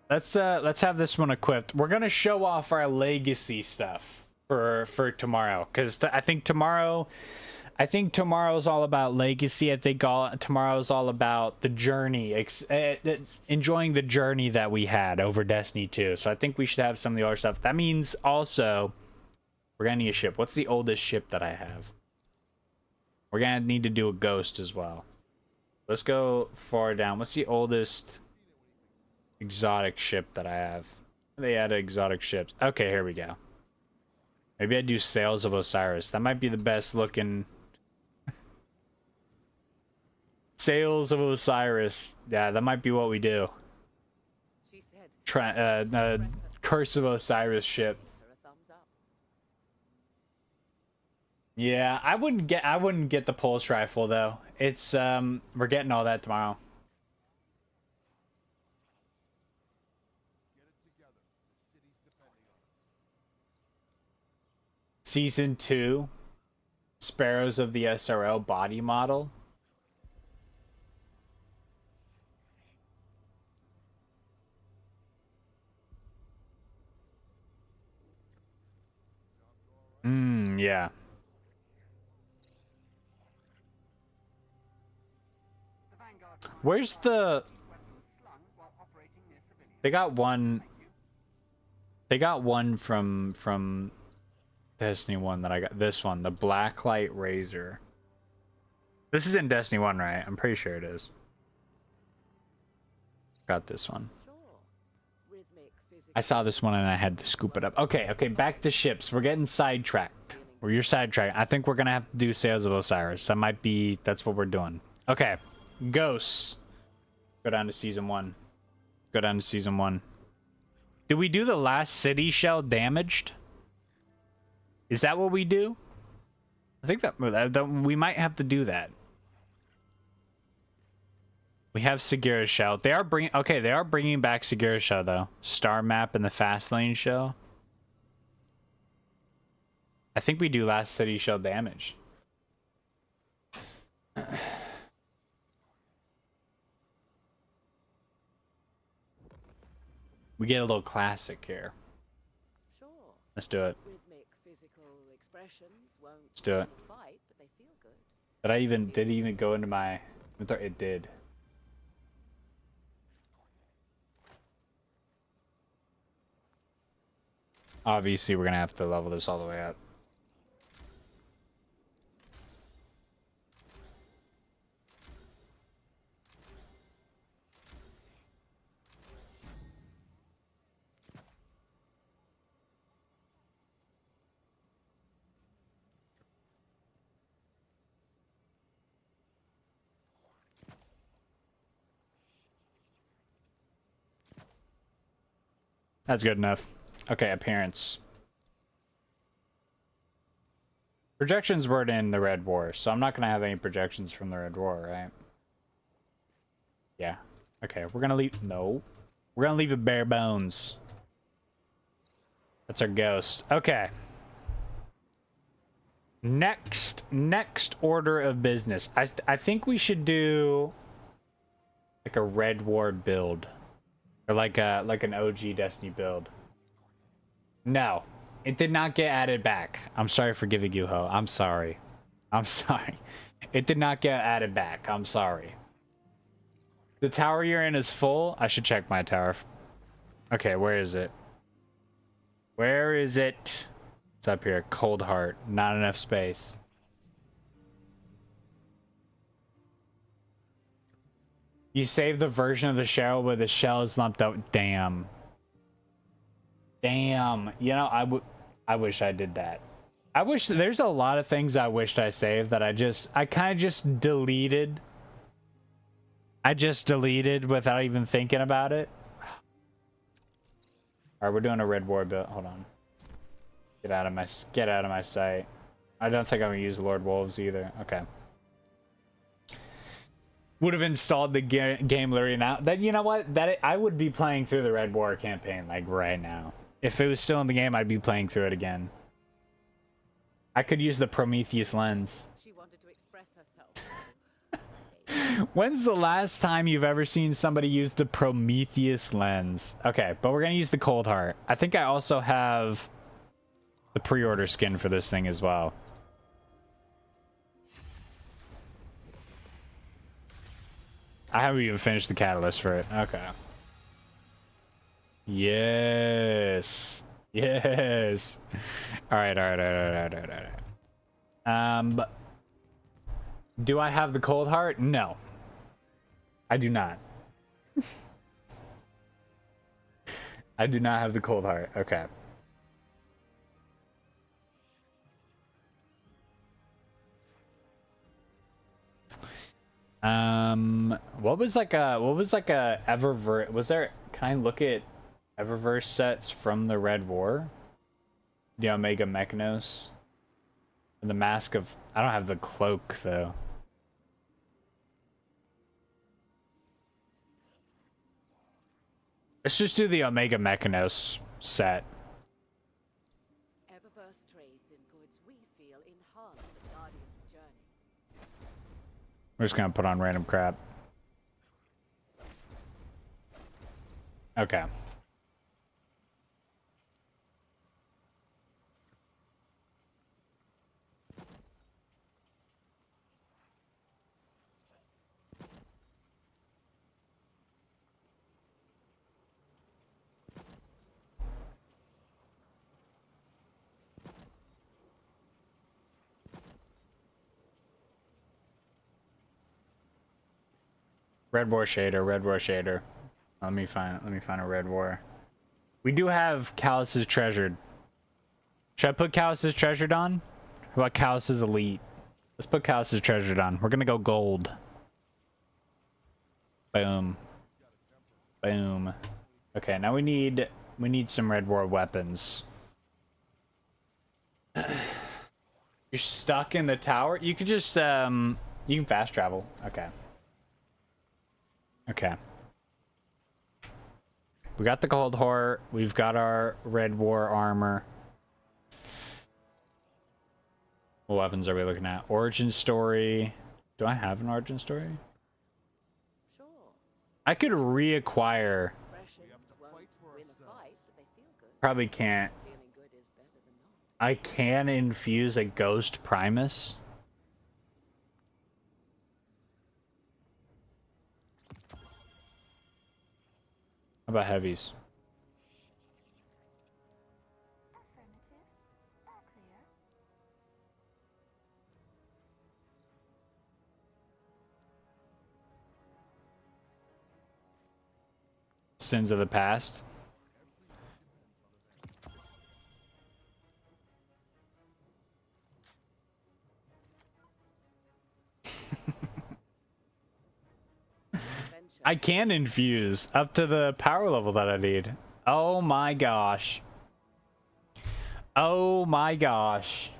Let's have this one equipped. We're gonna show off our legacy stuff for tomorrow, because I think tomorrow's all about legacy. I think tomorrow's all about the journey, enjoying the journey that we had over Destiny 2. So I think we should have some of the other stuff. That means also we're gonna need a ship. What's the oldest ship that I have? We're gonna need to do a ghost as well. Let's go far down. What's the oldest exotic ship that I have? They added exotic ships. Okay, here we go. Maybe I do Sails of Osiris. That might be the best looking. Sails of Osiris. Yeah, that might be what we do.
She said.
Curse of Osiris ship.
Her a thumbs up.
Yeah, I wouldn't get the pulse rifle though. It's we're getting all that tomorrow. Season 2, Sparrows of the SRL body model. Yeah. Where's the... They got one from Destiny 1 that I got. This one, the Blacklight Razor. This is in Destiny 1, right? I'm pretty sure it is. Got this one.
Sure. Rhythmic, physical.
I saw this one and I had to scoop it up. Okay, back to ships. We're getting sidetracked. You're sidetracked. I think we're gonna have to do Sails of Osiris. That's what we're doing. Okay. Ghosts. Go down to season 1. Did we do the last city shell damaged? Is that what we do? I think that we might have to do that. We have Segura's shell. They are bringing back Segura's shell though. Star map and the fast lane shell. I think we do last city shell damage. We get a little classic here.
Sure.
Let's do it.
Rhythmic, physical expressions won't
Let's do it.
fight, but they feel good.
Did it even go into my inventory? It did. Obviously, we're gonna have to level this all the way up. That's good enough. Okay, appearance. Projections weren't in the Red War, so I'm not gonna have any projections from the Red War, right? Yeah. Okay, we're gonna leave... No. We're gonna leave it bare bones. That's our ghost. Okay. Next order of business. I think we should do... like a Red War build. Or like an OG Destiny build. No. It did not get added back. I'm sorry for giving you ho. I'm sorry. It did not get added back. I'm sorry. The tower you're in is full. I should check my tower. Okay, where is it? Where is it? It's up here. Cold Heart. Not enough space. You save the version of the shell where the shell is lumped out. Damn. Damn. You know, I wish I did that. I wish there's a lot of things I wished I saved that I kind of just deleted. I just deleted without even thinking about it. All right, we're doing a red war build. Hold on. Get out of my sight. I don't think I'm gonna use Lord Wolves either. Okay. Would have installed the game literally now. That, you know what? I would be playing through the Red War campaign like right now. If it was still in the game, I'd be playing through it again. I could use the Prometheus lens.
She wanted to express herself.
When's the last time you've ever seen somebody use the Prometheus lens? Okay, but we're gonna use the Cold Heart. I think I also have the pre-order skin for this thing as well. I haven't even finished the catalyst for it. Okay. Yes. Yes. All right. Do I have the Cold Heart? No. I do not. I do not have the Cold Heart. Okay. What was like a Eververse? Was there? Can I look at Eververse sets from the Red War? The Omega Mechanos. And the Mask of. I don't have the cloak though. Let's just do the Omega Mechanos set.
Eververse trades in goods we feel enhance the Guardian's journey.
We're just gonna put on random crap. Okay. Red War shader. Let me find a Red War. We do have Callus's Treasured. Should I put Callus's Treasured on? How about Callus's Elite? Let's put Callus's Treasured on. We're gonna go gold. Boom. Boom. Okay, now we need some Red War weapons. You're stuck in the tower? You could just you can fast travel. Okay. Okay. We got the Cold Heart. We've got our Red War armor. What weapons are we looking at? Origin story. Do I have an origin story?
Sure.
I could reacquire.
Expressions won't win a fight, but they feel good.
Probably can't.
Feeling good is better than not.
I can infuse a Ghost Primus. How about heavies?
Affirmative. All clear.
Sins of the past. I can infuse up to the power level that I need. Oh my gosh. Oh my gosh.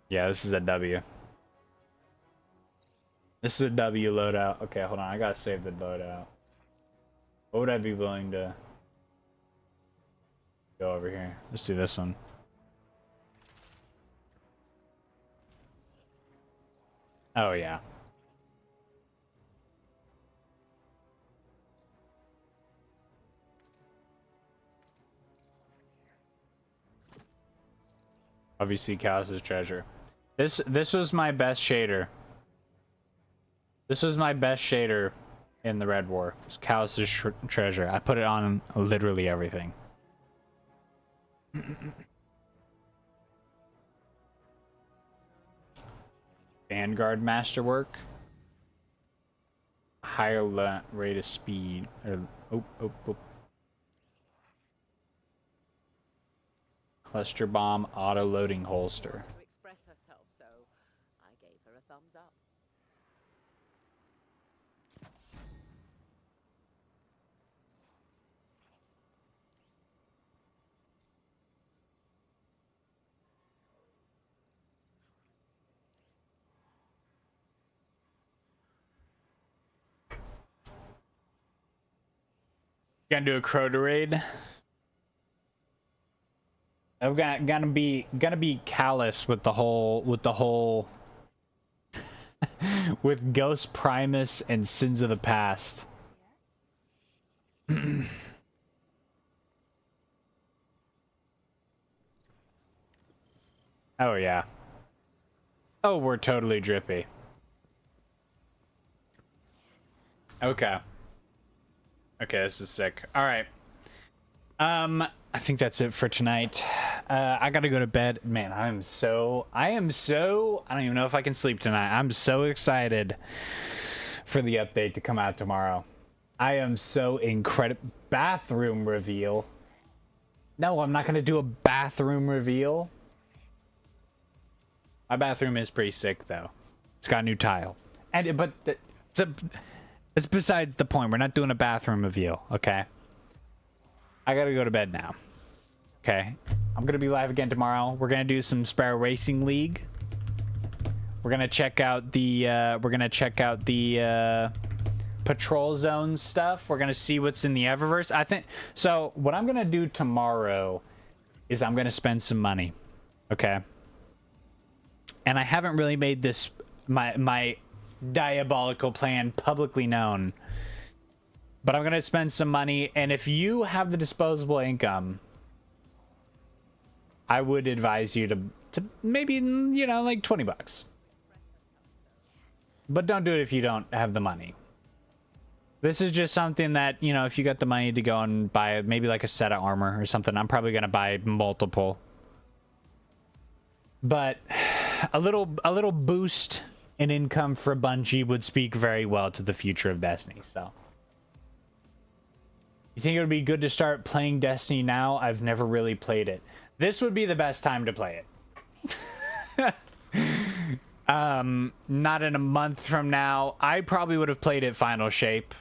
Yeah, this is a W. This is a W loadout. Okay, hold on. I gotta save the loadout. What would I be willing to go over here? Let's do this one. Oh, yeah. Obviously, Callus's Treasure. This was my best shader. This was my best shader in the Red War. It's Callus's Treasure. I put it on literally everything. Vanguard Masterwork. Higher rate of speed. Or, oh. Cluster bomb auto loading holster.
To express herself, so I gave her a thumbs up.
Gonna do a Crota raid. I'm gonna be callous with the whole with Ghost Primus and Sins of the Past. Oh yeah. Oh, we're totally drippy. Okay. Okay, this is sick. All right. I think that's it for tonight. I gotta go to bed. Man, I am so, I don't even know if I can sleep tonight. I'm so excited for the update to come out tomorrow. I am so incredible. Bathroom reveal. No, I'm not gonna do a bathroom reveal. My bathroom is pretty sick though. It's got new tile. It's besides the point. We're not doing a bathroom reveal, okay? I gotta go to bed now. Okay, I'm gonna be live again tomorrow. We're gonna do some Sparrow Racing League. We're gonna check out the Patrol Zone stuff. We're gonna see what's in the Eververse. I think so. What I'm gonna do tomorrow is I'm gonna spend some money. Okay. And I haven't really made this my diabolical plan publicly known. But I'm gonna spend some money, and if you have the disposable income, I would advise you to maybe, you know, like 20 bucks. But don't do it if you don't have the money. This is just something that, you know, if you got the money to go and buy maybe like a set of armor or something, I'm probably gonna buy multiple. But a little boost in income for Bungie would speak very well to the future of Destiny, so. You think it would be good to start playing Destiny now? I've never really played it. This would be the best time to play it. Not in a month from now. I probably would have played it Final Shape.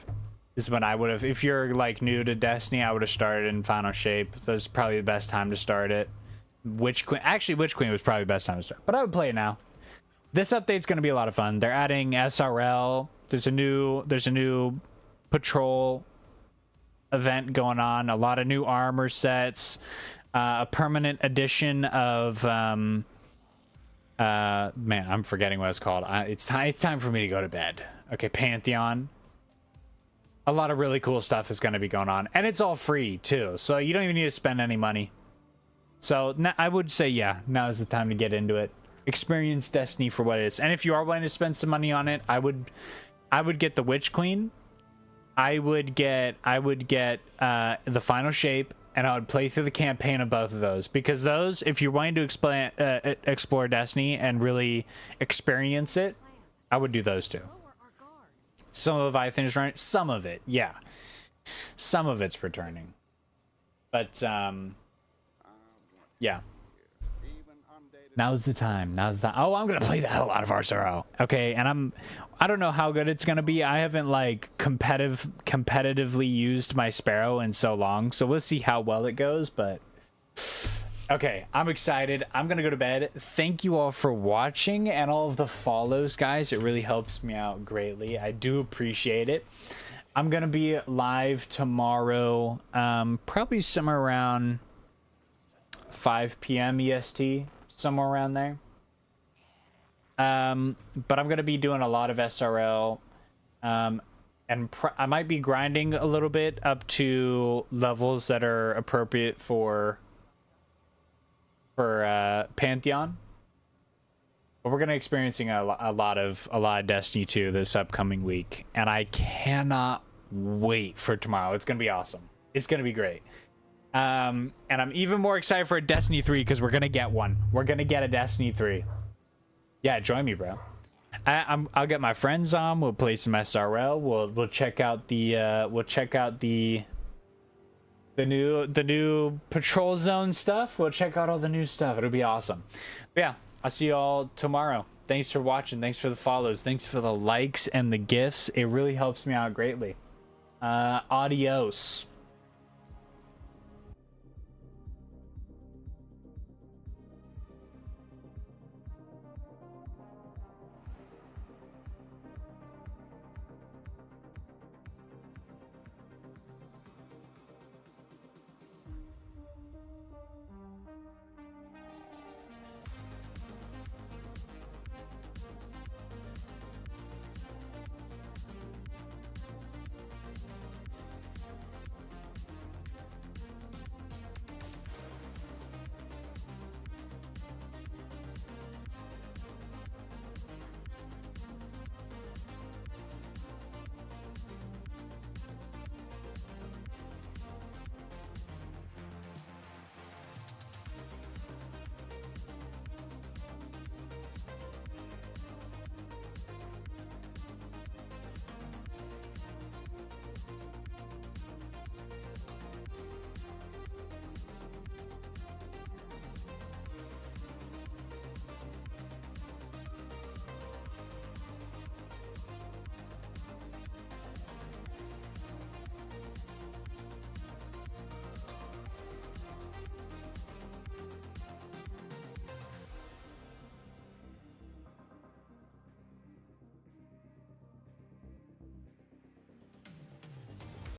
Is when I would have. If you're like new to Destiny, I would have started in Final Shape. That's probably the best time to start it. Witch Queen. Actually, Witch Queen was probably the best time to start. But I would play it now. This update's going to be a lot of fun. They're adding SRL. There's a new patrol event going on. A lot of new armor sets. A permanent edition of man, I'm forgetting what it's called. It's time for me to go to bed. Okay, Pantheon. A lot of really cool stuff is going to be going on, and it's all free too, so you don't even need to spend any money. So I would say, yeah, now is the time to get into it. Experience Destiny for what it is, and if you are willing to spend some money on it, I would get the Witch Queen. I would get the Final Shape, and I would play through the campaign of both of those, because those, if you're wanting to explore Destiny and really experience it, I would do those two. Some of Leviathan is running, some of it, yeah, some of it's returning, but yeah. Now's the time. Oh, I'm gonna play the hell out of RSRO. Okay, and I don't know how good it's gonna be. I haven't like competitively used my Sparrow in so long, so we'll see how well it goes. But okay, I'm excited. I'm gonna go to bed. Thank you all for watching and all of the follows, guys. It really helps me out greatly. I do appreciate it. I'm gonna be live tomorrow, probably somewhere around 5 p.m. EST. Somewhere around there. But I'm gonna be doing a lot of SRL, and I might be grinding a little bit up to levels that are appropriate for Pantheon. But we're gonna experiencing a lot of Destiny 2 this upcoming week, and I cannot wait for tomorrow. It's gonna be awesome. It's gonna be great. And I'm even more excited for a Destiny 3 because we're gonna get one. We're gonna get a Destiny 3. Yeah, join me, bro. I'll get my friends on. We'll play some SRL. We'll check out the new patrol zone stuff. We'll check out all the new stuff. It'll be awesome. But yeah, I'll see you all tomorrow. Thanks for watching. Thanks for the follows. Thanks for the likes and the gifts. It really helps me out greatly. Adios.